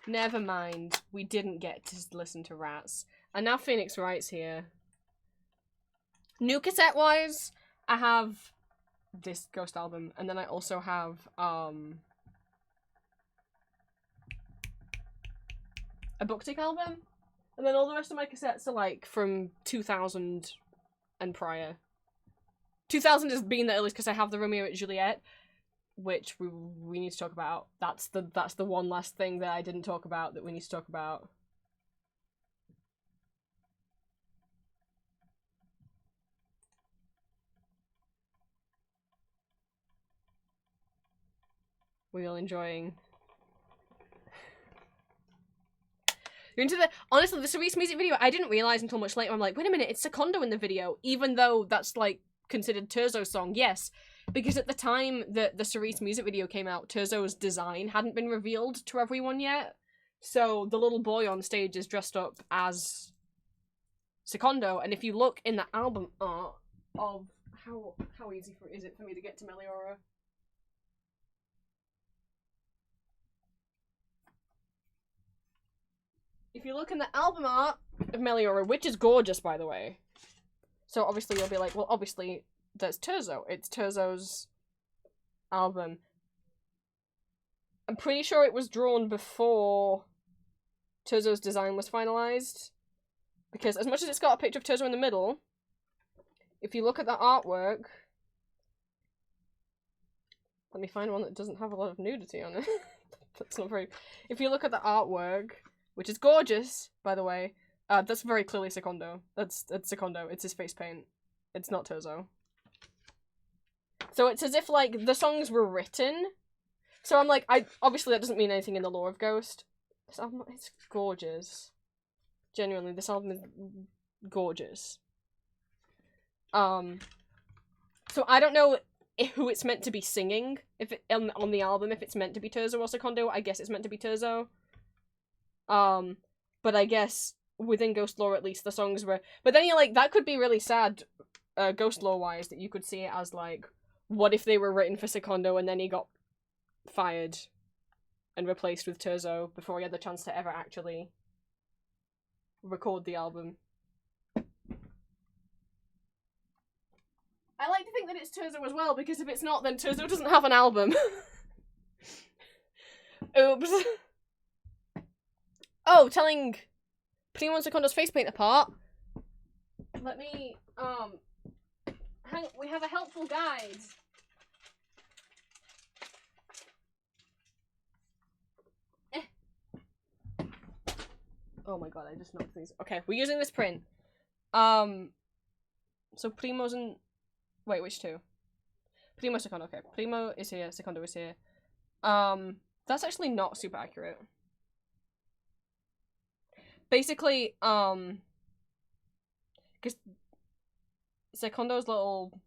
Never mind. We didn't get to listen to Rats. And now Phoenix Wright's here. New cassette-wise, I have this Ghost album, and then I also have, a Booktick album. And then all the rest of my cassettes are, like, from 2000 and prior. 2000 has been the earliest because I have the Romeo and Juliet, which we need to talk about. That's the one last thing that I didn't talk about that we need to talk about. We all enjoying. You're into the honestly the Cerise music video. I didn't realize until much later. I'm like, wait a minute, it's Secondo in the video, even though that's like considered Terzo's song. Yes. Because at the time that the Cerise music video came out, Terzo's design hadn't been revealed to everyone yet. So the little boy on stage is dressed up as Secondo, and if you look in the album art of how easy is it for me to get to Meliora? If you look in the album art of Meliora, which is gorgeous by the way. So obviously you'll be like, well obviously that's Terzo. It's Terzo's album. I'm pretty sure it was drawn before Terzo's design was finalized. Because as much as it's got a picture of Terzo in the middle, if you look at the artwork... Let me find one that doesn't have a lot of nudity on it. That's not very... If you look at the artwork, which is gorgeous, by the way, that's very clearly Secondo. That's Secondo. It's his face paint. It's not Terzo. So it's as if, like, the songs were written. So I'm like, obviously that doesn't mean anything in the lore of Ghost. This album, it's gorgeous. Genuinely, this album is gorgeous. So I don't know who it's meant to be singing, if it, on the album, if it's meant to be Terzo or Secondo. I guess it's meant to be Terzo. But I guess within Ghost lore, at least, the songs were... But then you're like, that could be really sad, Ghost lore-wise, that you could see it as, like, what if they were written for Secondo and then he got fired and replaced with Terzo before he had the chance to ever actually record the album. I like to think think that it's Turzo as well, because if it's not, then Turzo doesn't have an album. Oops. Oh, telling Primo and Secondo's face paint apart. Let me, we have a helpful guide. Oh my god, I just knocked these. Okay, we're using this print. So Primo's and... Wait, which two? Primo, Secondo, okay. Primo is here, Secondo is here. That's actually not super accurate. Basically, because Secondo's little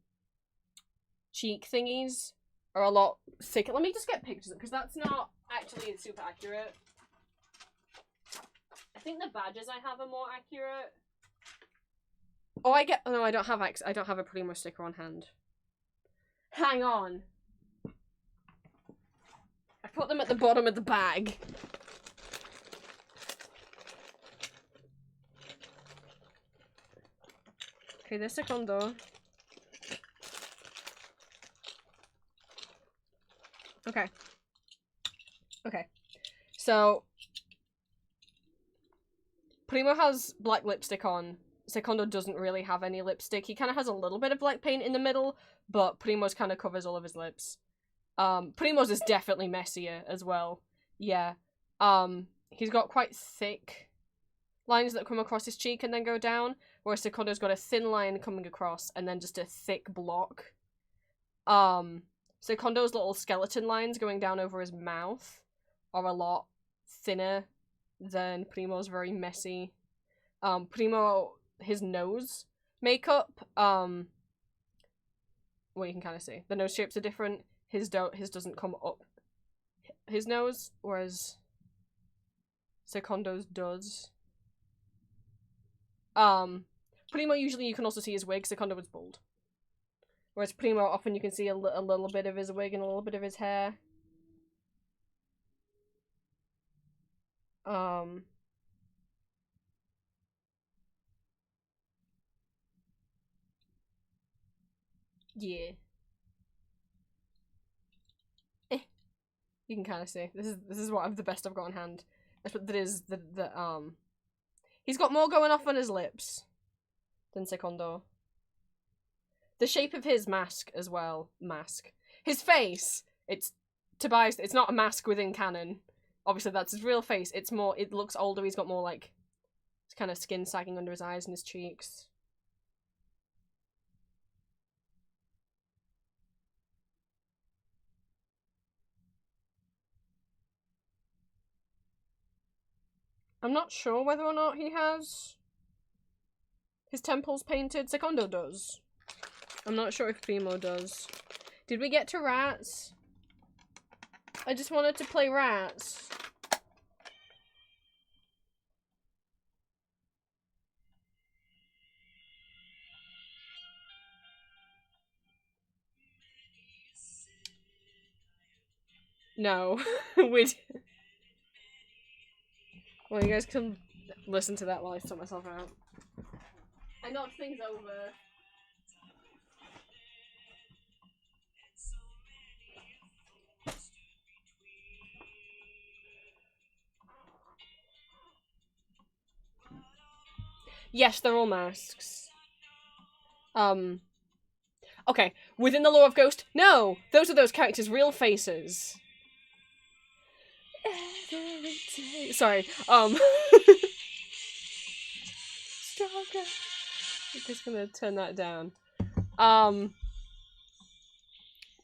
cheek thingies are a lot thicker. Let me just get pictures, because that's not actually super accurate. I think the badges I have are more accurate. Oh, I don't have a Primo sticker on hand. Hang on. I put them at the bottom of the bag. Okay, there's Secondo. Okay. Okay. So Primo has black lipstick on. Secondo doesn't really have any lipstick. He kind of has a little bit of black paint in the middle, but Primo's kind of covers all of his lips. Primo's is definitely messier as well. Yeah. He's got quite thick lines that come across his cheek and then go down, whereas Secondo's got a thin line coming across and then just a thick block. Secondo's little skeleton lines going down over his mouth are a lot thinner than Primo's very messy. Primo, his nose makeup, well, you can kind of see. The nose shapes are different. His doesn't come up his nose, whereas Secondo's does. Primo, usually you can also see his wig. Secondo was bald. Whereas Primo, often you can see a little bit of his wig and a little bit of his hair. Yeah. You can kind of see. This is what the best I've got on hand. That is he's got more going off on his lips than Secondo. The shape of his mask as well. His face. It's Tobias. It's not a mask within canon. Obviously, that's his real face. It looks older. He's got more like, it's kind of skin sagging under his eyes and his cheeks. I'm not sure whether or not he has his temples painted. Secondo does. I'm not sure if Primo does. Did we get to rats? I just wanted to play rats. No. Well, you guys can listen to that while I sort myself out. I knocked things over. Yes, they're all masks. Okay, within the lore of Ghost, no! Those are those characters' real faces. Sorry, Stronger. I'm just gonna turn that down.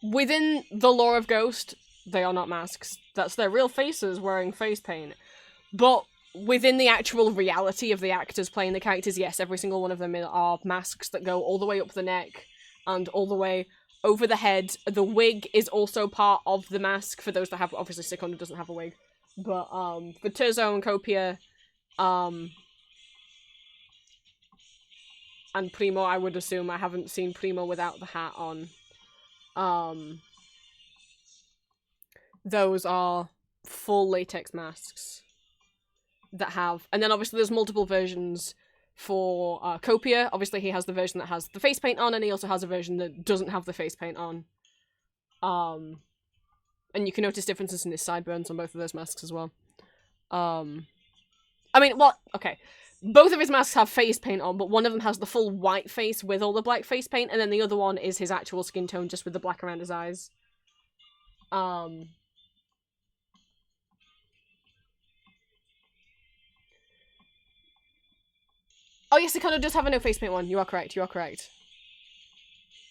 Within the lore of Ghost, they are not masks. That's their real faces wearing face paint. But within the actual reality of the actors playing the characters, yes, every single one of them are masks that go all the way up the neck and all the way over the head. The wig is also part of the mask for those that have, obviously Secondo doesn't have a wig. But, for Turzo and Copia, and Primo, I would assume. I haven't seen Primo without the hat on. Those are full latex masks that have, and then obviously there's multiple versions for Copia, obviously he has the version that has the face paint on, and he also has a version that doesn't have the face paint on. And you can notice differences in his sideburns on both of those masks as well. I mean, well, okay. Both of his masks have face paint on, but one of them has the full white face with all the black face paint, and then the other one is his actual skin tone just with the black around his eyes. Oh yes, Secondo does have a no face paint one. You are correct, you are correct.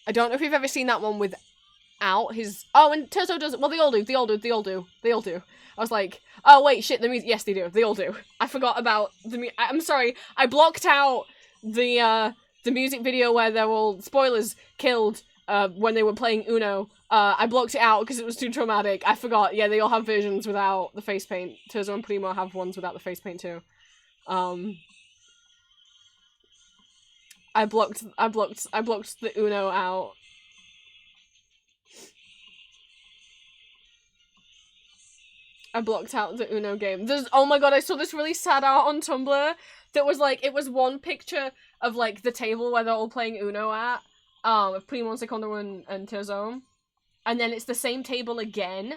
I don't know if you've ever seen that one without his... Oh, and Terzo does... Well, they all do, they all do, they all do. They all do. I was like, oh wait, shit, the music... Yes, they do. They all do. I forgot about the... I'm sorry. I blocked out the music video where they're all, spoilers, killed when they were playing Uno. I blocked it out because it was too traumatic. I forgot. Yeah, they all have versions without the face paint. Terzo and Primo have ones without the face paint too. I blocked the Uno out. I blocked out the Uno game. Oh my god, I saw this really sad art on Tumblr that was like, it was one picture of like the table where they're all playing Uno at, of Primo, Secondo, and Terzo. And then it's the same table again,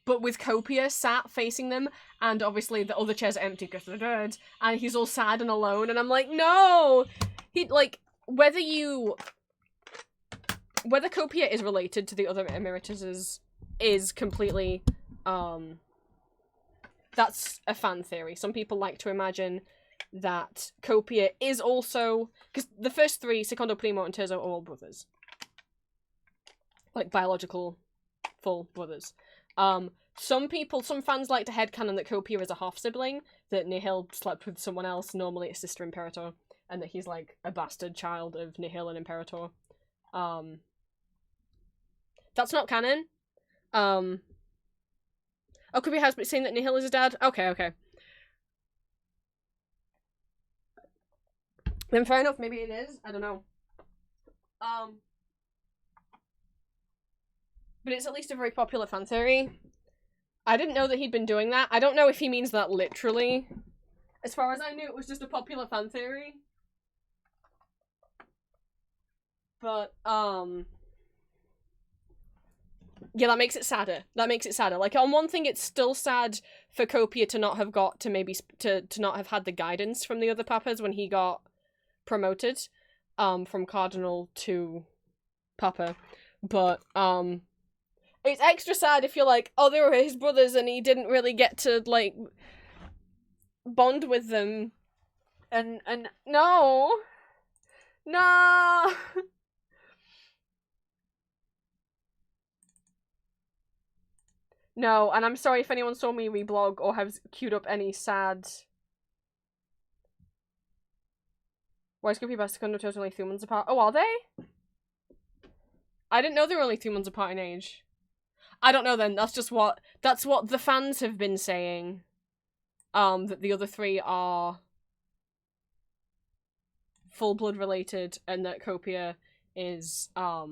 but with Copia sat facing them, and obviously the other chairs are empty because they're dead, and he's all sad and alone, and I'm like, no! He, like, whether Copia is related to the other Emerituses is completely, that's a fan theory. Some people like to imagine that Copia is also, because the first three, Secondo, Primo, and Terzo, are all brothers. Like, biological, full brothers. Some fans like to headcanon that Copia is a half-sibling, that Nihil slept with someone else, normally a sister Imperator, and that he's like a bastard child of Nihil and Imperator. That's not canon. Oh, Copia has been saying that Nihil is his dad? Okay. Then fair enough, maybe it is, I don't know. But it's at least a very popular fan theory. I didn't know that he'd been doing that. I don't know if he means that literally. As far as I knew, it was just a popular fan theory. But, yeah, that makes it sadder. Like, on one thing, it's still sad for Copia to not have got to maybe, to not have had the guidance from the other papas when he got promoted, from Cardinal to Papa. But, it's extra sad if you're like, oh, they were his brothers and he didn't really get to, like, bond with them. And no! No! No, and I'm sorry if anyone saw me reblog or has queued up any sad... Why is Goopy Best Secondo totally 3 months apart? Oh, are they? I didn't know they were only 3 months apart in age. I don't know then, that's what the fans have been saying. That the other three are full blood related and that Copia is, I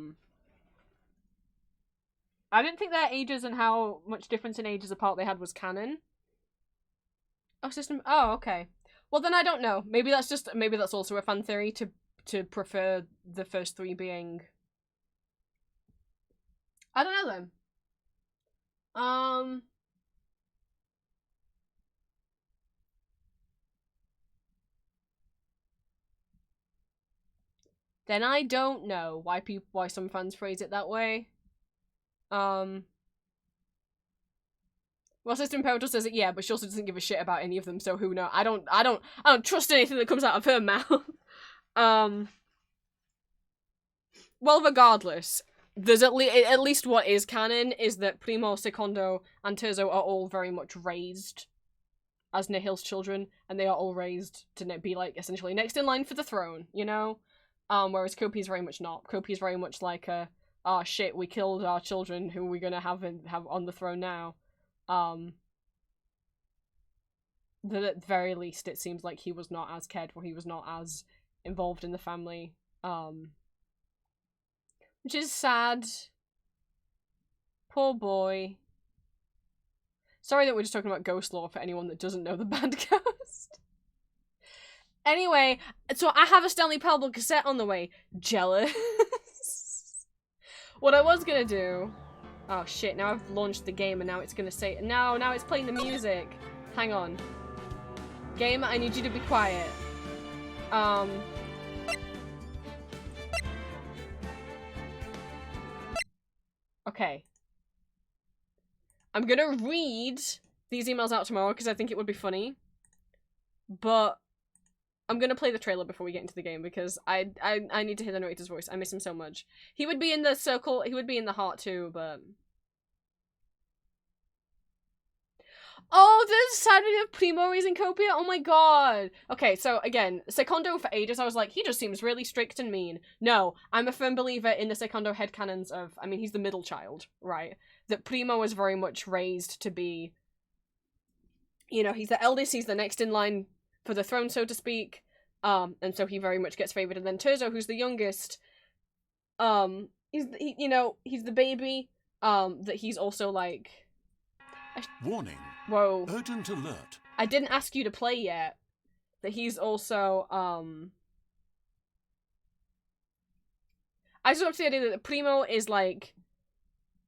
didn't think their ages and how much difference in ages apart they had was canon. Oh, okay. Well then I don't know. Maybe that's also a fan theory to prefer the first three being... I don't know then. Then I don't know why some fans phrase it that way. Well, Sister Imperator says it, yeah, but she also doesn't give a shit about any of them, so who knows? I don't trust anything that comes out of her mouth. Well, regardless, there's at least what is canon is that Primo, Secondo, and Terzo are all very much raised as Nihil's children, and they are all raised to be, like, essentially next in line for the throne, you know? Whereas Copia is very much not. Copia is very much like a, oh shit, we killed our children, who are we gonna have on the throne now? That at the very least it seems like he was not as cared for, he was not as involved in the family, which is sad. Poor boy. Sorry that we're just talking about ghost lore for anyone that doesn't know the band Ghost. Anyway, so I have a Stanley Parable cassette on the way. Jealous. What I was gonna do... Oh shit, now I've launched the game and now it's gonna say... No, now it's playing the music. Hang on. Game, I need you to be quiet. Okay. I'm gonna read these emails out tomorrow because I think it would be funny. But I'm gonna play the trailer before we get into the game because I need to hear the narrator's voice. I miss him so much. He would be in the circle, he would be in the heart too, but... Oh, there's a sad video of Primo raising Copia? Oh my god! Okay, so again, Secondo for ages I was like, he just seems really strict and mean. No, I'm a firm believer in the Secondo headcanons of, I mean, he's the middle child, right? That Primo was very much raised to be, you know, he's the eldest, he's the next in line for the throne, so to speak. And so he very much gets favored. And then Terzo, who's the youngest, he's the baby, that he's also like... Warning. Whoa. Urgent alert. I didn't ask you to play yet. That he's also, I just want to the idea that Primo is, like,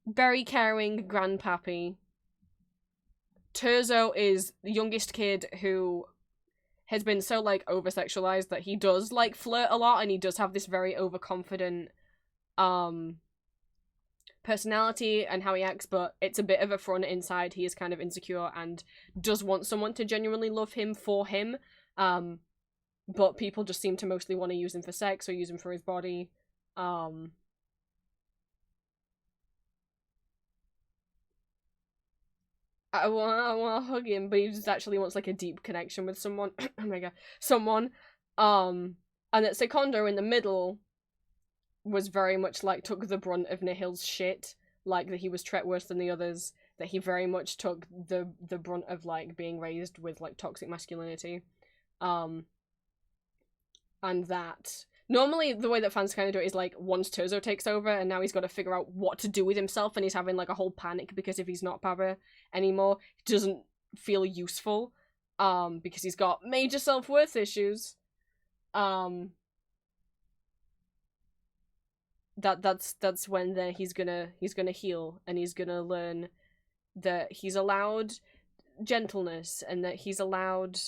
very caring grandpappy. Terzo is the youngest kid who has been so, like, over-sexualized that he does, like, flirt a lot, and he does have this very overconfident, personality and how he acts, but it's a bit of a front inside. He is kind of insecure and does want someone to genuinely love him for him, but people just seem to mostly want to use him for sex or use him for his body. I want to hug him, but he just actually wants like a deep connection with someone. Oh my god, someone. And that Secondo in the middle was very much like took the brunt of Nihil's shit, like that he was treated worse than the others, that he very much took the brunt of like being raised with like toxic masculinity, and that normally the way that fans kind of do it is like once Terzo takes over and now he's got to figure out what to do with himself and he's having like a whole panic because if he's not Papa anymore, he doesn't feel useful, because he's got major self-worth issues. That's when he's gonna heal and he's gonna learn that he's allowed gentleness and that he's allowed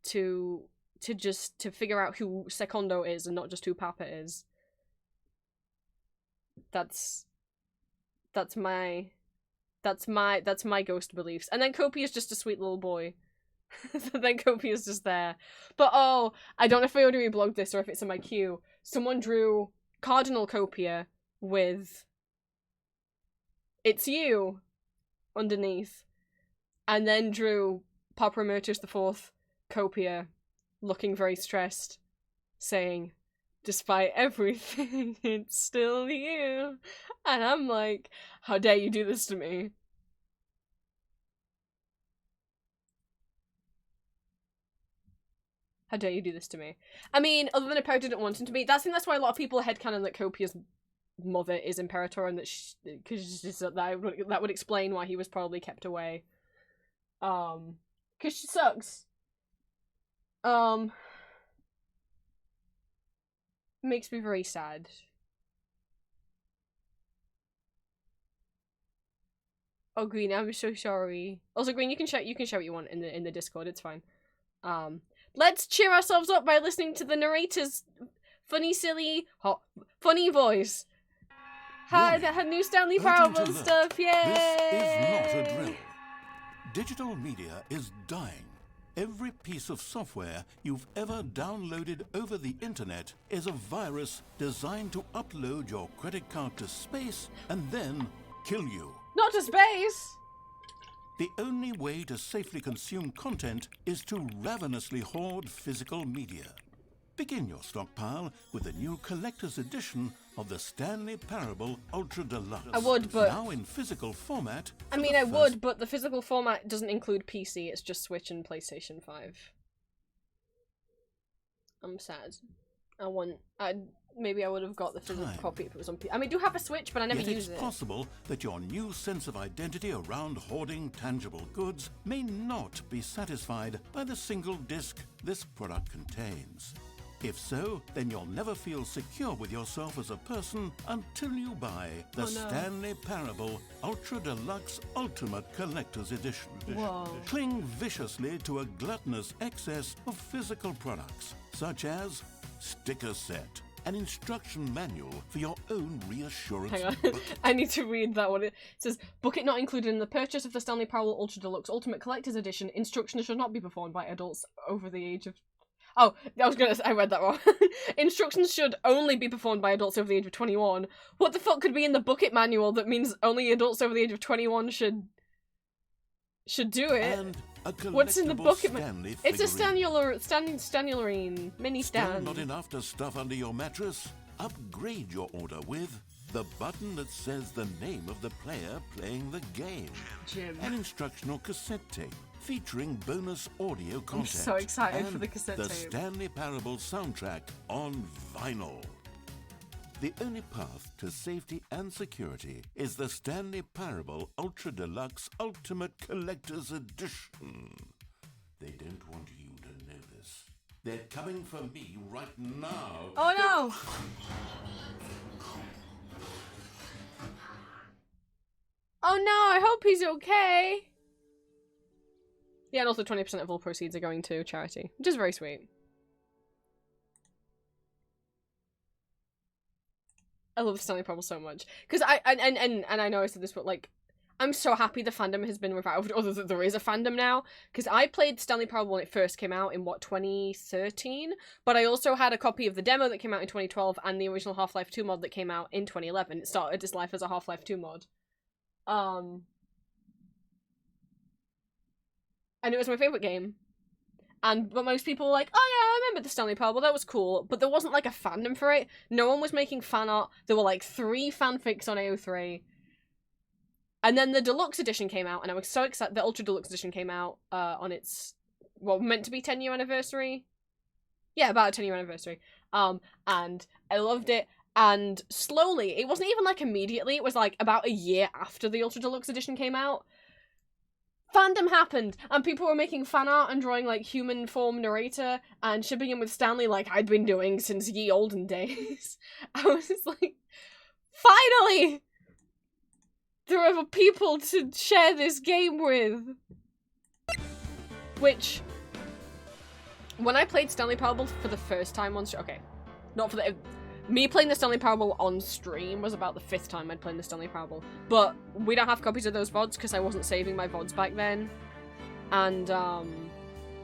to figure out who Secondo is and not just who Papa is. That's my ghost beliefs. And then Kopi is just a sweet little boy. So then Kopi is just there. But oh, I don't know if I already reblogged this or if it's in my queue. Someone drew Cardinal Copia with "It's you" underneath, and then drew Papa Emeritus IV Copia looking very stressed, saying, "Despite everything, it's still you." And I'm like, how dare you do this to me? How dare you do this to me? I mean, other than Imperator didn't want him to be, that's why a lot of people headcanon that Copia's mother is Imperator, and that that would explain why he was probably kept away. Cause she sucks. Makes me very sad. Oh, Green, I'm so sorry. Also, Green, you can shout what you want in the Discord. It's fine. Let's cheer ourselves up by listening to the narrator's funny, silly, funny voice. Hi, that had new Stanley Parable stuff. Yay! This is not a drill. Digital media is dying. Every piece of software you've ever downloaded over the internet is a virus designed to upload your credit card to space and then kill you. Not to space! The only way to safely consume content is to ravenously hoard physical media. Begin your stockpile with the new collector's edition of the Stanley Parable Ultra Deluxe. I would, but... now in physical format. I mean, I would, but the physical format doesn't include PC, it's just Switch and PlayStation 5. I'm sad. Maybe I would have got the physical Time. copy if it was on I mean, I do have a Switch, but I never Yet use it's it. possible that your new sense of identity around hoarding tangible goods may not be satisfied by the single disc this product contains. If so, then you'll never feel secure with yourself as a person until you buy the Oh, no. Stanley Parable Ultra Deluxe Ultimate Collector's Edition. Whoa. Cling viciously to a gluttonous excess of physical products, such as sticker set, an instruction manual for your own reassurance Hang on. bucket. I need to read that one. It says, bucket not included in the purchase of the Stanley Parable Ultra Deluxe Ultimate Collector's Edition. Instructions should not be performed by adults over the age of... Oh, I read that wrong. Instructions should only be performed by adults over the age of 21. What the fuck could be in the bucket manual that means only adults over the age of 21 should do it? And a What's in the collectible bucket Stanley It's a figurine. Stanulorine mini Still stand. not enough to stuff under your mattress? Upgrade your order with the button that says the name of the player playing the game. Jim. An instructional cassette tape featuring bonus audio content. so excited for and the cassette the tape. Stanley Parable soundtrack on vinyl. The only path to safety and security is the Stanley Parable Ultra Deluxe Ultimate Collector's Edition. They don't want you to know this. They're coming for me right now. Oh no! Oh no, I hope he's okay. Yeah, and also 20% of all proceeds are going to charity, which is very sweet. I love Stanley Parable so much. Because I know I said this, but like, I'm so happy the fandom has been revived, or that there is a fandom now. Because I played Stanley Parable when it first came out in, 2013? But I also had a copy of the demo that came out in 2012 and the original Half-Life 2 mod that came out in 2011. It started its life as a Half-Life 2 mod. And it was my favourite game. But most people were like, oh yeah, I remember the Stanley Parable, that was cool. But there wasn't like a fandom for it. No one was making fan art. There were like 3 fanfics on AO3. And then the deluxe edition came out, and I was so excited. The Ultra Deluxe edition came out on its, meant to be 10-year anniversary? Yeah, about a 10-year anniversary. And I loved it. And slowly, it wasn't even like immediately, it was like about a year after the Ultra Deluxe edition came out, fandom happened, and people were making fan art and drawing like human form narrator and shipping him with Stanley like I'd been doing since ye olden days. I was just like, finally! There are other people to share this game with. Which, when I played Stanley Parable for the first time on okay, not for the... Me playing the Stanley Parable on stream was about the 5th time I'd played the Stanley Parable. But we don't have copies of those VODs because I wasn't saving my VODs back then. And,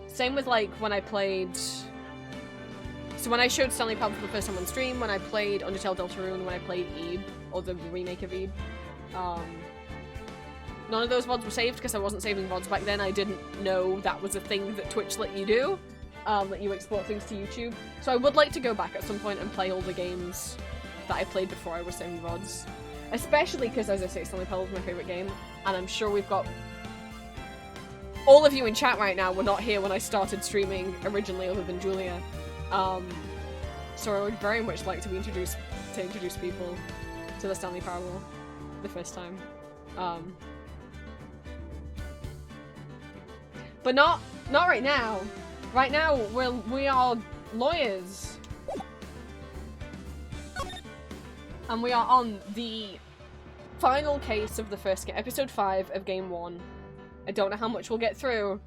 same with, like, when I played... So when I showed Stanley Parable for the first time on stream, when I played Undertale Deltarune, when I played Eve, or the remake of Eve, none of those VODs were saved because I wasn't saving VODs back then. I didn't know that was a thing that Twitch let you do. Let you export things to YouTube. So I would like to go back at some point and play all the games that I played before I was saving VODs. Especially because, as I say, Stanley Parable is my favourite game, and I'm sure we've got... All of you in chat right now were not here when I started streaming originally, other than Julia. So I would very much like to introduce people to the Stanley Parable the first time. But not right now. Right now, we are lawyers. And we are on the final case of the first game, episode 5 of game 1. I don't know how much we'll get through.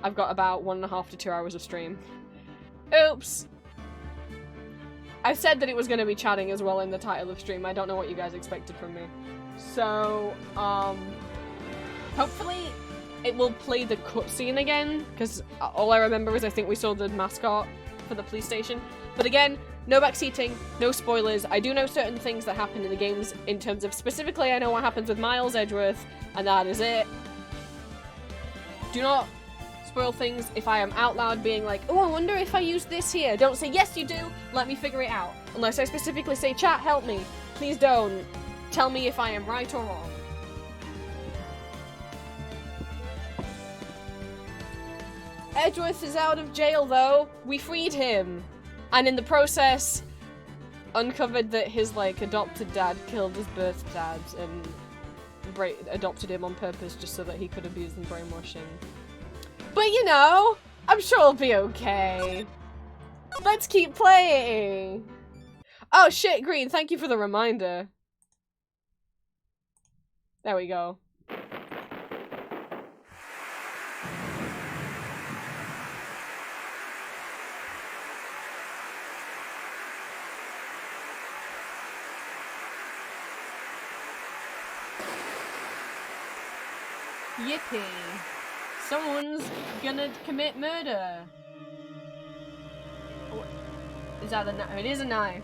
I've got about 1.5 to 2 hours of stream. Oops! I said that it was going to be chatting as well in the title of stream. I don't know what you guys expected from me. So, hopefully it will play the cutscene again, because all I remember is I think we saw the mascot for the police station. But again, no backseating, no spoilers. I do know certain things that happen in the games in terms of, specifically I know what happens with Miles Edgeworth, and that is it. Do not spoil things if I am out loud being like, oh, I wonder if I use this here. Don't say, yes you do, let me figure it out. Unless I specifically say, chat, help me. Please don't tell me if I am right or wrong. Edgeworth is out of jail, though. We freed him. And in the process, uncovered that his, like, adopted dad killed his birth dad and adopted him on purpose just so that he could abuse and brainwash him. But you know, I'm sure it'll be okay. Let's keep playing! Oh shit, Green, thank you for the reminder. There we go. Yippee. Someone's gonna commit murder. Oh, is that a knife? It is a knife.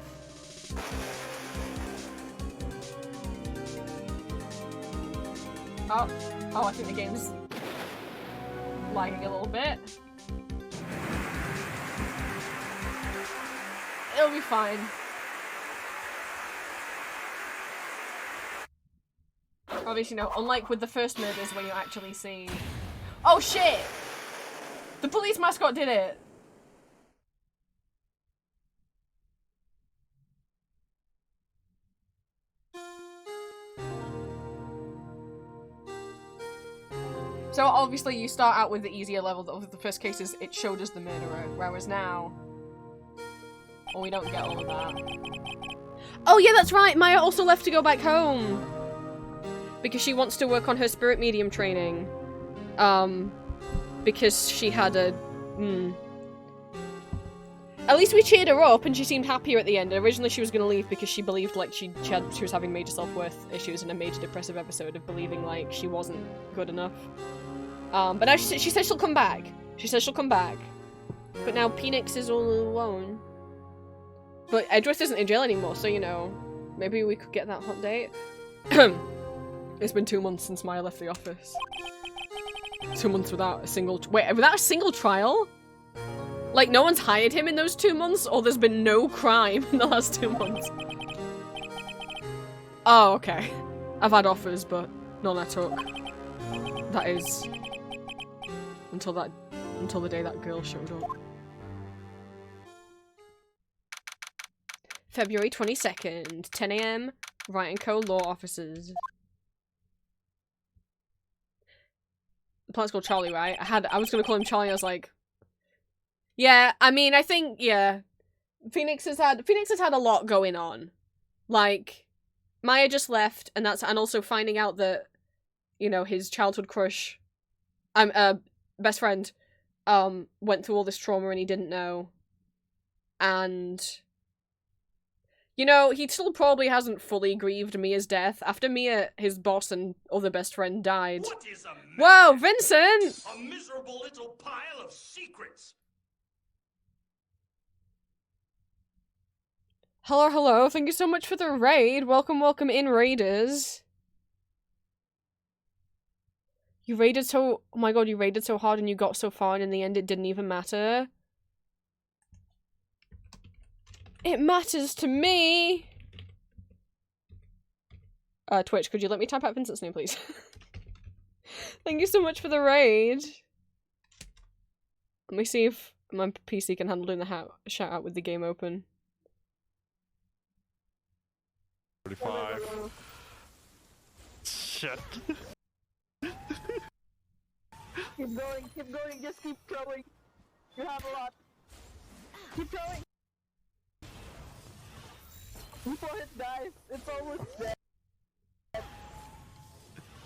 Oh, I think the game's lagging a little bit. It'll be fine. Obviously, no, unlike with the first murders where you actually see... Oh shit! The police mascot did it! So obviously you start out with the easier level of the first cases, it showed us the murderer, whereas now... well, we don't get all of that. Oh yeah, that's right! Maya also left to go back home! Because she wants to work on her spirit medium training. Because she had a... At least we cheered her up and she seemed happier at the end. Originally she was going to leave because she believed like she was having major self-worth issues and a major depressive episode of believing like she wasn't good enough. But now she says she'll come back. She says she'll come back. But now Phoenix is all alone. But Edgeworth isn't in jail anymore, so you know, maybe we could get that hot date. It's been 2 months since Maya left the office. 2 months without a single without a single trial? Like, no one's hired him in those 2 months, or there's been no crime in the last 2 months? Oh, okay. I've had offers, but none I took. That is... until the day that girl showed up. February 22nd, 10 AM, Wright & Co. Law Offices. The plant's called Charlie, right? I was gonna call him Charlie, I was like... yeah, I mean, I think, yeah. Phoenix has had a lot going on. Like, Maya just left, and also finding out that, you know, his childhood crush, best friend, went through all this trauma and he didn't know. And... you know, he still probably hasn't fully grieved Mia's death. After Mia, his boss and other best friend died. What is a man? Whoa, Vincent! A miserable little pile of secrets. Hello, hello. Thank you so much for the raid. Welcome, welcome in, raiders. You raided so... oh my god, you raided so hard and you got so far and in the end it didn't even matter. It matters to me! Twitch, could you let me type out Vincent's name, please? Thank you so much for the raid. Let me see if my PC can handle doing the shout out with the game open. 45. Shit. Keep going, just keep going. You have a lot. Keep going. Before it dies, it's almost dead.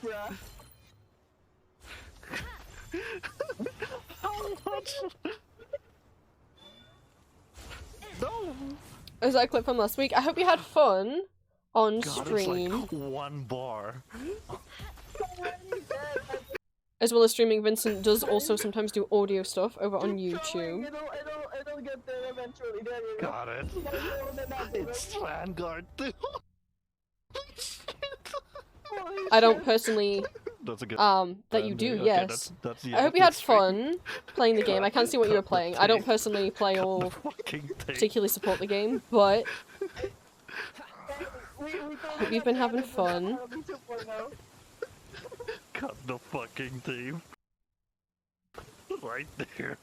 Yeah. How much? No. Was that a clip from last week? I hope you had fun on stream. It's like 1 bar. As well as streaming, Vincent does also sometimes do audio stuff over on YouTube. It'll get there eventually. There you go. Got it. It's Vanguard too. I don't personally That's a good that you do, okay, yes. that's I hope you had fun playing the game. I can't see what you were playing. I don't personally play or particularly support the game, but hope you've been having fun. Cut the fucking team. Right there.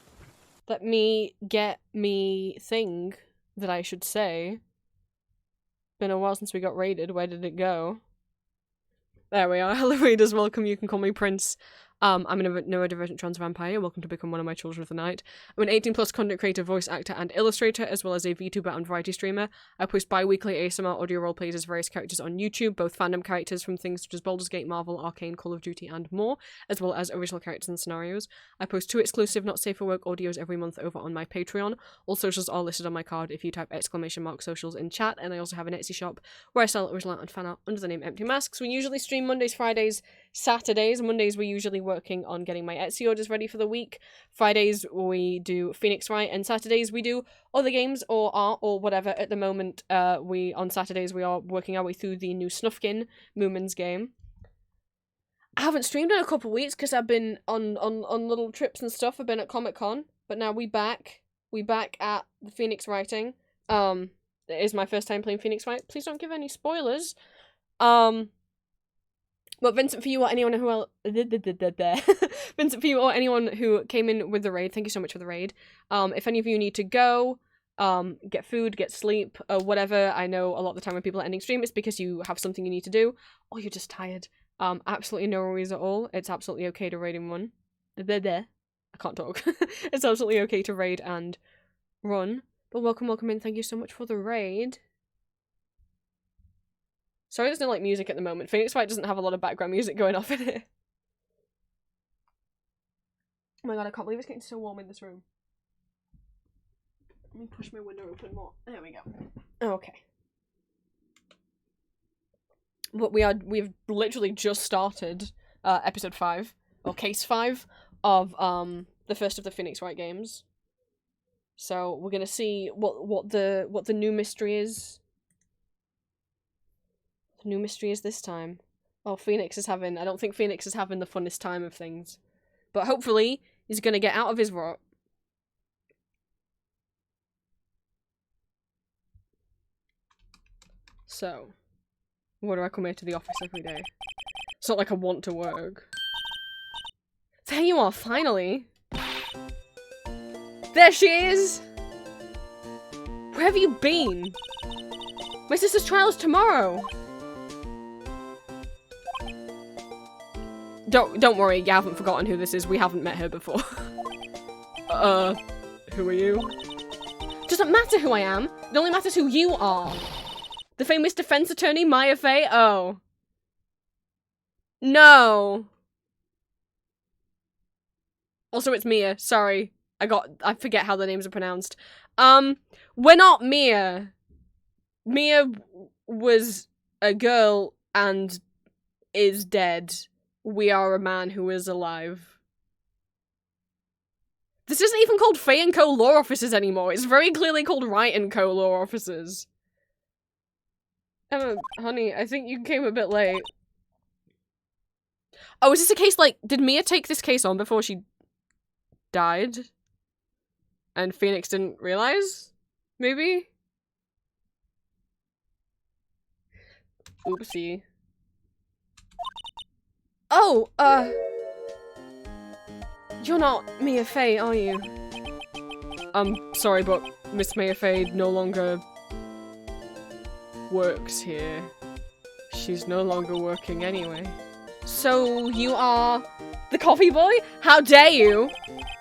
Let me get me thing. that I should say. Been a while since we got raided. Where did it go? There we are. Hello readers, welcome. You can call me Prince. I'm a neurodivergent trans vampire. Welcome to become one of my children of the night. I'm an 18+ content creator, voice actor, and illustrator, as well as a VTuber and variety streamer. I post bi-weekly ASMR audio roleplays as various characters on YouTube, both fandom characters from things such as Baldur's Gate, Marvel, Arcane, Call of Duty, and more, as well as original characters and scenarios. I post 2 exclusive Not Safe for Work audios every month over on my Patreon. All socials are listed on my card if you type !socials in chat, and I also have an Etsy shop where I sell original art and fan art under the name Empty Masks. We usually stream Mondays, Fridays, Saturdays. Mondays we're usually working on getting my Etsy orders ready for the week. Fridays we do Phoenix Wright, and Saturdays we do other games or art or whatever. At the moment, on Saturdays we are working our way through the new Snufkin Moomin's game. I haven't streamed in a couple of weeks because I've been on little trips and stuff. I've been at Comic-Con, but now we back at the Phoenix Writing. It is my first time playing Phoenix Wright. Please don't give any spoilers. But Vincent, for you or anyone who Vincent, for you or anyone who came in with the raid, thank you so much for the raid. If any of you need to go, get food, get sleep, whatever. I know a lot of the time when people are ending stream, it's because you have something you need to do, or you're just tired. Absolutely no worries at all. It's absolutely okay to raid and run. I can't talk. It's absolutely okay to raid and run. But welcome in. Thank you so much for the raid. Sorry there's no, like, music at the moment. Phoenix Wright doesn't have a lot of background music going off in it. Oh my god, I can't believe it's getting so warm in this room. Let me push my window open more. There we go. Okay. But we've literally just started episode 5, or case 5, of the first of the Phoenix Wright games. So we're gonna see what the new mystery is. The new mystery is this time. Oh, I don't think Phoenix is having the funnest time of things. But hopefully, he's gonna get out of his rut. So, why do I come here to the office every day? It's not like I want to work. There you are, finally! There she is! Where have you been? My sister's trial is tomorrow! Don't worry, you haven't forgotten who this is. We haven't met her before. Who are you? Doesn't matter who I am. It only matters who you are. The famous defense attorney, Maya Fey? Oh. No. Also, it's Mia. Sorry. I forget how the names are pronounced. We're not Mia. Mia was a girl and is dead. We are a man who is alive. This isn't even called Faye & Co. Law Officers anymore. It's very clearly called Wright & Co. Law Officers. Emma, honey, I think you came a bit late. Oh, is this a case, like, did Mia take this case on before she died? And Phoenix didn't realize? Maybe? Oopsie. Oh, you're not Mia Fey, are you? I'm sorry, but Miss Mia Fey no longer works here. She's no longer working anyway. So, you are the coffee boy? How dare you?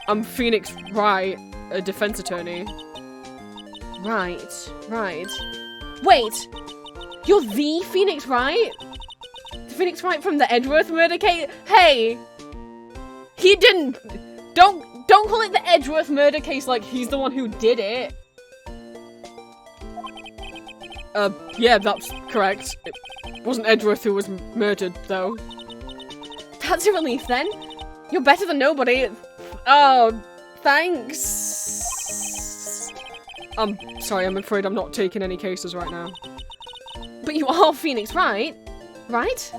I'm Phoenix Wright, a defense attorney. Right. Wait! You're the Phoenix Wright? Phoenix Wright from the Edgeworth murder case? Hey! He didn't... Don't call it the Edgeworth murder case like he's the one who did it. Yeah, that's correct. It wasn't Edgeworth who was murdered, though. That's a relief, then. You're better than nobody. Oh, thanks. I'm sorry, I'm afraid I'm not taking any cases right now. But you are Phoenix Wright? Right?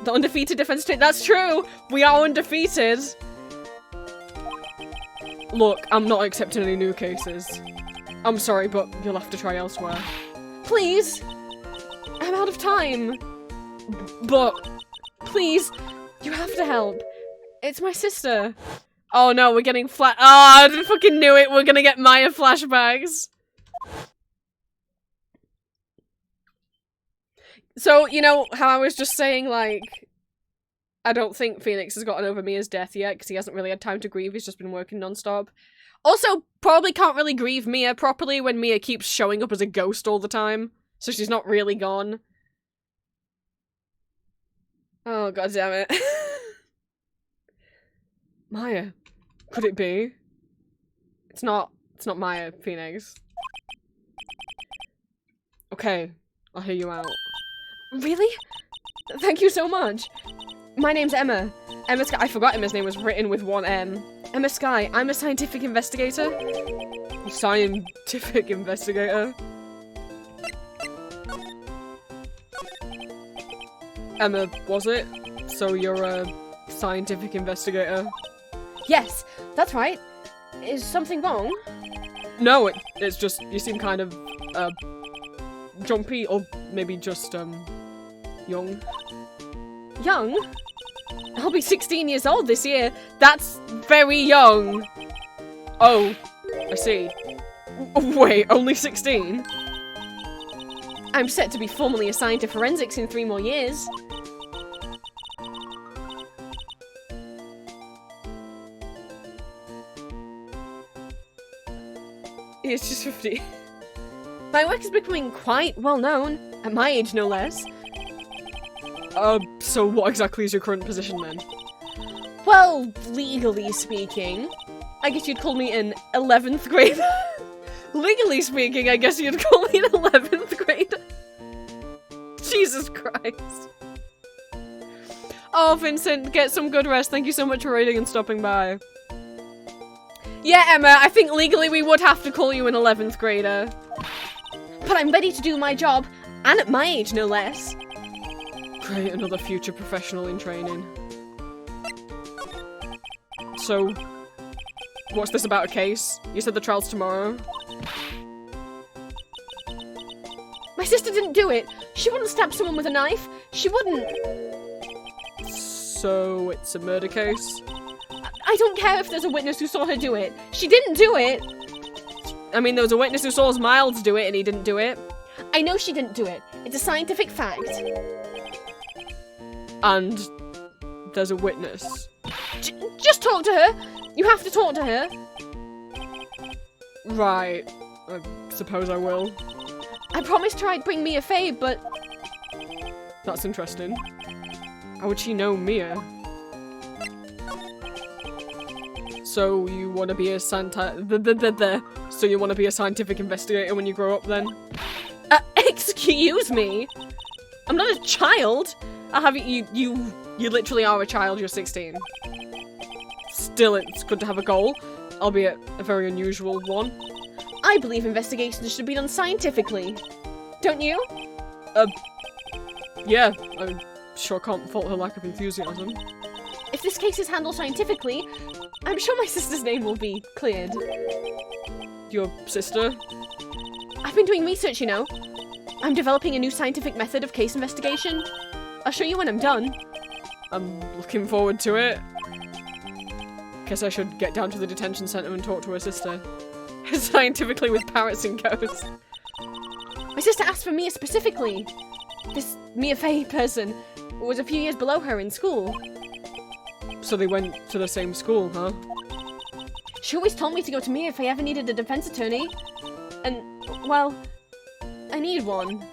The undefeated defense team. That's true! We are undefeated! Look, I'm not accepting any new cases. I'm sorry, but you'll have to try elsewhere. Please! I'm out of time! But, please, you have to help. It's my sister. Oh no, we're getting Oh, I fucking knew it! We're gonna get Maya flashbacks! So, you know how I was just saying, like, I don't think Phoenix has gotten over Mia's death yet, because he hasn't really had time to grieve, he's just been working non-stop. Also, probably can't really grieve Mia properly when Mia keeps showing up as a ghost all the time, so she's not really gone. Oh, god damn it. Maya. Could it be? It's not Maya, Phoenix. Okay, I'll hear you out. Really? Thank you so much. My name's Emma. Emma Sky. I forgot Emma's name was written with one M. Emma Sky. I'm a scientific investigator. Scientific investigator? Emma, was it? So you're a scientific investigator? Yes, that's right. Is something wrong? No, it's just you seem kind of, jumpy, or maybe just, young. Young? I'll be 16 years old this year. That's very young. Oh, I see. Wait, only 16? I'm set to be formally assigned to forensics in 3 more years. It's just 50. My work is becoming quite well known, at my age no less. So what exactly is your current position then? Well, legally speaking, I guess you'd call me an 11th grader. Legally speaking, I guess you'd call me an 11th grader. Jesus Christ. Oh, Vincent, get some good rest. Thank you so much for raiding and stopping by. Yeah, Emma, I think legally we would have to call you an 11th grader. But I'm ready to do my job, and at my age, no less. Great, another future professional in training. So, what's this about a case? You said the trial's tomorrow? My sister didn't do it. She wouldn't stab someone with a knife. She wouldn't. So, it's a murder case? I don't care if there's a witness who saw her do it. She didn't do it. I mean, there was a witness who saw Miles do it and he didn't do it. I know she didn't do it. It's a scientific fact. And there's a witness. Just talk to her. You have to talk to her. Right. I suppose I will. I promised her I'd bring Mia Faye, but... That's interesting. How would she know Mia? So you want to be a So you want to be a scientific investigator when you grow up, then? Excuse me? I'm not a child. I have you literally are a child. You're 16. Still, it's good to have a goal, albeit a very unusual one. I believe investigations should be done scientifically. Don't you? Yeah. I sure can't fault her lack of enthusiasm. If this case is handled scientifically, I'm sure my sister's name will be cleared. Your sister? I've been doing research, you know. I'm developing a new scientific method of case investigation. I'll show you when I'm done. I'm looking forward to it. Guess I should get down to the detention center and talk to her sister. Scientifically with parrots and ghosts. My sister asked for Mia specifically. This Mia Faye person was a few years below her in school. So they went to the same school, huh? She always told me to go to Mia if I ever needed a defense attorney. And, well, I need one.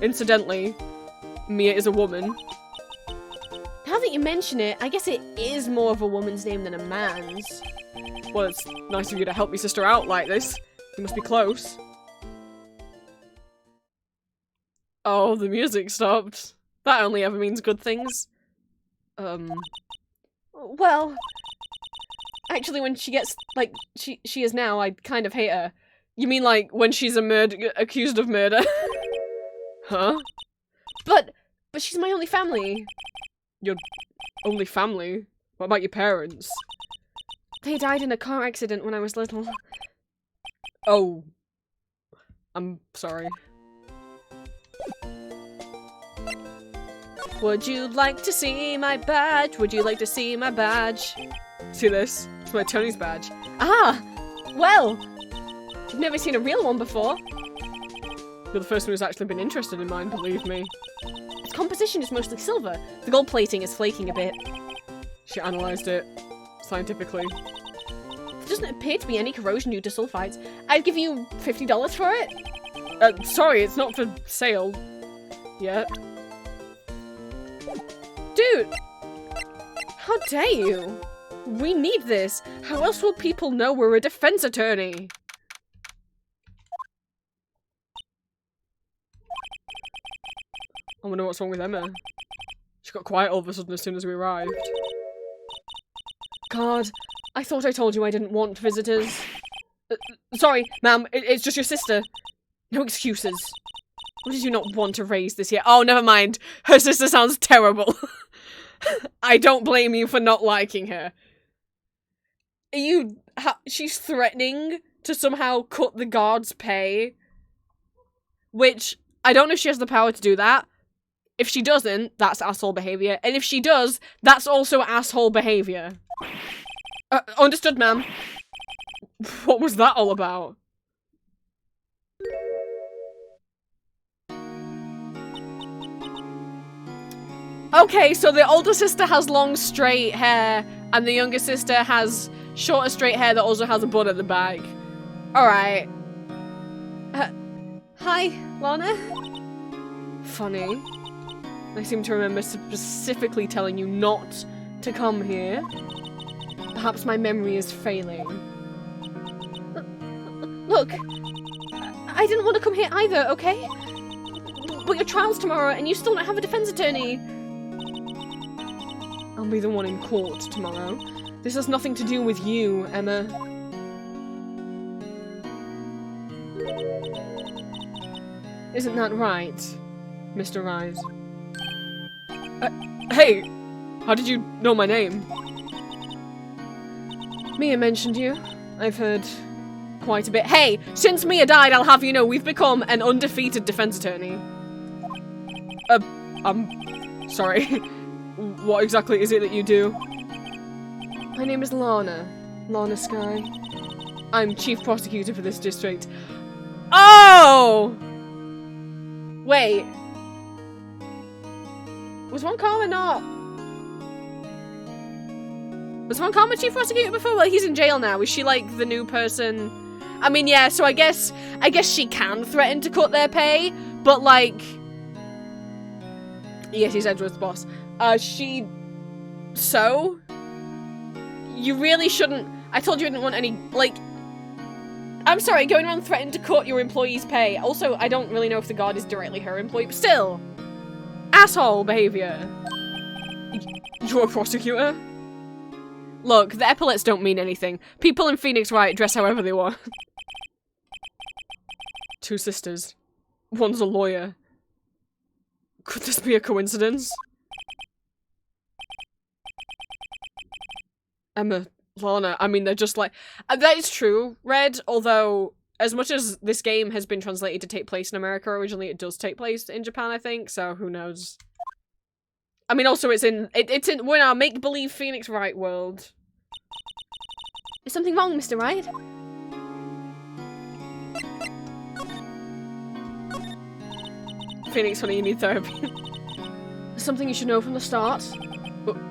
Incidentally, Mia is a woman. Now that you mention it, I guess it is more of a woman's name than a man's. Well, it's nice of you to help your sister out like this. You must be close. Oh, the music stopped. That only ever means good things. Well... Actually, when she gets, like, she is now, I kind of hate her. You mean, like, when she's accused of murder? Huh? But she's my only family. Your only family? What about your parents? They died in a car accident when I was little. Oh. I'm sorry. Would you like to see my badge? Would you like to see my badge? See this? It's my Tony's badge. Ah! Well! I've never seen a real one before. You're the first one who's actually been interested in mine, believe me. Its composition is mostly silver. The gold plating is flaking a bit. She analysed it scientifically. There doesn't appear to be any corrosion due to sulfites. I'd give you $50 for it. Sorry, it's not for sale. Yet. Dude! How dare you? We need this. How else will people know we're a defense attorney? I wonder what's wrong with Emma. She got quiet all of a sudden as soon as we arrived. God, I thought I told you I didn't want visitors. Sorry, ma'am, it's just your sister. No excuses. What did you not want to raise this year? Oh, never mind. Her sister sounds terrible. I don't blame you for not liking her. She's threatening to somehow cut the guard's pay. Which, I don't know if she has the power to do that. If she doesn't, that's asshole behavior. And if she does, that's also asshole behavior. Understood, ma'am. What was that all about? Okay, so the older sister has long, straight hair, and the younger sister has shorter, straight hair that also has a bun at the back. Alright. Hi, Lana? Funny. I seem to remember specifically telling you not to come here. Perhaps my memory is failing. Look, I didn't want to come here either, okay? But your trial's tomorrow and you still don't have a defense attorney. I'll be the one in court tomorrow. This has nothing to do with you, Emma. Isn't that right, Mr. Wright? Hey! How did you know my name? Mia mentioned you. I've heard quite a bit. Hey! Since Mia died, I'll have you know we've become an undefeated defense attorney. I'm sorry. What exactly is it that you do? My name is Lana. Lana Sky. I'm chief prosecutor for this district. Oh! Wait. Was Von Karma not? Was Von Karma chief prosecutor before? Well, he's in jail now. Is she like the new person? I mean, yeah, so I guess she can threaten to cut their pay, but like... Yes, he's Edward's boss. So? You really shouldn't... I told you I didn't want any, like... I'm sorry, going around threatening to cut your employee's pay. Also, I don't really know if the guard is directly her employee, but still. Asshole behavior. You're a prosecutor? Look, the epaulets don't mean anything. People in Phoenix Wright dress however they want. Two sisters. One's a lawyer. Could this be a coincidence? Emma, Lana, I mean, they're just like... that is true, Red, although, as much as this game has been translated to take place in America originally, it does take place in Japan, I think, so who knows. I mean, also, we're in our make-believe Phoenix Wright world. Is something wrong, Mr. Wright? Phoenix, honey, you need therapy. Something you should know from the start.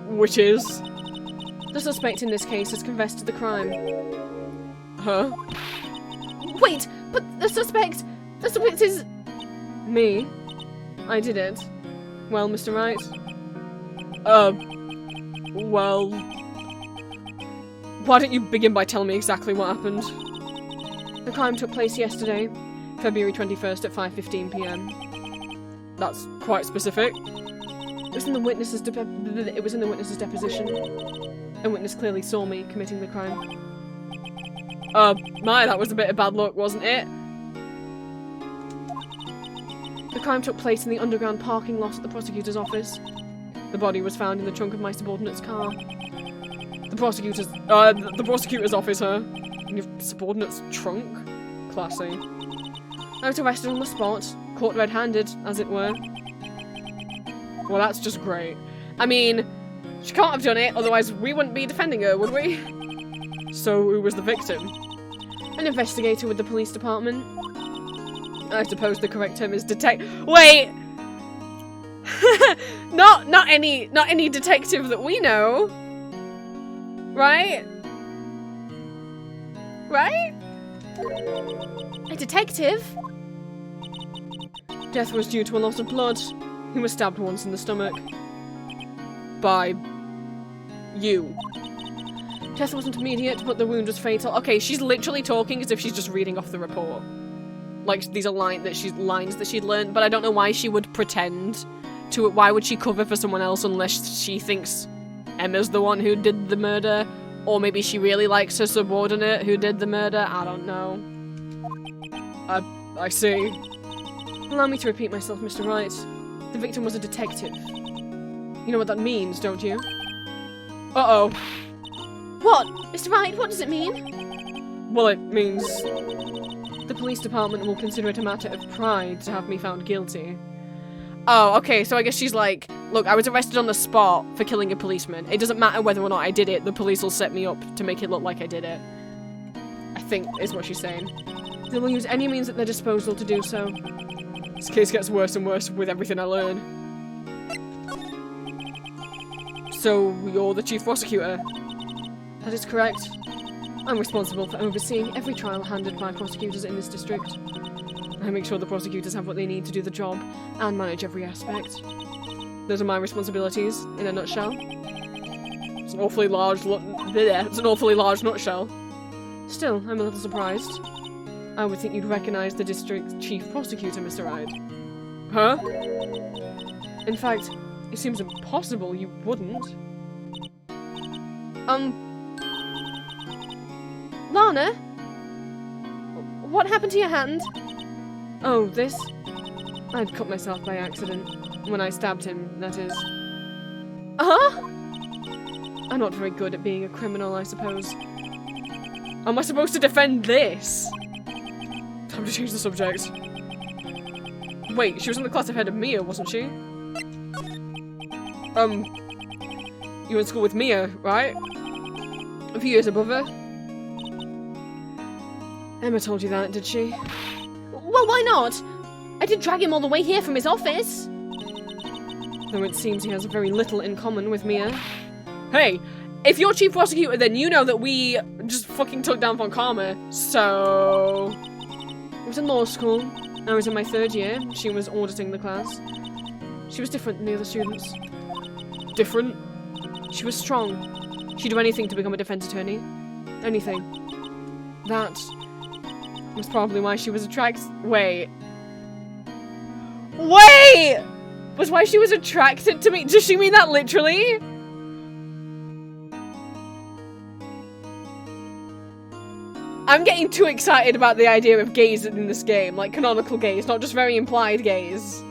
Which is? The suspect in this case has confessed to the crime. Huh? Wait, but the suspect is... Me? I did it. Well, Mr. Wright? Well... Why don't you begin by telling me exactly what happened? The crime took place yesterday, February 21st at 5:15 PM. That's quite specific. It was in the witness's deposition. A witness clearly saw me committing the crime. My, that was a bit of bad luck, wasn't it? The crime took place in the underground parking lot at the prosecutor's office. The body was found in the trunk of my subordinate's car. The prosecutor's office, huh? In your subordinate's trunk? Classy. I was arrested on the spot, caught red-handed, as it were. Well, that's just great. I mean, she can't have done it, otherwise we wouldn't be defending her, would we? So, who was the victim? An investigator with the police department. I suppose the correct term is Wait! not any detective that we know. Right? Right? A detective? Death was due to a loss of blood. He was stabbed once in the stomach. By... you. Death wasn't immediate, but the wound was fatal. Okay, she's literally talking as if she's just reading off the report. Like, these are lines that she'd learned, but I don't know why she would pretend to it. Why would she cover for someone else unless she thinks Emma's the one who did the murder? Or maybe she really likes her subordinate who did the murder? I don't know. I see. Allow me to repeat myself, Mr. Wright. The victim was a detective. You know what that means, don't you? Uh-oh. What? Mr. Wright, what does it mean? Well, it means... the police department will consider it a matter of pride to have me found guilty. Oh, okay, so I guess she's like, look, I was arrested on the spot for killing a policeman. It doesn't matter whether or not I did it, the police will set me up to make it look like I did it. I think is what she's saying. They will use any means at their disposal to do so. This case gets worse and worse with everything I learn. So, you're the chief prosecutor? That is correct. I'm responsible for overseeing every trial handled by prosecutors in this district. I make sure the prosecutors have what they need to do the job and manage every aspect. Those are my responsibilities, in a nutshell. It's an awfully large nutshell. Still, I'm a little surprised. I would think you'd recognize the district chief prosecutor, Mr. Wright. Huh? In fact, it seems impossible you wouldn't. Lana? What happened to your hand? Oh, this? I'd cut myself by accident. When I stabbed him, that is. Huh? I'm not very good at being a criminal, I suppose. Am I supposed to defend this? Time to change the subject. Wait, she was in the class ahead of Mia, wasn't she? You were in school with Mia, right? A few years above her? Emma told you that, did she? Well, why not? I did drag him all the way here from his office. Though it seems he has very little in common with Mia. Hey, if you're chief prosecutor, then you know that we just fucking took down Von Karma, so... I was in law school. I was in my 3rd year. She was auditing the class. She was different than the other students. Different? She was strong. She'd do anything to become a defense attorney. Anything. That was probably why she was attracted. Wait! Was why she was attracted to me? Does she mean that literally? I'm getting too excited about the idea of gays in this game, like canonical gays, not just very implied gays.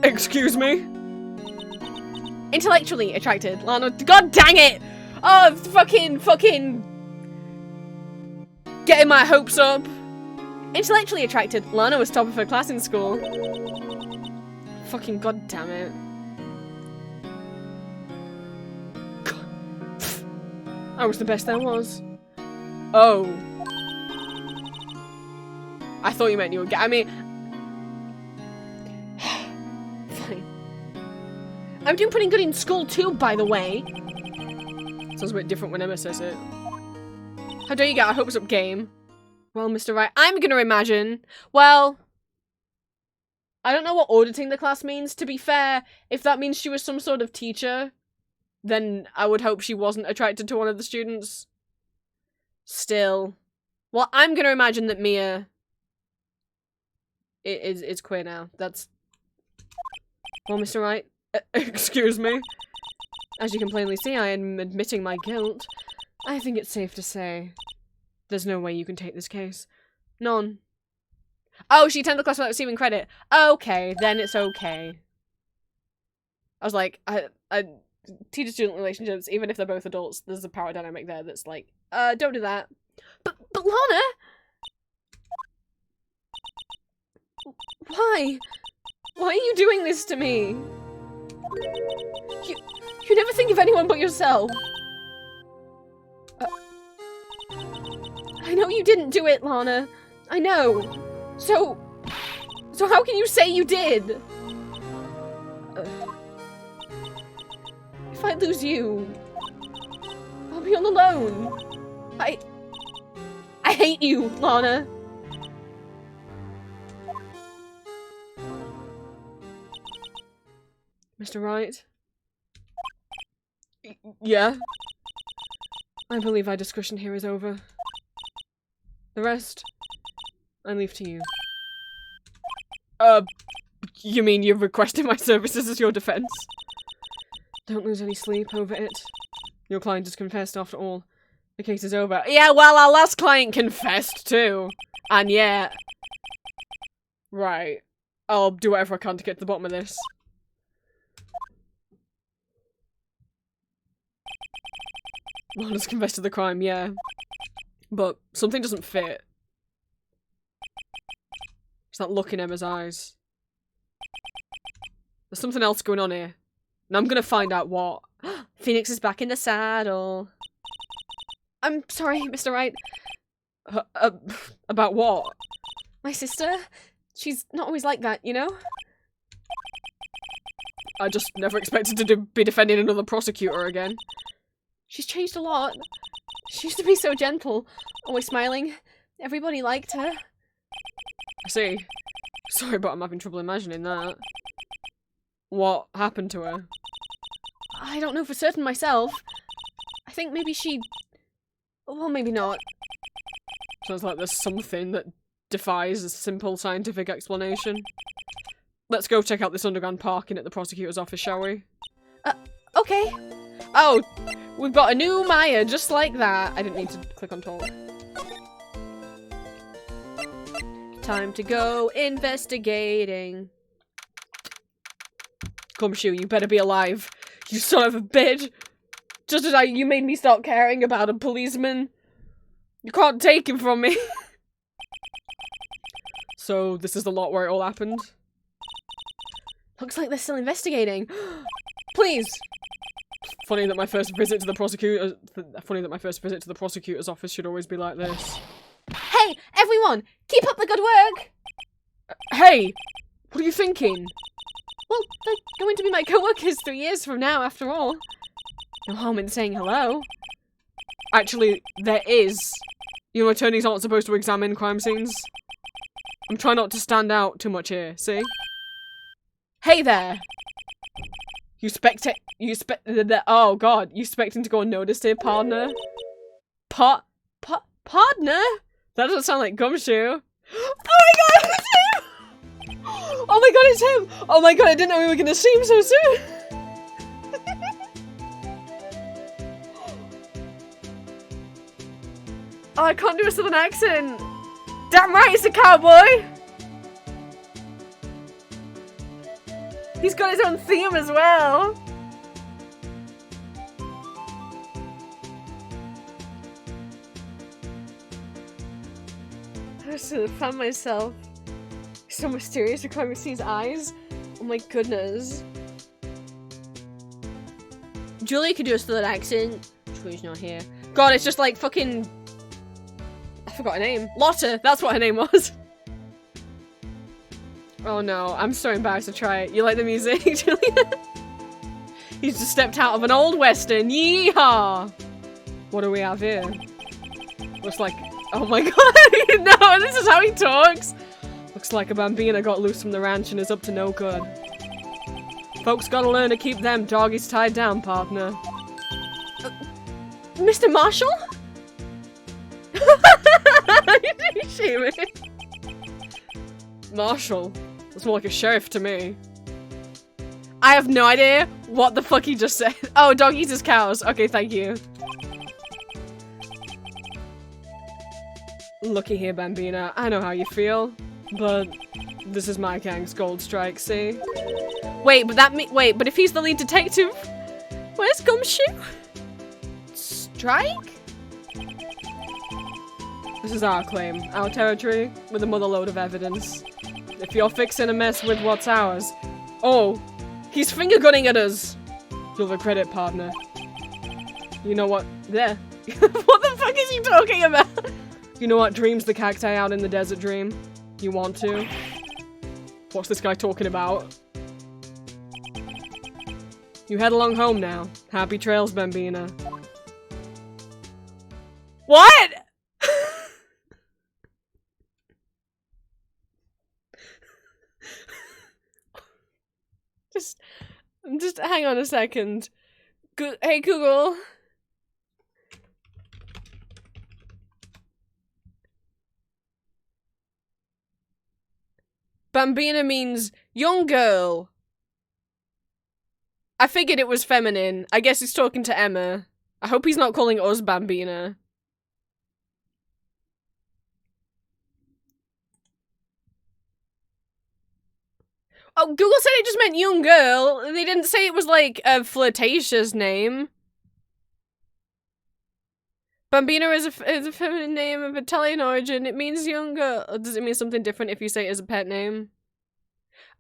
Excuse me? Intellectually attracted. Lana, god dang it! Oh, fucking getting my hopes up. Intellectually attracted. Lana was top of her class in school. Fucking god damn it. God. I was the best there was. Oh. I thought you meant you would get. I mean. Fine. I'm doing pretty good in school too, by the way. Sounds a bit different when Emma says it. How dare you get our hopes up, game? Well, Mr. Wright, I'm gonna imagine. Well, I don't know what auditing the class means. To be fair, if that means she was some sort of teacher, then I would hope she wasn't attracted to one of the students. Still. Well, I'm gonna imagine that Mia is queer now. That's... Well, Mr. Wright, excuse me. As you can plainly see, I am admitting my guilt. I think it's safe to say there's no way you can take this case. None. Oh, she attended the class without receiving credit. Okay, then it's okay. I was like, teacher-student relationships, even if they're both adults, there's a power dynamic there that's like, don't do that. But Lana! Why? Why are you doing this to me? You never think of anyone but yourself. I know you didn't do it, Lana. I know. So how can you say you did? If I lose you, I'll be all alone. I hate you, Lana. Mr. Wright? Yeah? I believe our discussion here is over. The rest, I leave to you. You mean you've requested my services as your defense? Don't lose any sleep over it. Your client has confessed after all. The case is over. Yeah, well, our last client confessed too. And yeah. Right. I'll do whatever I can to get to the bottom of this. Lana's confessed to the crime, yeah. But something doesn't fit. It's that look in Emma's eyes. There's something else going on here. And I'm gonna find out what. Phoenix is back in the saddle. I'm sorry, Mr. Wright. About what? My sister? She's not always like that, you know? I just never expected to be defending another prosecutor again. She's changed a lot. She used to be so gentle, always smiling. Everybody liked her. I see. Sorry, but I'm having trouble imagining that. What happened to her? I don't know for certain myself. I think maybe she... Well, maybe not. Sounds like there's something that defies a simple scientific explanation. Let's go check out this underground parking at the prosecutor's office, shall we? Okay. Oh, we've got a new Maya, just like that. I didn't need to click on talk. Time to go investigating. Gumshoe, you better be alive. You son of a bitch. Just as you made me start caring about a policeman. You can't take him from me. So, this is the lot where it all happened? Looks like they're still investigating. Please! Funny that my first visit to the prosecutor's office should always be like this. Hey, everyone! Keep up the good work! Hey! What are you thinking? Well, they're going to be my co-workers 3 years from now, after all. No harm in saying hello. Actually, there is. You know, attorneys aren't supposed to examine crime scenes. I'm trying not to stand out too much here, see? Hey there! Oh god, you expecting to go unnoticed here, partner? Partner? That doesn't sound like Gumshoe. Oh my god, it's him! Oh my god, it's him! Oh my god, I didn't know we were gonna see him so soon! Oh, I can't do a southern accent! Damn right, it's a cowboy! He's got his own theme as well! I just found myself so mysterious with Climate C's eyes. Oh my goodness. Julie could do a southern accent. Julie's not here. God, it's just like fucking... I forgot her name. Lotta! That's what her name was! Oh no, I'm so embarrassed to try it. You like the music, Julia? He's just stepped out of an old western. Yeehaw! What do we have here? Looks like... Oh my god! No, this is how he talks! Looks like a bambina got loose from the ranch and is up to no good. Folks gotta learn to keep them doggies tied down, partner. Mr. Marshall? You see me? Marshall? That's more like a sheriff to me. I have no idea what the fuck he just said. Oh, dog eats his cows. Okay, thank you. Looky here, Bambina. I know how you feel, but this is my gang's gold strike, see? Wait, but if he's the lead detective, where's Gumshoe? Strike? This is our claim, our territory, with a motherload of evidence. If you're fixing a mess with what's ours... Oh, he's finger gunning at us! You'll regret it, partner. You know what? There. What the fuck is he talking about? You know what? Dream's the cacti out in the desert, Dream. You want to? What's this guy talking about? You head along home now. Happy trails, Bambina. What?! Just hang on a second. Hey, Google. Bambina means young girl. I figured it was feminine. I guess he's talking to Emma. I hope he's not calling us Bambina. Oh, Google said it just meant young girl. They didn't say it was like a flirtatious name. Bambina is a feminine name of Italian origin. It means young girl. Does it mean something different if you say it as a pet name?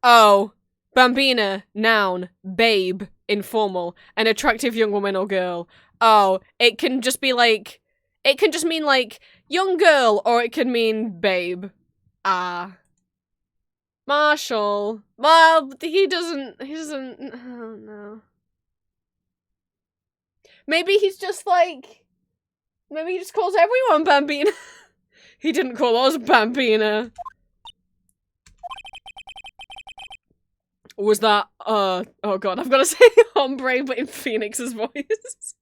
Oh. Bambina, noun, babe, informal, an attractive young woman or girl. Oh, it can just be like, it can just mean like, young girl, or it can mean babe. Ah. Marshall. Well, he doesn't, oh no. Maybe he's just like, maybe he just calls everyone Bambina. He didn't call us Bambina. Was that, oh god, I've got to say hombre, but in Phoenix's voice.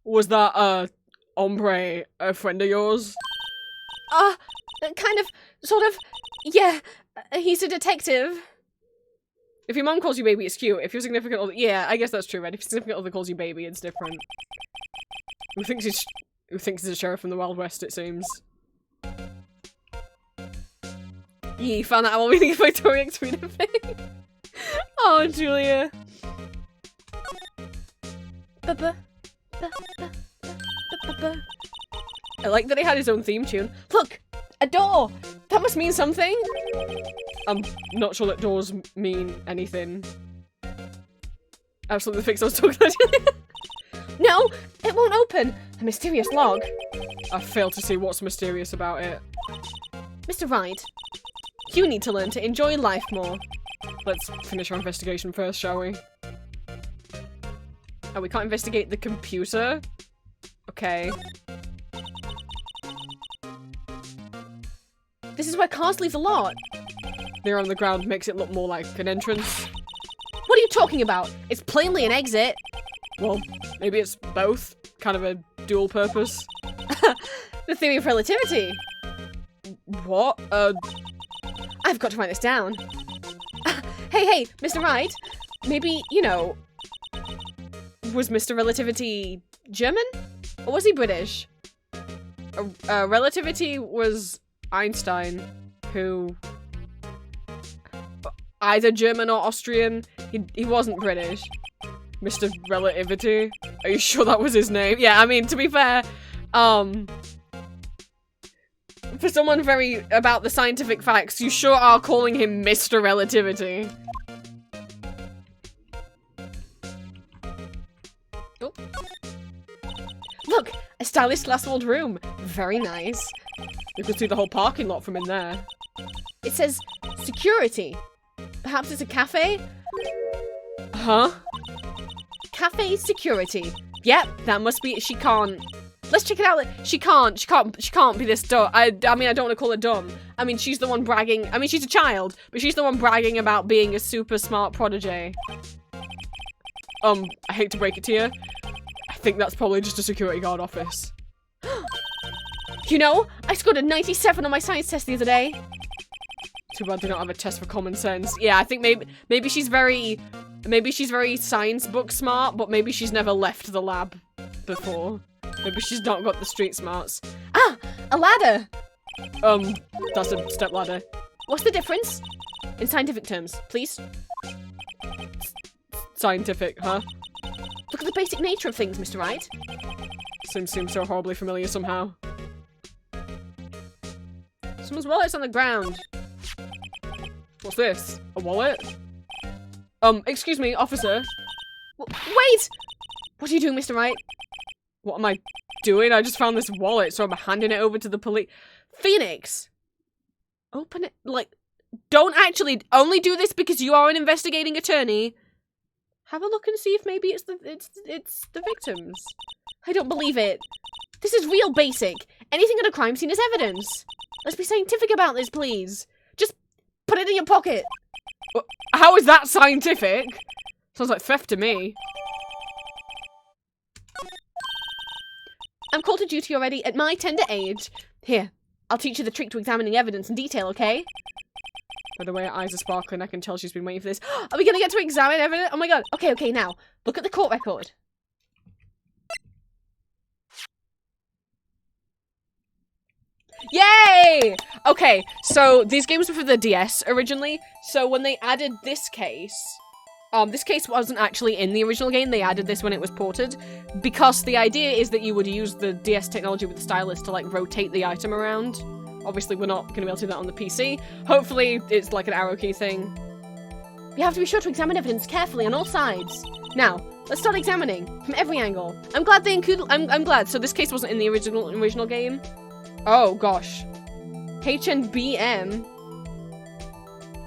Was that, hombre a friend of yours? Kind of, sort of, yeah, he's a detective. If your mom calls you baby, it's cute. If your significant other, yeah, I guess that's true, right? If your significant other calls you baby, it's different. Who thinks he's a sheriff from the Wild West, it seems. You found that out while reading a Victoria Tweeter thing. Oh, Julia. I like that he had his own theme tune. Look! A door! That must mean something! I'm not sure that doors mean anything. Absolutely fix I was talking about, Julia. No! It won't open! A mysterious log. I fail to see what's mysterious about it. Mr. Wright. You need to learn to enjoy life more. Let's finish our investigation first, shall we? Oh, we can't investigate the computer? Okay. This is where cars leave the lot. Near on the ground makes it look more like an entrance. What are you talking about? It's plainly an exit. Well, maybe it's both. Kind of a dual purpose. The theory of relativity. What? I've got to write this down. Hey, Mr. Wright. Maybe, you know... Was Mr. Relativity German? Or was he British? Relativity was Einstein, who... either German or Austrian. He wasn't British. Mr. Relativity? Are you sure that was his name? Yeah, I mean, to be fair, for someone very about the scientific facts, you sure are calling him Mr. Relativity. Oh. Look! A stylish glass-walled room. Very nice. You can see the whole parking lot from in there. It says security. Perhaps it's a cafe? Huh? Cafe security. Yep, that must be it. She can't. Let's check it out. She can't be this dumb. I mean, I don't want to call her dumb. I mean, she's the one bragging. I mean, she's a child, but she's the one bragging about being a super smart prodigy. I hate to break it to you. I think that's probably just a security guard office. You know, I scored a 97 on my science test the other day. Too bad they don't have a test for common sense. Yeah, I think maybe she's very science book smart, but maybe she's never left the lab before. Maybe she's not got the street smarts. Ah, a ladder. That's a step ladder. What's the difference? In scientific terms, please. Scientific, huh? Look at the basic nature of things, Mr. Wright. Seems so horribly familiar somehow. Someone's wallet's on the ground. What's this? A wallet? Excuse me, officer. Wait! What are you doing, Mr. Wright? What am I doing? I just found this wallet, so I'm handing it over to the police. Phoenix! Open it, like, don't actually, only do this because you are an investigating attorney. Have a look and see if maybe it's the victims. I don't believe it. This is real basic. Anything at a crime scene is evidence. Let's be scientific about this, please. Just put it in your pocket. How is that scientific? Sounds like theft to me. I'm called to duty already at my tender age. Here, I'll teach you the trick to examining evidence in detail, okay? By the way, her eyes are sparkling. I can tell she's been waiting for this. Are we gonna get to examine evidence? Oh my god. Okay, now. Look at the court record. Yay! Okay, so these games were for the DS originally. So when they added this case wasn't actually in the original game. They added this when it was ported. Because the idea is that you would use the DS technology with the stylus to, like, rotate the item around. Obviously, we're not going to be able to do that on the PC. Hopefully, it's like an arrow key thing. You have to be sure to examine evidence carefully on all sides. Now, let's start examining from every angle. I'm glad they included. I'm glad. So this case wasn't in the original game. Oh gosh, HNBM.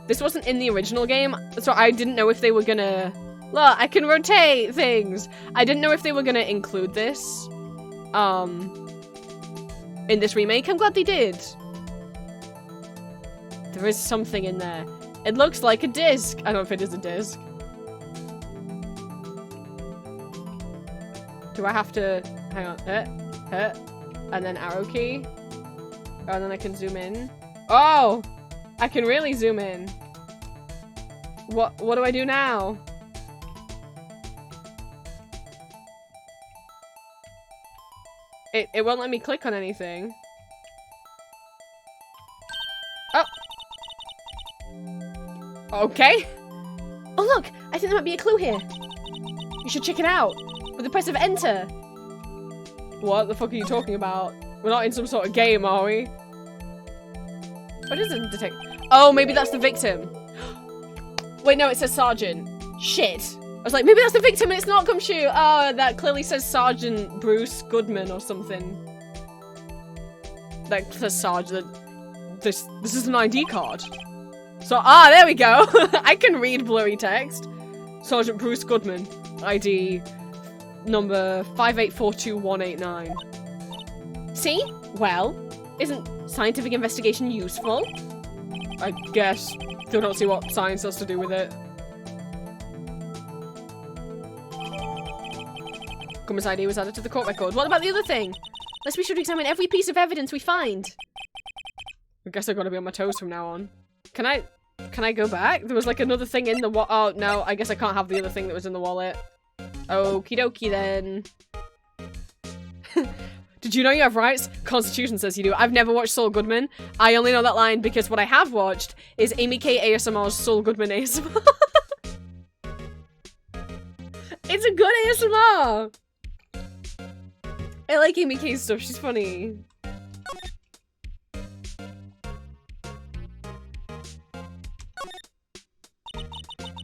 This wasn't in the original game, so I didn't know if they were gonna. Look, I can rotate things. I didn't know if they were gonna include this, in this remake. I'm glad they did. There is something in there. It looks like a disc. I don't know if it is a disc. Do I have to... Hang on. And then arrow key. And then I can zoom in. Oh! I can really zoom in. What do I do now? It won't let me click on anything. Oh! Okay. Oh look! I think there might be a clue here. You should check it out. With the press of enter. What the fuck are you talking about? We're not in some sort of game, are we? What is it detect? Oh, maybe that's the victim. Wait, no, it says Sergeant. Shit. I was like, maybe that's the victim and it's not Gumshoe. Oh, that clearly says Sergeant Bruce Goodman or something. That says Sergeant. This is an ID card. So, there we go. I can read blurry text. Sergeant Bruce Goodman. ID number 5842189. See? Well, isn't scientific investigation useful? I guess. Still don't see what science has to do with it. Goodman's ID was added to the court record. What about the other thing? Let's be sure to examine every piece of evidence we find. I guess I've got to be on my toes from now on. Can I go back? There was like another thing in the oh, no, I guess I can't have the other thing that was in the wallet. Okie dokie then. Did you know you have rights? Constitution says you do. I've never watched Saul Goodman. I only know that line because what I have watched is Amy K ASMR's Saul Goodman ASMR. It's a good ASMR! I like Amy K's stuff, she's funny.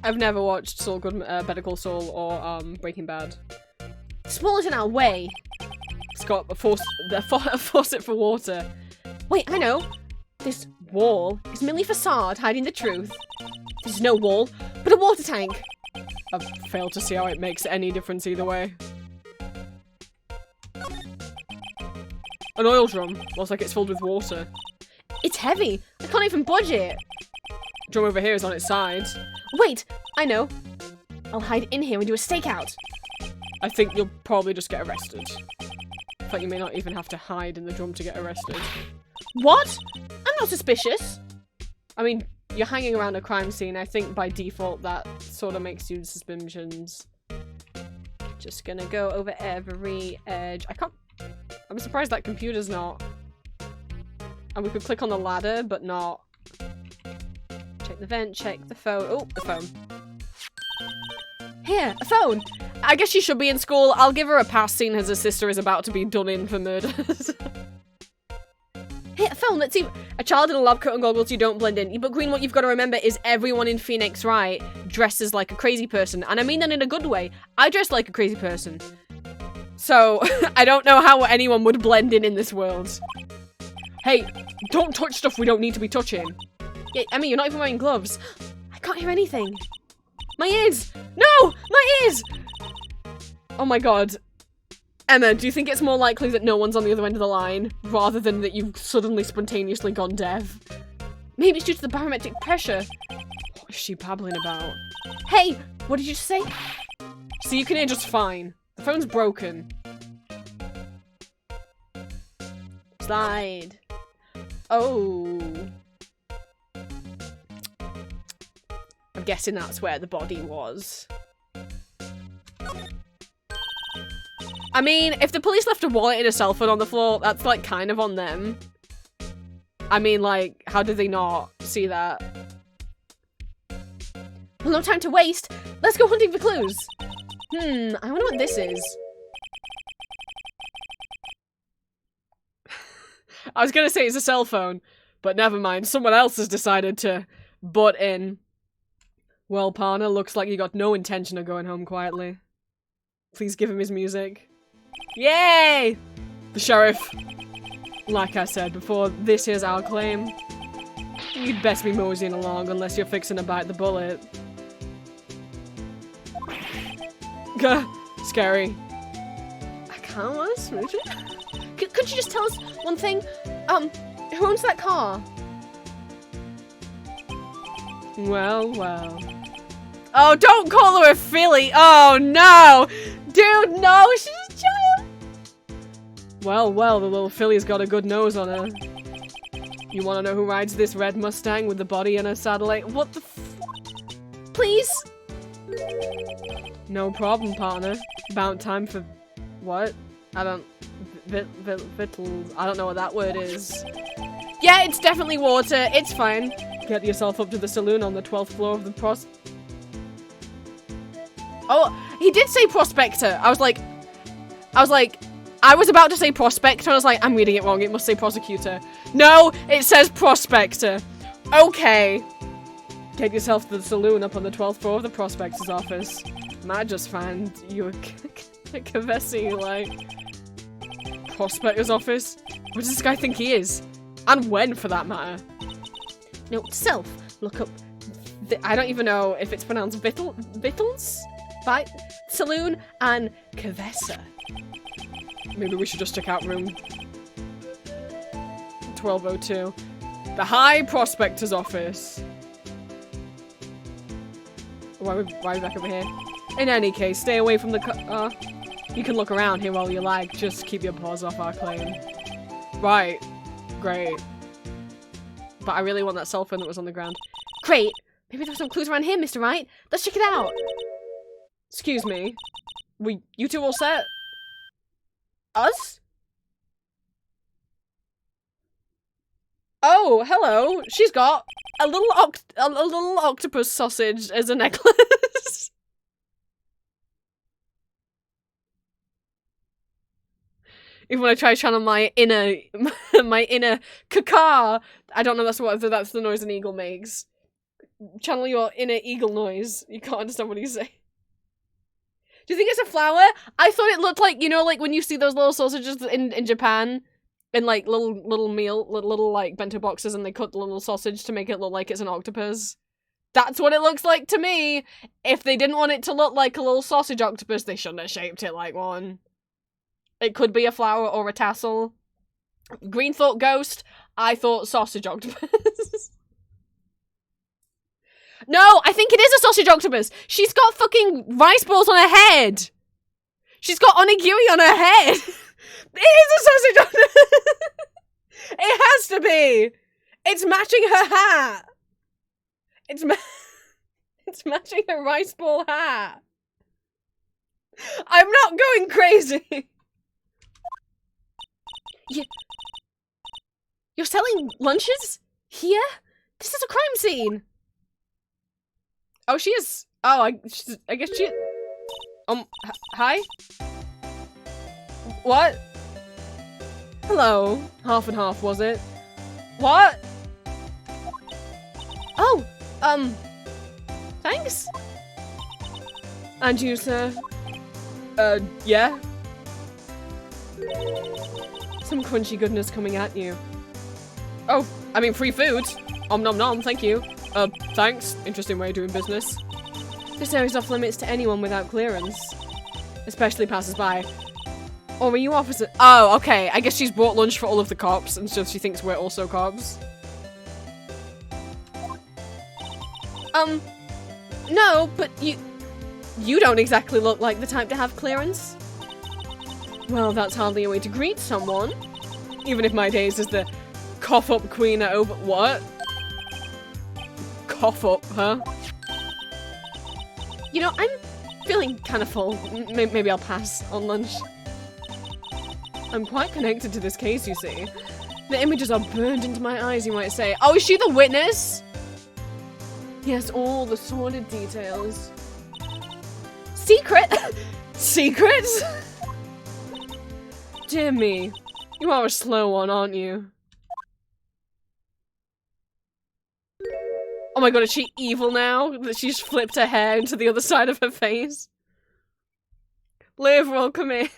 I've never watched Saul Goodman, Better Call Saul or Breaking Bad. Small is in our way. It's got a faucet for water. Wait, I know. This wall is merely a facade hiding the truth. There's no wall, but a water tank. I've failed to see how it makes any difference either way. An oil drum. Looks like it's filled with water. It's heavy. I can't even budge it. Drum over here is on its side. Wait, I know. I'll hide in here and do a stakeout. I think you'll probably just get arrested. In fact, you may not even have to hide in the drum to get arrested. What? I'm not suspicious. I mean, you're hanging around a crime scene. I think by default that sort of makes you suspicions. Just gonna go over every edge. I can't... I'm surprised that computer's not... And we could click on the ladder, but not... Check the vent, check the phone. Oh, the phone. Here, a phone! I guess she should be in school. I'll give her a pass seeing as her sister is about to be done in for murders. Here, a phone, let's see. A child in a lab coat and goggles, you don't blend in. But Green, what you've got to remember is everyone in Phoenix Wright dresses like a crazy person. And I mean that in a good way. I dress like a crazy person. So, I don't know how anyone would blend in this world. Hey, don't touch stuff we don't need to be touching. Yeah, Emmy, you're not even wearing gloves. I can't hear anything. My ears! No! My ears! Oh my god. Emma, do you think it's more likely that no one's on the other end of the line, rather than that you've suddenly spontaneously gone deaf? Maybe it's due to the barometric pressure. What is she babbling about? Hey! What did you say? So you can hear just fine. The phone's broken. Slide. Oh. I'm guessing that's where the body was. I mean, if the police left a wallet and a cell phone on the floor, that's like kind of on them. I mean, like, how did they not see that? Well, no time to waste. Let's go hunting for clues. I wonder what this is. I was gonna say it's a cell phone, but never mind. Someone else has decided to butt in. Well, partner, looks like you got no intention of going home quietly. Please give him his music. Yay! The sheriff. Like I said before, this is our claim. You'd best be moseying along unless you're fixing to bite the bullet. Gah, scary. I can't want to smooch it. Could you just tell us one thing? Who owns that car? Well, well. Oh, don't call her a filly! Oh, no! Dude, no! She's a child! Well, well, the little filly's got a good nose on her. You wanna know who rides this red Mustang with the body and a satellite? What the f- Please? No problem, partner. About time for... What? I don't... Vittles. I don't know what that word is. Yeah, it's definitely water. It's fine. Get yourself up to the saloon on the 12th floor of the Oh, he did say prospector. I was about to say prospector. I was like, I'm reading it wrong. It must say prosecutor. No, it says prospector. Okay. Get yourself to the saloon up on the 12th floor of the prospector's office. Might just find you a Kavesi, like... Prospector's office? What does this guy think he is? And when, for that matter? Note self. Look up... I don't even know if it's pronounced Vittles? Saloon and Kavesa. Maybe we should just check out room 1202. The High Prospector's office. Why are we back over here? In any case, stay away from the car. You can look around here while you like. Just keep your paws off our claim. Right. Great. But I really want that cell phone that was on the ground. Great. Maybe there's some clues around here, Mr. Wright. Let's check it out. Excuse me. You two all set? Us? Oh, hello. She's got a little octopus sausage as a necklace. Even when I try to channel my inner caca, I don't know whether that's the noise an eagle makes. Channel your inner eagle noise. You can't understand what he's saying. Do you think it's a flower? I thought it looked like, you know, like when you see those little sausages in Japan, in like little like bento boxes, and they cut the little sausage to make it look like it's an octopus. That's what it looks like to me. If they didn't want it to look like a little sausage octopus, they shouldn't have shaped it like one. It could be a flower or a tassel. Green thought ghost. I thought sausage octopus. No, I think it is a sausage octopus. She's got fucking rice balls on her head. She's got onigiri on her head. It is a sausage octopus. It has to be. It's matching her hat. It's matching her rice ball hat. I'm not going crazy. You're selling lunches? Here? This is a crime scene. Oh, she is. Oh, I guess she... hi? What? Hello. Half and half, was it? What? Oh, thanks. And you, sir? Yeah? Some crunchy goodness coming at you. Oh, I mean free food. Om nom nom, thank you. Thanks. Interesting way of doing business. This area's off limits to anyone without clearance. Especially passers-by. Or were you officer? Oh, okay. I guess she's bought lunch for all of the cops, and so she thinks we're also cops. No, but you don't exactly look like the type to have clearance. Well, that's hardly a way to greet someone. Even if my days as the cough-up queen are over— what? Cough up, huh? You know, I'm feeling kind of full. Maybe I'll pass on lunch. I'm quite connected to this case, you see. The images are burned into my eyes, you might say. Oh, is she the witness? Yes, all the sordid details. Secret? Secrets? Dear me. You are a slow one, aren't you? Oh my god, is she evil now? That she's flipped her hair into the other side of her face? Liv, welcome in.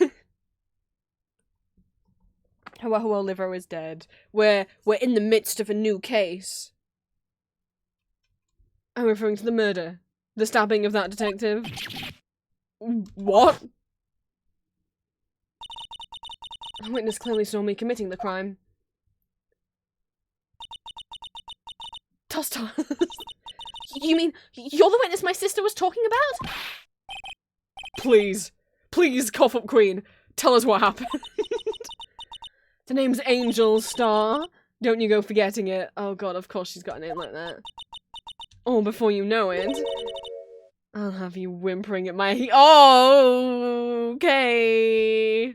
Hello, Livo is dead. We're in the midst of a new case. I'm referring to the murder. The stabbing of that detective. What? A witness clearly saw me committing the crime. Toss. You mean you're the witness my sister was talking about? Please, cough up queen. Tell us what happened. The name's Angel Star. Don't you go forgetting it. Oh god, of course she's got a name like that. Oh, before you know it, I'll have you whimpering at my oh, okay.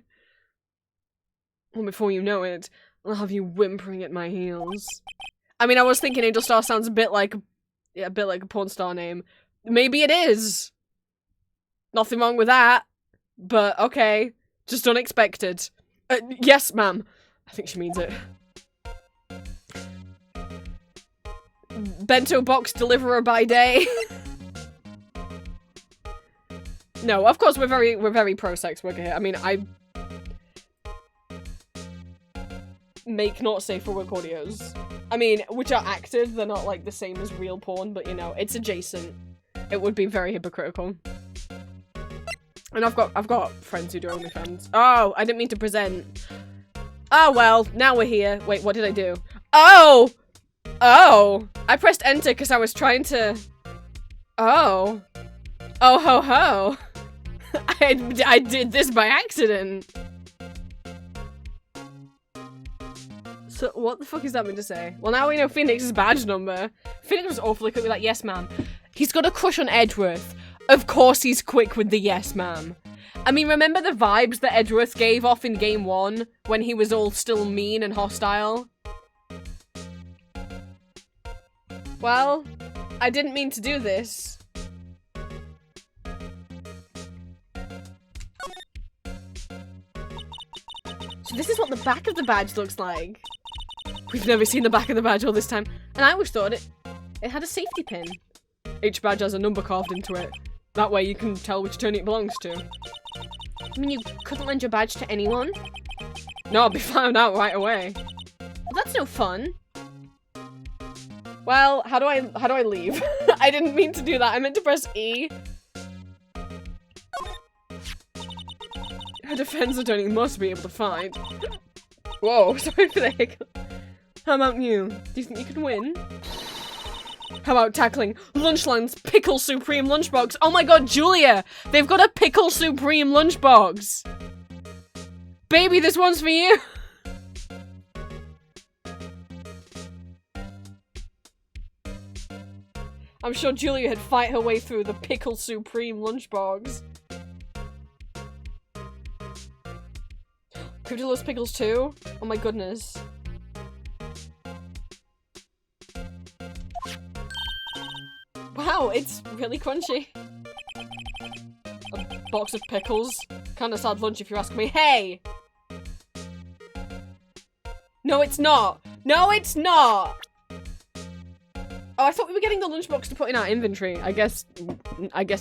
Well, before you know it, I'll have you whimpering at my heels. I mean, I was thinking Angel Star sounds a bit like a porn star name. Maybe it is. Nothing wrong with that. But okay, just unexpected. Yes, ma'am. I think she means it. Bento box deliverer by day. No, of course we're very pro sex worker here. I mean, I make not safe for work audios. I mean, which are acted, they're not like the same as real porn, but you know, it's adjacent. It would be very hypocritical. And I've got friends who do OnlyFans. Oh, I didn't mean to present. Oh well, now we're here. Wait, what did I do? Oh! Oh! I pressed enter because I was trying to... Oh. Oh ho ho. I did this by accident. So, what the fuck is that meant to say? Well, now we know Phoenix's badge number. Phoenix was awfully quick with like, yes ma'am. He's got a crush on Edgeworth. Of course he's quick with the yes ma'am. I mean, remember the vibes that Edgeworth gave off in game 1? When he was all still mean and hostile? Well, I didn't mean to do this. So this is what the back of the badge looks like. We've never seen the back of the badge all this time. And I always thought it had a safety pin. Each badge has a number carved into it. That way you can tell which turn it belongs to. I mean, you couldn't lend your badge to anyone? No, I'll be found out right away. Well, that's no fun. Well, how do I leave? I didn't mean to do that. I meant to press E. Her defense attorney must be able to find. Whoa, sorry for the hiccup. How about you? Do you think you can win? How about tackling Lunchland's Pickle Supreme Lunchbox? Oh my god, Julia! They've got a Pickle Supreme Lunchbox! Baby, this one's for you! I'm sure Julia had fight her way through the Pickle Supreme Lunchbox. Could we do those pickles too? Oh my goodness. Wow, it's really crunchy. A box of pickles. Kinda sad lunch if you ask me. Hey! No, it's not! No, it's not! Oh, I thought we were getting the lunchbox to put in our inventory. I guess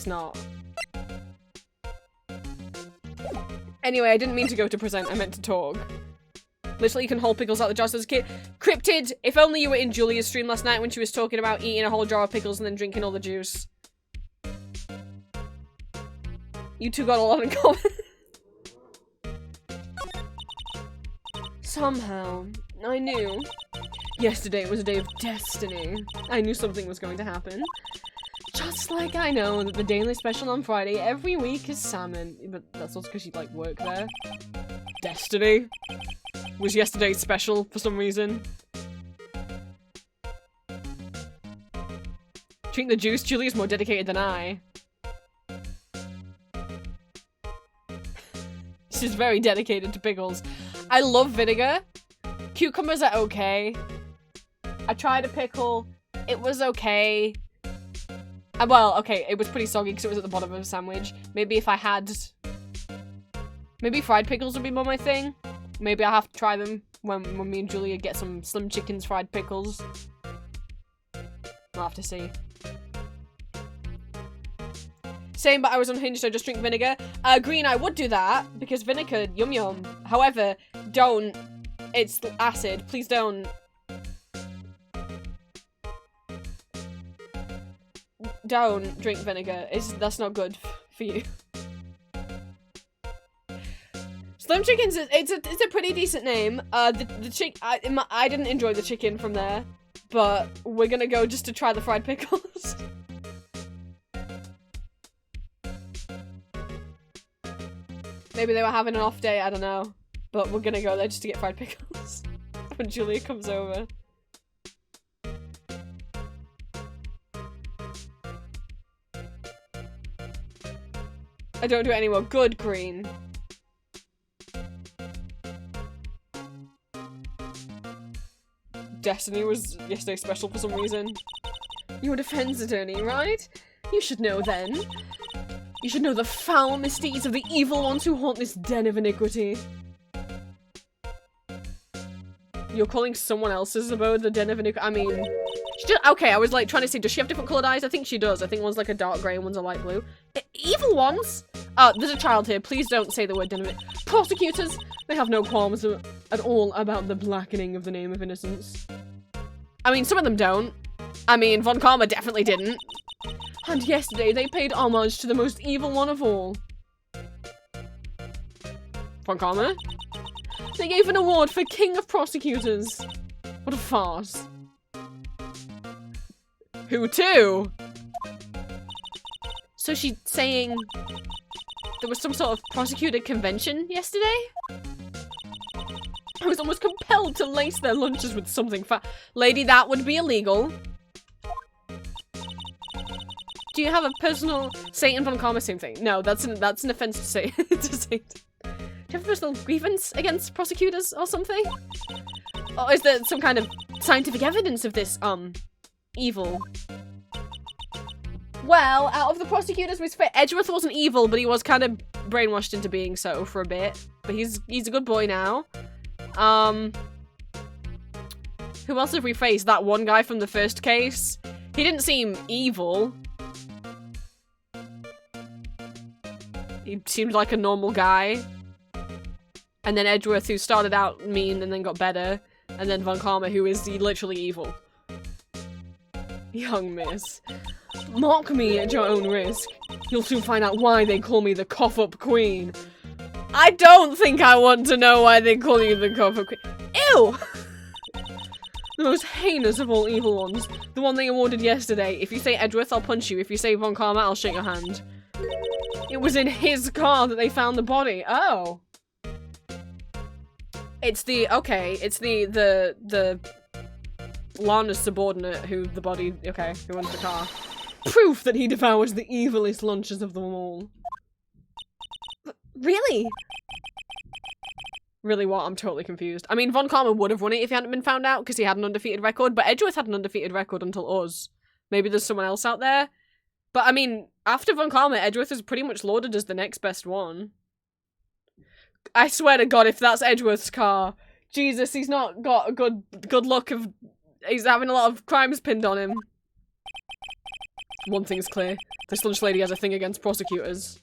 not. Anyway, I didn't mean to go to present, I meant to talk. Literally, you can hold pickles out the jar as a kid. Cryptid, if only you were in Julia's stream last night when she was talking about eating a whole jar of pickles and then drinking all the juice. You two got a lot in common. Somehow, I knew. Yesterday was a day of destiny. I knew something was going to happen. Just like I know that the daily special on Friday every week is salmon. But that's also because you, like, work there. Destiny? Was yesterday's special for some reason. Drink the juice, Julia's more dedicated than I. She's very dedicated to pickles. I love vinegar. Cucumbers are okay. I tried a pickle. It was okay. Well, okay, it was pretty soggy because it was at the bottom of a sandwich. Maybe if I had... Maybe fried pickles would be more my thing. Maybe I'll have to try them when me and Julia get some Slim Chickens fried pickles. I'll have to see. Same, but I was unhinged, so I just drink vinegar. Green, I would do that, because vinegar, yum yum. However, don't. It's acid. Please don't. Don't drink vinegar. That's not good for you. Slim Chickens, it's a pretty decent name. I didn't enjoy the chicken from there, but we're gonna go just to try the fried pickles. Maybe they were having an off day, I don't know. But we're gonna go there just to get fried pickles when Julia comes over. I don't do it anymore. Good, Green. Destiny was yesterday's special for some reason. You're a defense attorney, right? You should know then. You should know the foul misdeeds of the evil ones who haunt this den of iniquity. You're calling someone else's abode the den of iniquity? I mean... okay, I was like trying to see, does she have different coloured eyes? I think she does. I think one's like a dark grey and one's a light blue. Evil ones? There's a child here. Please don't say the word den of iniquity. Prosecutors! They have no qualms at all about the blackening of the name of innocence. I mean, some of them don't. I mean, Von Karma definitely didn't. And yesterday, they paid homage to the most evil one of all. Von Karma? They gave an award for King of Prosecutors. What a farce. Who to? So she's saying there was some sort of prosecutor convention yesterday? I was almost compelled to lace their lunches with something fat. Lady, that would be illegal. Do you have a personal Satan Von Karma same thing? No, that's an offense to say. To say. Do you have a personal grievance against prosecutors or something? Or is there some kind of scientific evidence of this, evil? Well, out of the prosecutors, Edgeworth wasn't evil, but he was kind of brainwashed into being so for a bit. But he's a good boy now. Who else have we faced? That one guy from the first case? He didn't seem evil. He seemed like a normal guy. And then Edgeworth, who started out mean and then got better. And then Von Karma, who is literally evil. Young miss. Mock me at your own risk. You'll soon find out why they call me the cough-up queen. I don't think I want to know why they call you the cough-up queen. Ew! The most heinous of all evil ones. The one they awarded yesterday. If you say Edgeworth, I'll punch you. If you say Von Karma, I'll shake your hand. It was in his car that they found the body. Oh. It's the, okay, it's the Lana's subordinate who the body, okay, who owns the car. Proof that he devours the evilest lunches of them all. Really? Really what? I'm totally confused. I mean, Von Karma would have won it if he hadn't been found out, because he had an undefeated record, but Edgeworth had an undefeated record until us. Maybe there's someone else out there. But, I mean, after Von Karma, Edgeworth is pretty much lauded as the next best one. I swear to God, if that's Edgeworth's car, Jesus, he's not got a good look of... He's having a lot of crimes pinned on him. One thing's clear. This lunch lady has a thing against prosecutors.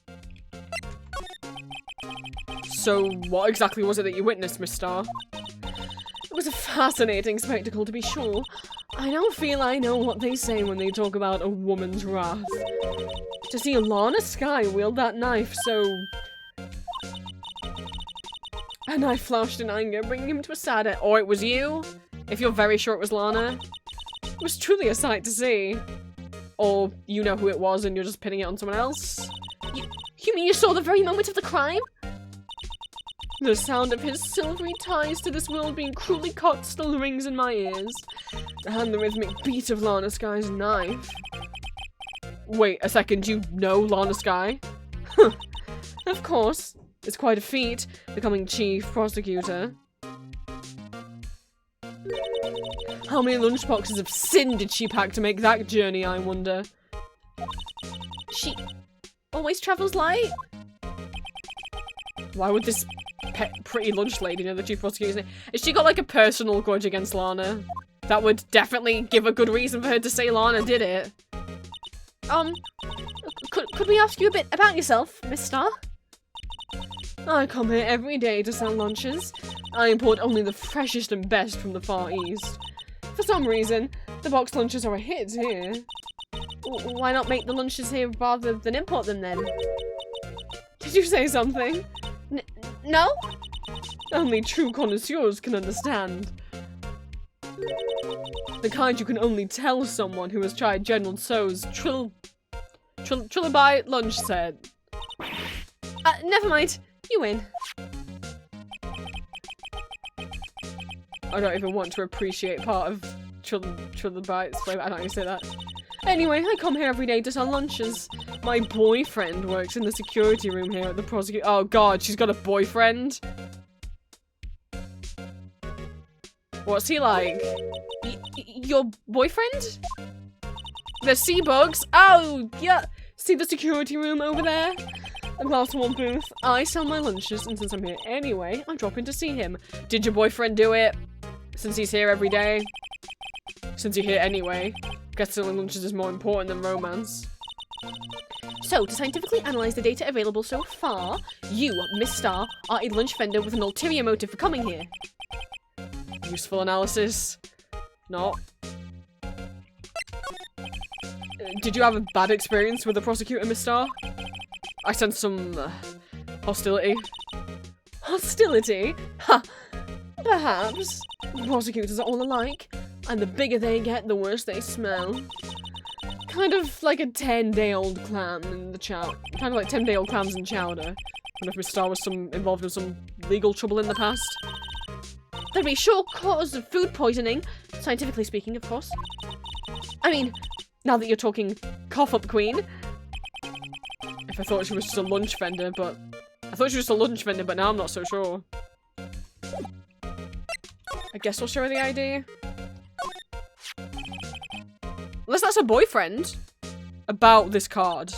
So, what exactly was it that you witnessed, Miss Star? It was a fascinating spectacle, to be sure. I now feel I know what they say when they talk about a woman's wrath. To see Lana Skye wield that knife so... A knife flashed in anger, bringing him to a sad end. Or it was you? If you're very sure it was Lana. It was truly a sight to see. Or you know who it was and you're just pinning it on someone else. You mean you saw the very moment of the crime? The sound of his silvery ties to this world being cruelly cut still rings in my ears. And the rhythmic beat of Lana Skye's knife. Wait a second, you know Lana Skye? Of course. It's quite a feat, becoming chief prosecutor. How many lunchboxes of sin did she pack to make that journey, I wonder? She always travels light? Why would this pretty lunch lady know the chief prosecutor's name? Has she got like a personal grudge against Lana? That would definitely give a good reason for her to say Lana did it. Could we ask you a bit about yourself, Miss Star? I come here every day to sell lunches. I import only the freshest and best from the Far East. For some reason, the box lunches are a hit here. Why not make the lunches here rather than import them then? Did you say something? No? Only true connoisseurs can understand. The kind you can only tell someone who has tried General Tso's Trilobite lunch set. Never mind. You win. I don't even want to appreciate part of Trilobite's flavor. I don't even say that. Anyway, I come here every day to sell lunches. My boyfriend works in the security room here at the prosecutor. Oh god, she's got a boyfriend? What's he like? Your boyfriend? The sea bugs? Oh, yeah. See the security room over there? A glass one booth. I sell my lunches, and since I'm here anyway, I drop in to see him. Did your boyfriend do it? Since he's here every day? Since you're here anyway. Guess selling lunches is more important than romance. So, to scientifically analyze the data available so far, you, Miss Star, are a lunch vendor with an ulterior motive for coming here. Useful analysis. Not. Did you have a bad experience with the prosecutor, Miss Star? I sense some hostility. Hostility? Ha! Perhaps. Prosecutors are all alike, and the bigger they get, the worse they smell. Kind of like a 10-day-old clam in the chowder. Kind of like 10-day-old clams in chowder. I wonder if Miss Star was involved in some legal trouble in the past. There'd be sure cause of food poisoning, scientifically speaking, of course. I mean, now that you're talking cough up queen. If I thought she was just a lunch vendor, but... I thought she was just a lunch vendor, but now I'm not so sure. I guess we'll show her the ID. Unless that's her boyfriend. About this card.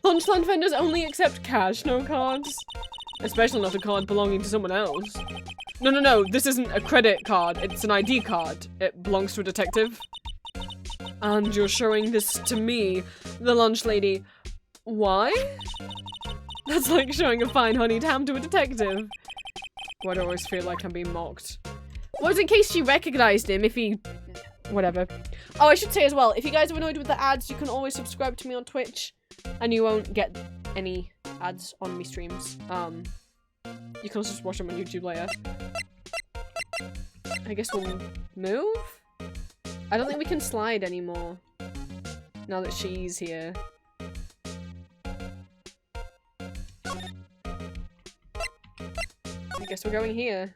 Lunchland vendors only accept cash, no cards. Especially not a card belonging to someone else. No, this isn't a credit card, it's an ID card. It belongs to a detective. And you're showing this to me, the lunch lady. Why? That's like showing a fine honeyed ham to a detective. Why do I always feel like I'm being mocked? Well, it's in case she recognized him, if he... Whatever. Oh, I should say as well, if you guys are annoyed with the ads, you can always subscribe to me on Twitch, and you won't get any ads on me streams. You can also just watch them on YouTube later. I guess we'll move? I don't think we can slide anymore. Now that she's here. I guess we're going here.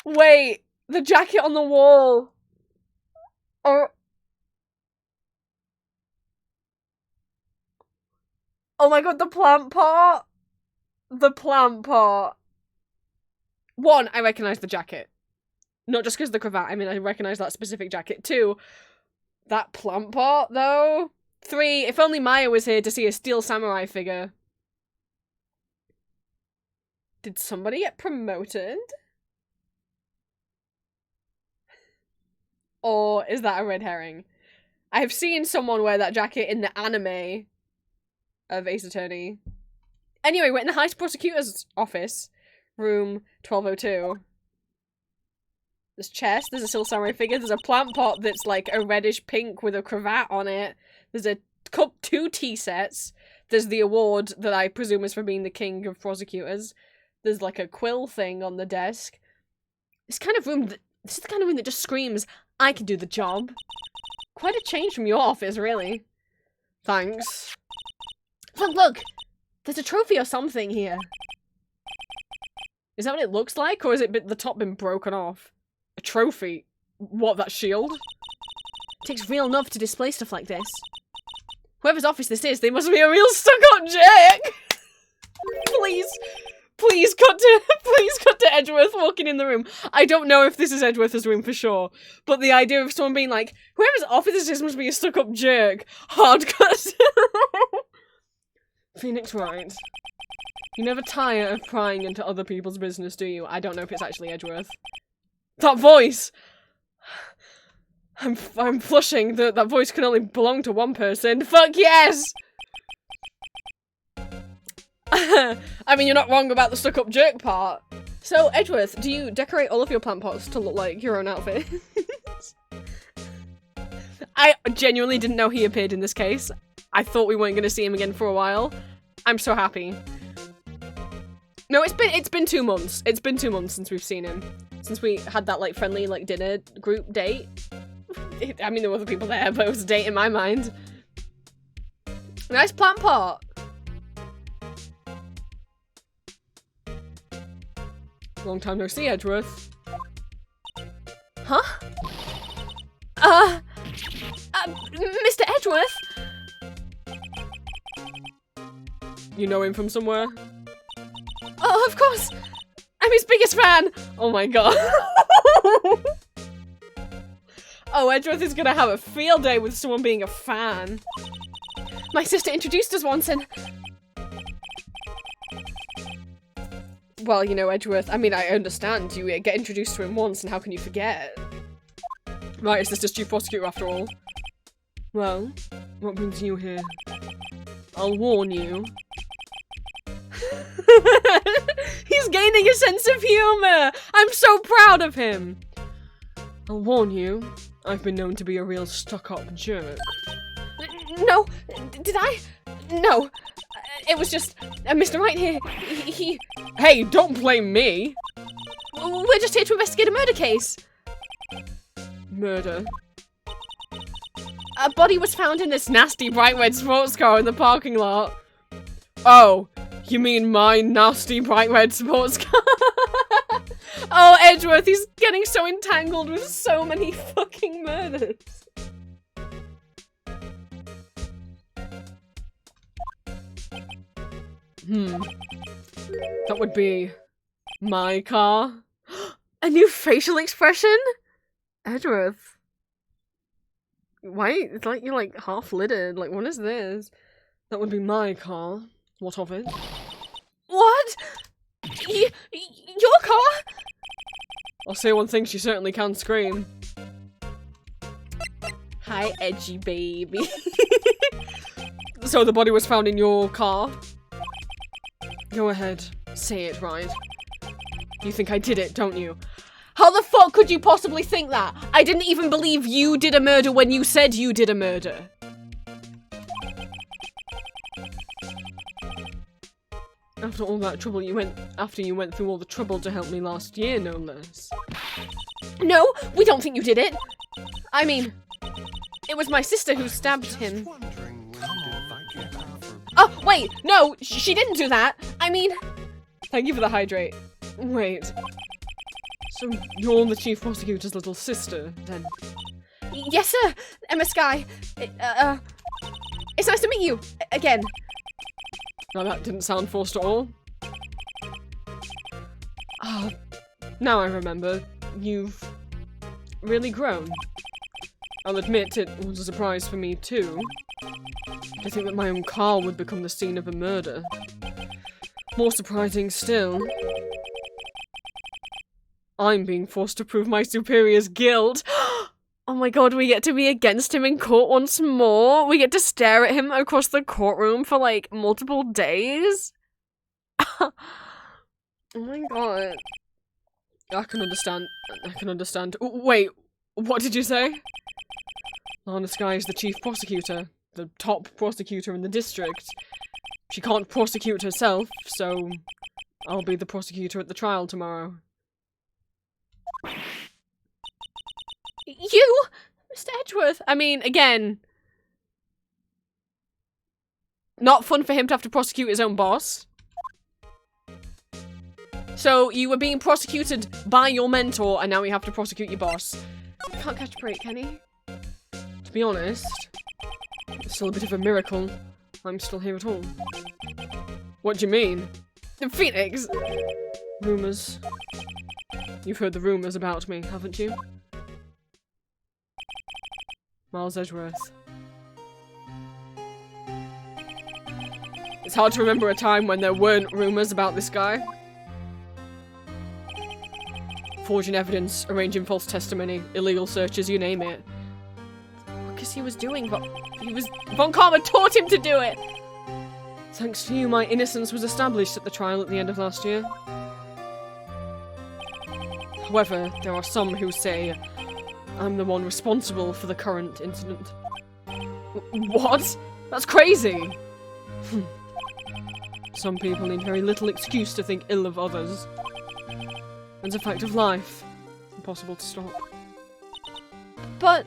Wait! The jacket on the wall! Oh my god, the plant part! The plant part. One, I recognise the jacket. Not just because of the cravat, I mean I recognise that specific jacket. Two, that plant part, though. Three, if only Maya was here to see a steel samurai figure. Did somebody get promoted? Or is that a red herring? I've seen someone wear that jacket in the anime of Ace Attorney. Anyway, we're in the High Prosecutor's office. Room 1202. There's chess, there's a Silver Samurai figure, there's a plant pot that's like a reddish pink with a cravat on it. There's a cup, 2 tea sets. There's the award that I presume is for being the king of prosecutors. There's like a quill thing on the desk. This is the kind of room that just screams, I can do the job. Quite a change from your office, really. Thanks. Look! There's a trophy or something here. Is that what it looks like, or is it the top been broken off? A trophy? What, that shield? It takes real love to display stuff like this. Whoever's office this is, they must be a real stuck-up jerk! Please cut to Edgeworth walking in the room. I don't know if this is Edgeworth's room for sure, but the idea of someone being like, whoever's office this is must be a stuck-up jerk. Hard cut. Phoenix Wright. You never tire of prying into other people's business, do you? I don't know if it's actually Edgeworth. That voice! I'm flushing. That voice can only belong to one person. Fuck yes! I mean, you're not wrong about the stuck-up jerk part. So, Edgeworth, do you decorate all of your plant pots to look like your own outfit? I genuinely didn't know he appeared in this case. I thought we weren't going to see him again for a while. I'm so happy. No, it's been 2 months. It's been 2 months since we've seen him. Since we had that, like, friendly, like, dinner group date. I mean, there were other people there, but it was a date in my mind. Nice plant pot! Long time no see, Edgeworth. Huh? Mr. Edgeworth? You know him from somewhere? Oh, of course! I'm his biggest fan! Oh my god. Oh, Edgeworth is gonna have a field day with someone being a fan. My sister introduced us once and... Well, you know, Edgeworth, I mean, I understand. You get introduced to him once, and how can you forget? Right, is this just Chief Prosecutor after all? Well, what brings you here? I'll warn you. He's gaining a sense of humor! I'm so proud of him! I'll warn you, I've been known to be a real stuck-up jerk. No, did I? No, it was just Mr. Wright here. He... Hey, don't blame me! We're just here to investigate a murder case. Murder? A body was found in this nasty bright red sports car in the parking lot. Oh, you mean my nasty bright red sports car? Oh, Edgeworth, he's getting so entangled with so many fucking murders. That would be my car. A new facial expression? Edgeworth. Why? It's like you're like half-lidded. Like, what is this? That would be my car. What of it? What? Your car? I'll say one thing, she certainly can scream. Hi, edgy baby. So the body was found in your car? Go ahead. Say it, right? You think I did it, don't you? How the fuck could you possibly think that? I didn't even believe you did a murder when you said you did a murder. After all that trouble after you went through all the trouble to help me last year, no less. No, we don't think you did it. I mean, it was my sister who stabbed him. Oh, wait, no, she didn't do that. I mean, thank you for the hydrate. Wait, so you're the Chief Prosecutor's little sister, then? Yes, sir, Emma Skye. It's nice to meet you, again. No, that didn't sound forced at all. Oh, now I remember. You've really grown. I'll admit it was a surprise for me too. To think that my own car would become the scene of a murder. More surprising still, I'm being forced to prove my superior's guilt. Oh my god, we get to be against him in court once more. We get to stare at him across the courtroom for like multiple days. Oh my god. I can understand. I can understand. Wait, what did you say? Lana Skye is the chief prosecutor. The top prosecutor in the district. She can't prosecute herself, so I'll be the prosecutor at the trial tomorrow. You? Mr. Edgeworth? I mean, again, not fun for him to have to prosecute his own boss. So, you were being prosecuted by your mentor, and now you have to prosecute your boss. Can't catch a break, can he? To be honest, it's still a bit of a miracle I'm still here at all. What do you mean? Phoenix! Rumours. You've heard the rumours about me, haven't you? Miles Edgeworth. It's hard to remember a time when there weren't rumours about this guy. Forging evidence, arranging false testimony, illegal searches, you name it. Because he was doing what he was. Von Karma taught him to do it! Thanks to you, my innocence was established at the trial at the end of last year. However, there are some who say I'm the one responsible for the current incident. What? That's crazy! Some people need very little excuse to think ill of others. It's a fact of life. Impossible to stop. But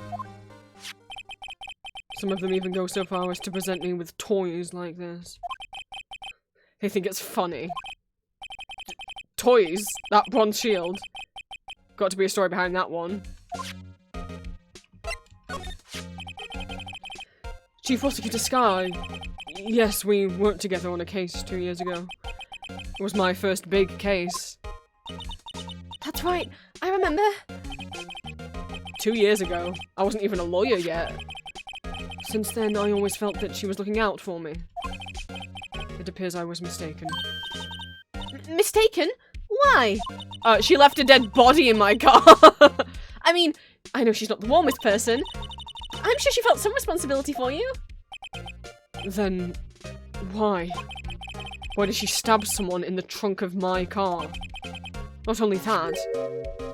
some of them even go so far as to present me with toys like this. They think it's funny. Toys? That bronze shield? Got to be a story behind that one. Chief Prosecutor Skye. Yes, we worked together on a case 2 years ago. It was my first big case. That's right, I remember. 2 years ago. I wasn't even a lawyer yet. Since then, I always felt that she was looking out for me. It appears I was mistaken. Mistaken? Why? She left a dead body in my car. I mean, I know she's not the warmest person. I'm sure she felt some responsibility for you. Then, why? Why did she stab someone in the trunk of my car? Not only that,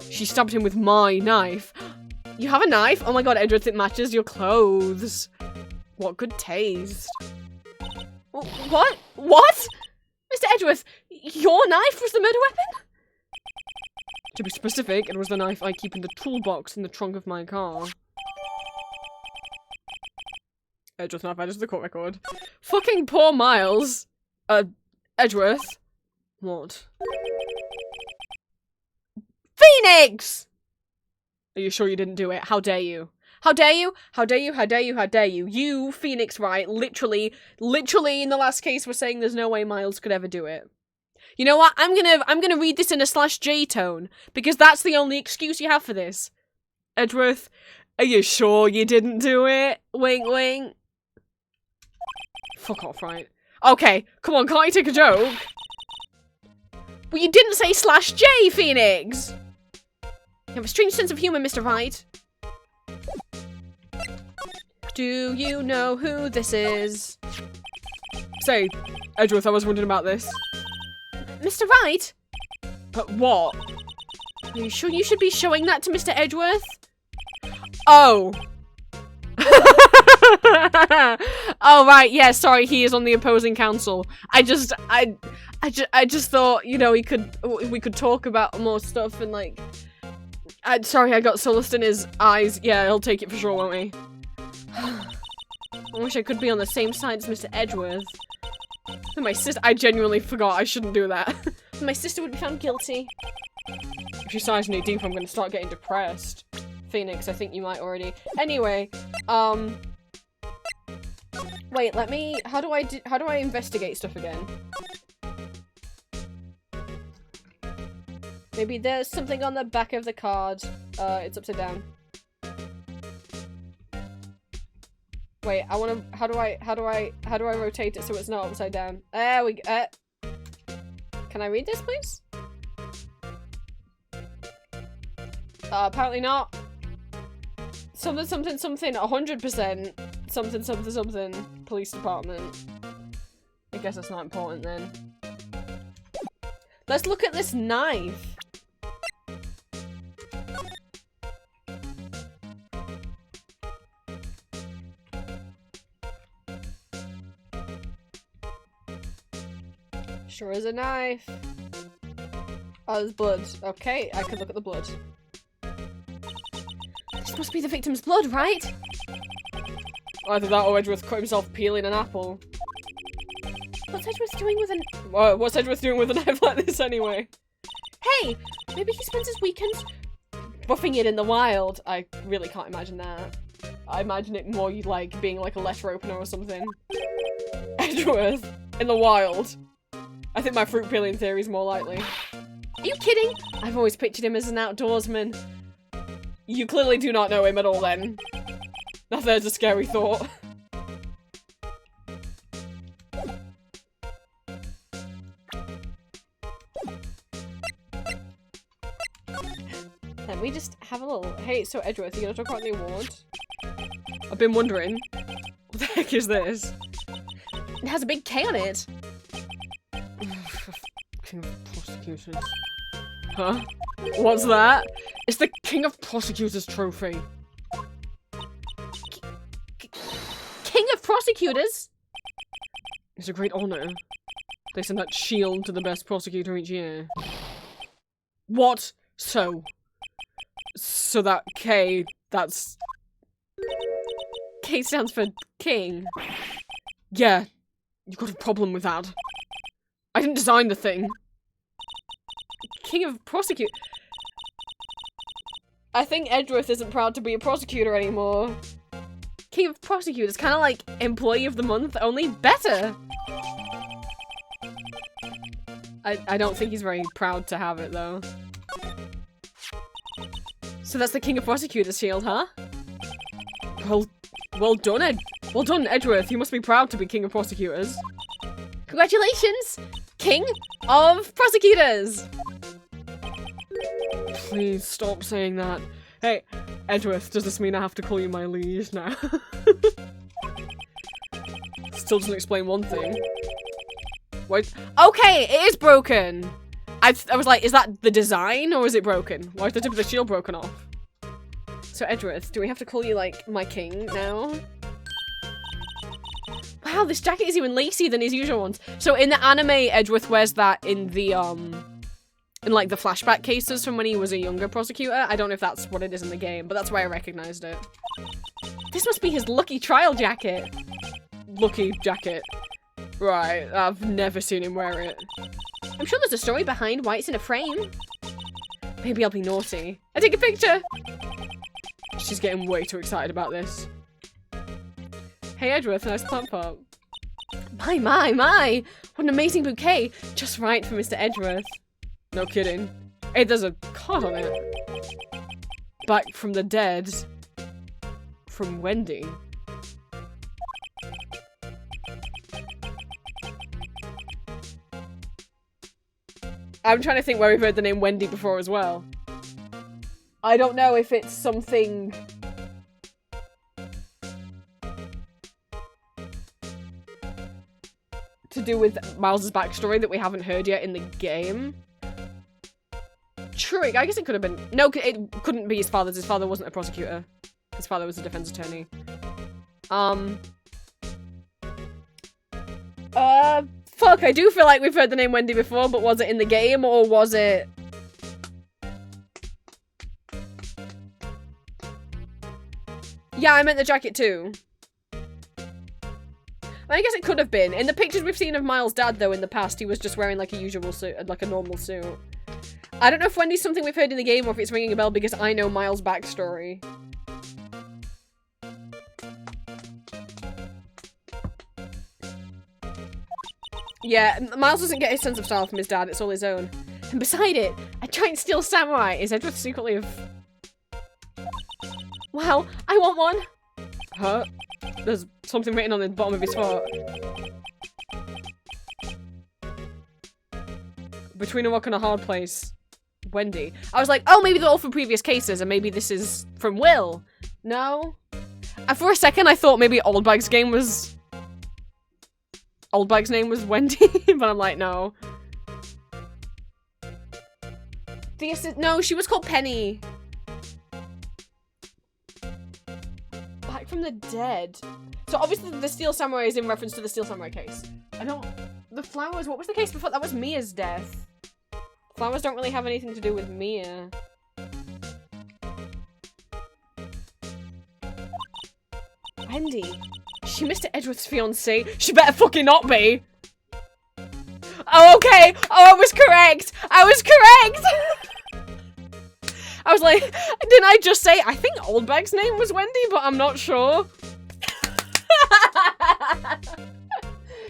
she stabbed him with my knife. You have a knife? Oh my god, Edward, it matches your clothes. What good taste. What? What? Mr. Edgeworth, your knife was the murder weapon? To be specific, it was the knife I keep in the toolbox in the trunk of my car. Edgeworth knife added to the court record. Fucking poor Miles. Edgeworth. What? Phoenix! Are you sure you didn't do it? How dare you? How dare you? How dare you? How dare you? How dare you? You, Phoenix Wright, literally in the last case we're saying there's no way Miles could ever do it. You know what? I'm gonna read this in a /J tone, because that's the only excuse you have for this. Edgeworth, are you sure you didn't do it? Wink wink. Fuck off, right? Okay, come on, can't you take a joke? Well, you didn't say /J, Phoenix! You have a strange sense of humor, Mr. Wright. Do you know who this is? Say, Edgeworth, I was wondering about this. Mr. Wright? But what? Are you sure you should be showing that to Mr. Edgeworth? Oh. Oh, right, yeah, sorry, he is on the opposing counsel. I just thought, you know, we could talk about more stuff and, like... sorry, I got so lost in his eyes. Yeah, he'll take it for sure, won't he? I wish I could be on the same side as Mr. Edgeworth. And my sister- I genuinely forgot I shouldn't do that. My sister would be found guilty. If she signs knee deep, I'm gonna start getting depressed. Phoenix, I think you might already. Anyway, wait, let me- how do I investigate stuff again? Maybe there's something on the back of the card. It's upside down. Wait, I wanna- how do I rotate it so it's not upside down? There we go. Can I read this, please? Apparently not. something, something, something, 100%, something, something, something, police department. I guess that's not important then. Let's look at this knife. Sure is a knife. Oh, there's blood. Okay, I can look at the blood. This must be the victim's blood, right? Either that or Edgeworth cut himself peeling an apple. What's Edgeworth doing with what's Edgeworth doing with a knife like this anyway? Hey! Maybe he spends his weekends buffing it in the wild. I really can't imagine that. I imagine it more like being like a letter opener or something. Edgeworth in the wild. I think my fruit peeling theory is more likely. Are you kidding? I've always pictured him as an outdoorsman. You clearly do not know him at all then. Now there's a scary thought. Let me just have a little... Hey, so Edgeworth, are you gonna talk about the award? I've been wondering. What the heck is this? It has a big K on it. King of Prosecutors. Huh? What's that? It's the King of Prosecutors trophy. King of Prosecutors? It's a great honor. They send that shield to the best prosecutor each year. What? So that K, that's... K stands for king. Yeah, you got a problem with that. I didn't design the thing. King of Prosecute. I think Edgeworth isn't proud to be a prosecutor anymore. King of Prosecutors, kind of like Employee of the Month, only better. I don't think he's very proud to have it though. So that's the King of Prosecutors shield, huh? Well done, Well done, Edgeworth. You must be proud to be King of Prosecutors. Congratulations, King of Prosecutors! Please stop saying that. Hey, Edgeworth, does this mean I have to call you my liege now? Still doesn't explain one thing. Wait. Okay, it is broken! I was like, is that the design or is it broken? Why is the tip of the shield broken off? So Edgeworth, do we have to call you like my king now? Wow, this jacket is even lacy than his usual ones. So in the anime, Edgeworth wears that in the in like the flashback cases from when he was a younger prosecutor. I don't know if that's what it is in the game, but that's why I recognized it. This must be his lucky trial jacket. Lucky jacket. Right, I've never seen him wear it. I'm sure there's a story behind why it's in a frame. Maybe I'll be naughty. I take a picture! She's getting way too excited about this. Hey Edgeworth, nice plant pot. My! What an amazing bouquet! Just right for Mr. Edgeworth. No kidding. Hey, there's a card on it. Back from the dead. From Wendy. I'm trying to think where we've heard the name Wendy before as well. I don't know if it's something... to do with Miles's backstory that we haven't heard yet in the game. True, I guess it could have been... No, it couldn't be his father's. His father wasn't a prosecutor. His father was a defense attorney. Fuck, I do feel like we've heard the name Wendy before, but was it in the game, or was it... Yeah, I meant the jacket too. I guess it could have been. In the pictures we've seen of Miles' dad, though, in the past, he was just wearing, like, a usual suit, like a normal suit. I don't know if Wendy's something we've heard in the game, or if it's ringing a bell because I know Miles' backstory. Yeah, Miles doesn't get his sense of style from his dad, it's all his own. And beside it, a giant steel samurai is Edgeworth secretly of... Wow, I want one! Huh? There's something written on the bottom of his foot. Between a rock and a hard place. Wendy. I was like, oh, maybe they're all from previous cases, and maybe this is from Will. No? For a second I thought maybe Oldbag's name was Wendy, but I'm like, no. No, she was called Penny. Back from the dead. So obviously the Steel Samurai is in reference to the Steel Samurai case. The flowers, what was the case before? That was Mia's death. Flowers don't really have anything to do with Mia. Wendy. She Mr. Edgeworth's fiancée. She better fucking not be. Oh, okay. Oh, I was correct. I was correct. I was like, didn't I just say, I think Oldbag's name was Wendy, but I'm not sure.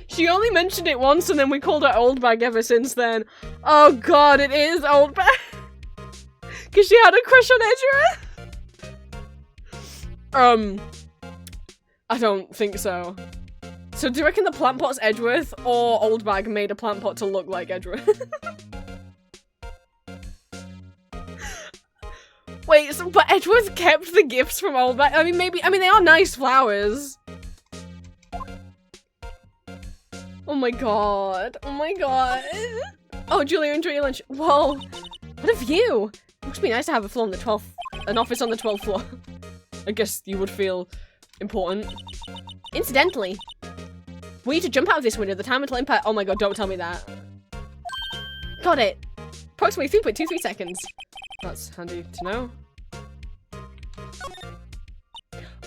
She only mentioned it once and then we called her Oldbag ever since then. Oh god, it is Oldbag. Because she had a crush on Edgeworth? I don't think so. So do you reckon the plant pot's Edgeworth or Oldbag made a plant pot to look like Edgeworth? Wait, so, but Edgeworth kept the gifts from Oldbag? I mean, maybe, they are nice flowers. Oh my god. Oh my god. Oh, Julia, enjoy your lunch. Whoa. What a view. It must be nice to have a floor on the 12th, an office on the 12th floor. I guess you would feel important. Incidentally, were you to jump out of this window, the time until impact— oh my god, don't tell me that. Got it. Approximately 3.23 seconds. That's handy to know.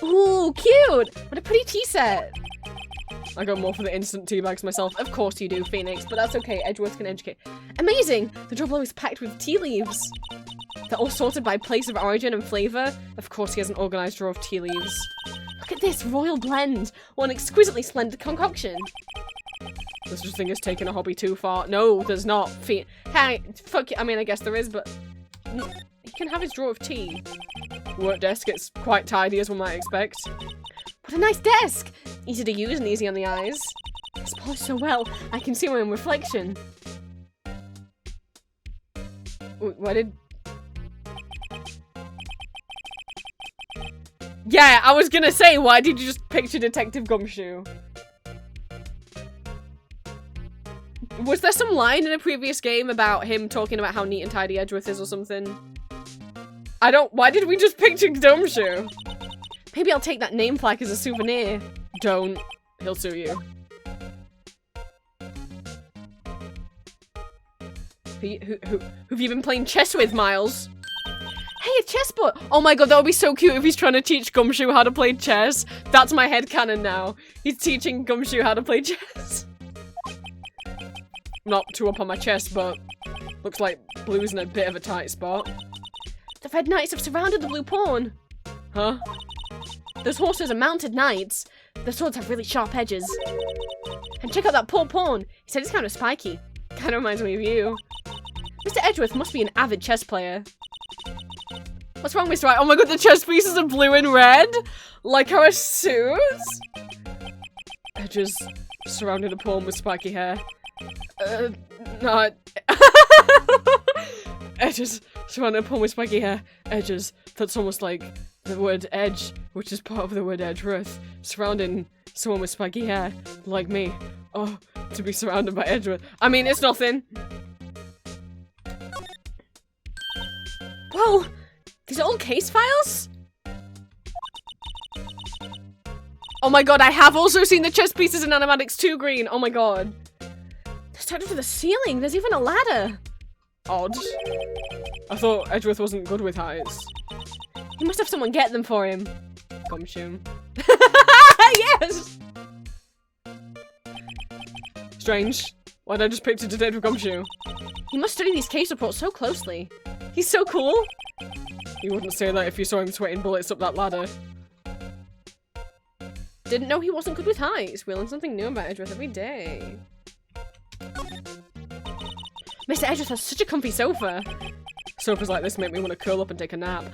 Ooh, cute! What a pretty tea set. I got more for the instant tea bags myself. Of course you do, Phoenix, but that's okay. Edgeworth can educate. Amazing! The drawer below is packed with tea leaves. They're all sorted by place of origin and flavor. Of course he has an organized drawer of tea leaves. Look at this royal blend. What an exquisitely splendid concoction. This thing is taking a hobby too far. No, there's not. Hey, fuck it. I mean, I guess there is, but he can have his drawer of tea. Work desk gets quite tidy, as one might expect. What a nice desk! Easy to use and easy on the eyes. It's polished so well, I can see my own reflection. What did... Yeah, I was gonna say, why did you just picture Detective Gumshoe? Was there some line in a previous game about him talking about how neat and tidy Edgeworth is or something? Why did we just picture Gumshoe? Maybe I'll take that name plaque as a souvenir. Don't. He'll sue you. Who've you been playing chess with, Miles? Hey, a chessboard! Oh my god, that would be so cute if he's trying to teach Gumshoe how to play chess. That's my headcanon now. He's teaching Gumshoe how to play chess. Not too up on my chest, but looks like Blue's in a bit of a tight spot. The Red Knights have surrounded the Blue Pawn. Huh? Those horses are mounted knights. Their swords have really sharp edges. And check out that poor pawn. He said it's kind of spiky. Kind of reminds me of you. Mr. Edgeworth must be an avid chess player. What's wrong, Mr. Wright? Oh my god, the chess pieces are blue and red? Like our suits? Edges surrounded a pawn with spiky hair. No. Edges surrounded a pawn with spiky hair. Edges. That's almost like the word edge, which is part of the word Edgeworth. Surrounding someone with spiky hair, like me. Oh, to be surrounded by Edgeworth. I mean, it's nothing. Whoa! These are all case files? Oh my god, I have also seen the chess pieces in Animatics 2 Green. Oh my god. They're starting to the ceiling. There's even a ladder. Odd. I thought Edgeworth wasn't good with heights. He must have someone get them for him. Gumshoe. Yes! Strange. Why'd I just picture Detective Gumshoe? He must study these case reports so closely. He's so cool. You wouldn't say that if you saw him sweating bullets up that ladder. Didn't know he wasn't good with heights. We learn something new about Edgeworth every day. Mr. Edgeworth has such a comfy sofa. Sofas like this make me want to curl up and take a nap.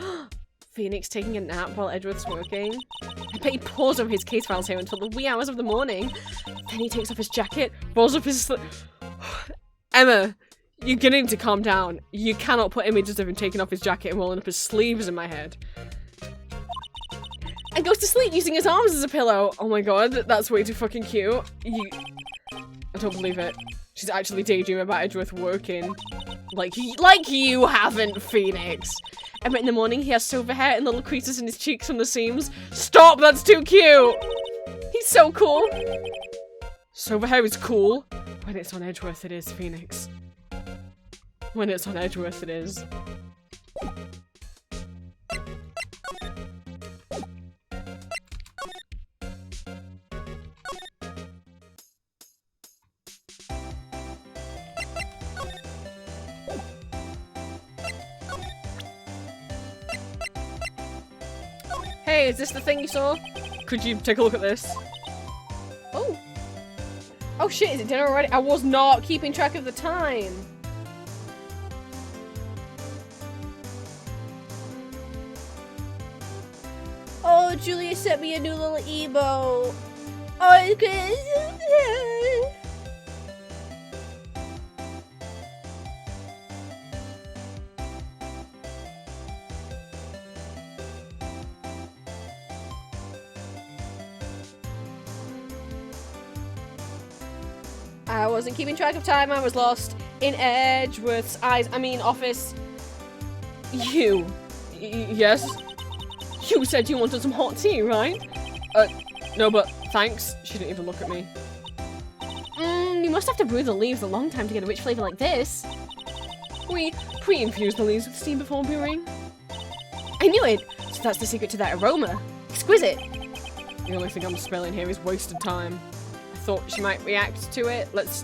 Phoenix taking a nap while Edgeworth's working. I bet he paws over his case files here until the wee hours of the morning. Then he takes off his jacket, rolls up his Emma, you're gonna need to calm down. You cannot put images of him taking off his jacket and rolling up his sleeves in my head. and goes to sleep using his arms as a pillow. Oh my god, that's way too fucking cute. I don't believe it. She's actually daydreaming about Edgeworth working. Like you haven't, Phoenix. I bet in the morning he has silver hair and little creases in his cheeks from the seams. Stop, that's too cute! He's so cool. Silver hair is cool. When it's on Edgeworth it is, Phoenix. When it's on Edgeworth it is. Hey, is this the thing you saw? Could you take a look at this? Oh. Oh shit, is it dinner already? I was not keeping track of the time. Oh, Julia sent me a new little emo. Oh, it's good. I wasn't keeping track of time, I was lost in Edgeworth's eyes. I mean, office. You. Yes? You said you wanted some hot tea, right? No, but thanks. She didn't even look at me. You must have to brew the leaves a long time to get a rich flavor like this. We pre-infuse the leaves with steam before brewing. I knew it! So that's the secret to that aroma. Exquisite! The only thing I'm smelling here is wasted time. I thought she might react to it. Let's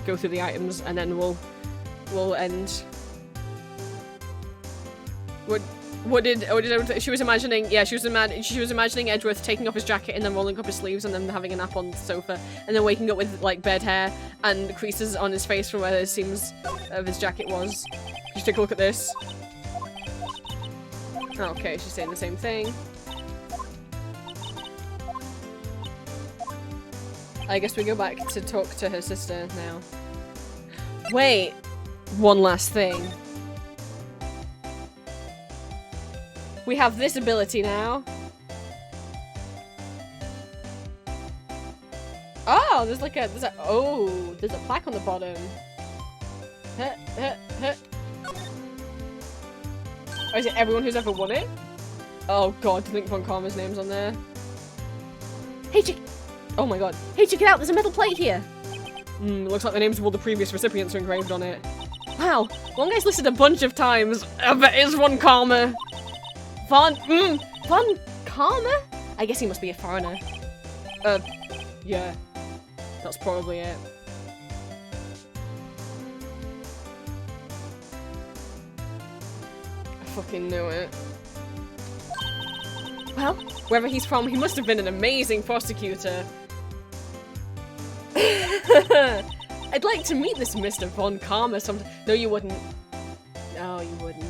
go through the items and then we'll end. What did she was imagining? Yeah, she was imagining Edgeworth taking off his jacket and then rolling up his sleeves and then having a nap on the sofa and then waking up with like bed hair and creases on his face from where the seams of his jacket was. Just take a look at this. Okay, she's saying the same thing. I guess we go back to talk to her sister now. Wait, one last thing. We have this ability now. Oh, there's a plaque on the bottom. Or is it everyone who's ever won it? Oh god, I think Von Karma's name's on there. Hey, oh my god. Hey, check it out, there's a metal plate here. Looks like the names of all the previous recipients are engraved on it. Wow, one guy's listed a bunch of times. I bet it's Von Karma. Von Karma? I guess he must be a foreigner. Yeah. That's probably it. I fucking knew it. Well, wherever he's from, he must have been an amazing prosecutor. I'd like to meet this Mr. Von Karma sometime. No, you wouldn't. No, you wouldn't.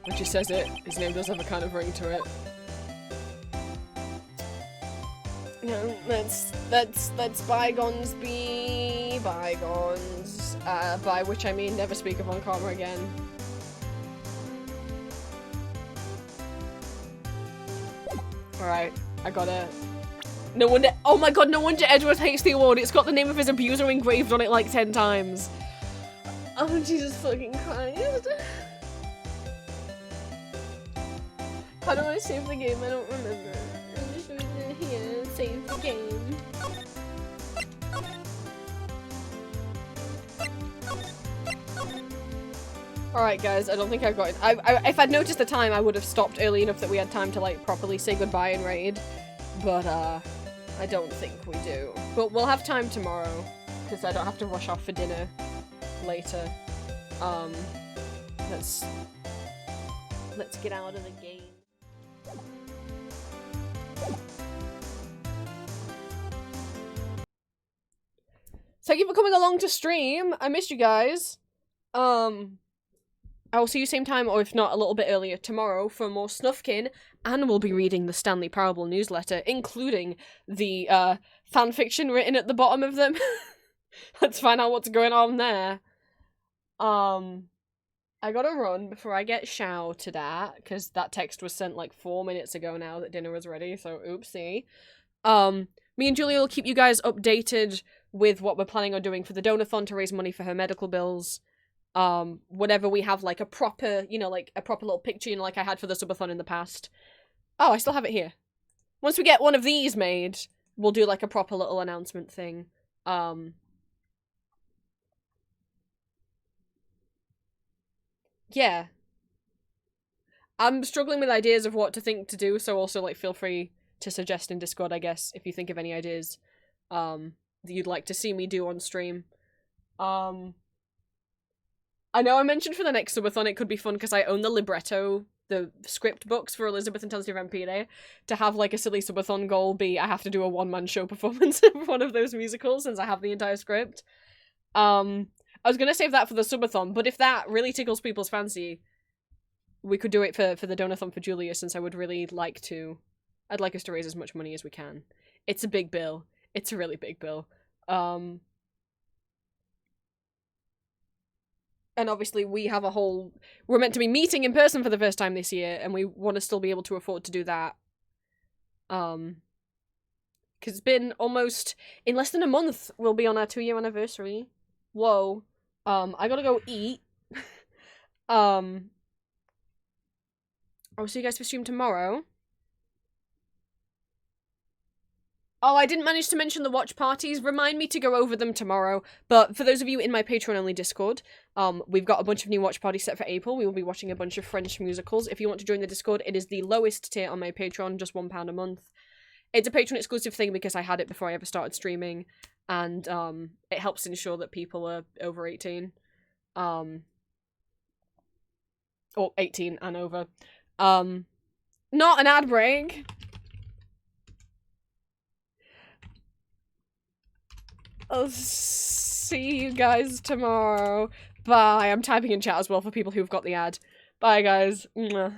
When she says it, his name does have a kind of ring to it. No, let's bygones be bygones. By which I mean never speak of Von Karma again. Alright, I gotta... No wonder- oh my god, no wonder Edgeworth hates the award. It's got the name of his abuser engraved on it like 10 times. Oh, Jesus fucking Christ. How do I save the game? I don't remember. I'm just going to here, save the game. Alright guys, I don't think I've got it. If I'd noticed the time, I would have stopped early enough that we had time to like properly say goodbye and raid. But I don't think we do. But we'll have time tomorrow, because I don't have to rush off for dinner later. Let's get out of the game. Thank you for coming along to stream. I missed you guys. I will see you same time, or if not, a little bit earlier tomorrow for more Snufkin, and we'll be reading the Stanley Parable newsletter, including the fanfiction written at the bottom of them. Let's find out what's going on there. I gotta run before I get shouted at, because that text was sent like 4 minutes ago now that dinner was ready, so oopsie. Me and Julia will keep you guys updated with what we're planning on doing for the donathon to raise money for her medical bills. Whenever we have like a proper, you know, like a proper little picture, you know, like I had for the subathon in the past. Oh, I still have it here. Once we get one of these made, we'll do like a proper little announcement thing. Yeah. I'm struggling with ideas of what to think to do, so also like feel free to suggest in Discord, I guess, if you think of any ideas that you'd like to see me do on stream. I know I mentioned for the next subathon it could be fun because I own the libretto, the script books for Elizabeth Intensity Vampire, to have like a silly subathon goal be I have to do a one-man show performance of one of those musicals since I have the entire script. I was gonna save that for the subathon, but if that really tickles people's fancy, we could do it for the donathon for Julia, since I would really like to. I'd like us to raise as much money as we can. It's a big bill. It's a really big bill. And obviously we have a whole... We're meant to be meeting in person for the first time this year, and we want to still be able to afford to do that. Because it's been almost... In less than a month, we'll be on our 2-year anniversary. Whoa. I gotta go eat. I'll see you guys for stream tomorrow. Oh, I didn't manage to mention the watch parties. Remind me to go over them tomorrow. But for those of you in my Patreon-only Discord, we've got a bunch of new watch parties set for April. We will be watching a bunch of French musicals. If you want to join the Discord, it is the lowest tier on my Patreon, just £1 a month. It's a Patreon-exclusive thing because I had it before I ever started streaming, and it helps ensure that people are over 18. Or 18 and over. Not an ad break. I'll see you guys tomorrow. Bye. I'm typing in chat as well for people who've got the ad. Bye, guys. Mwah.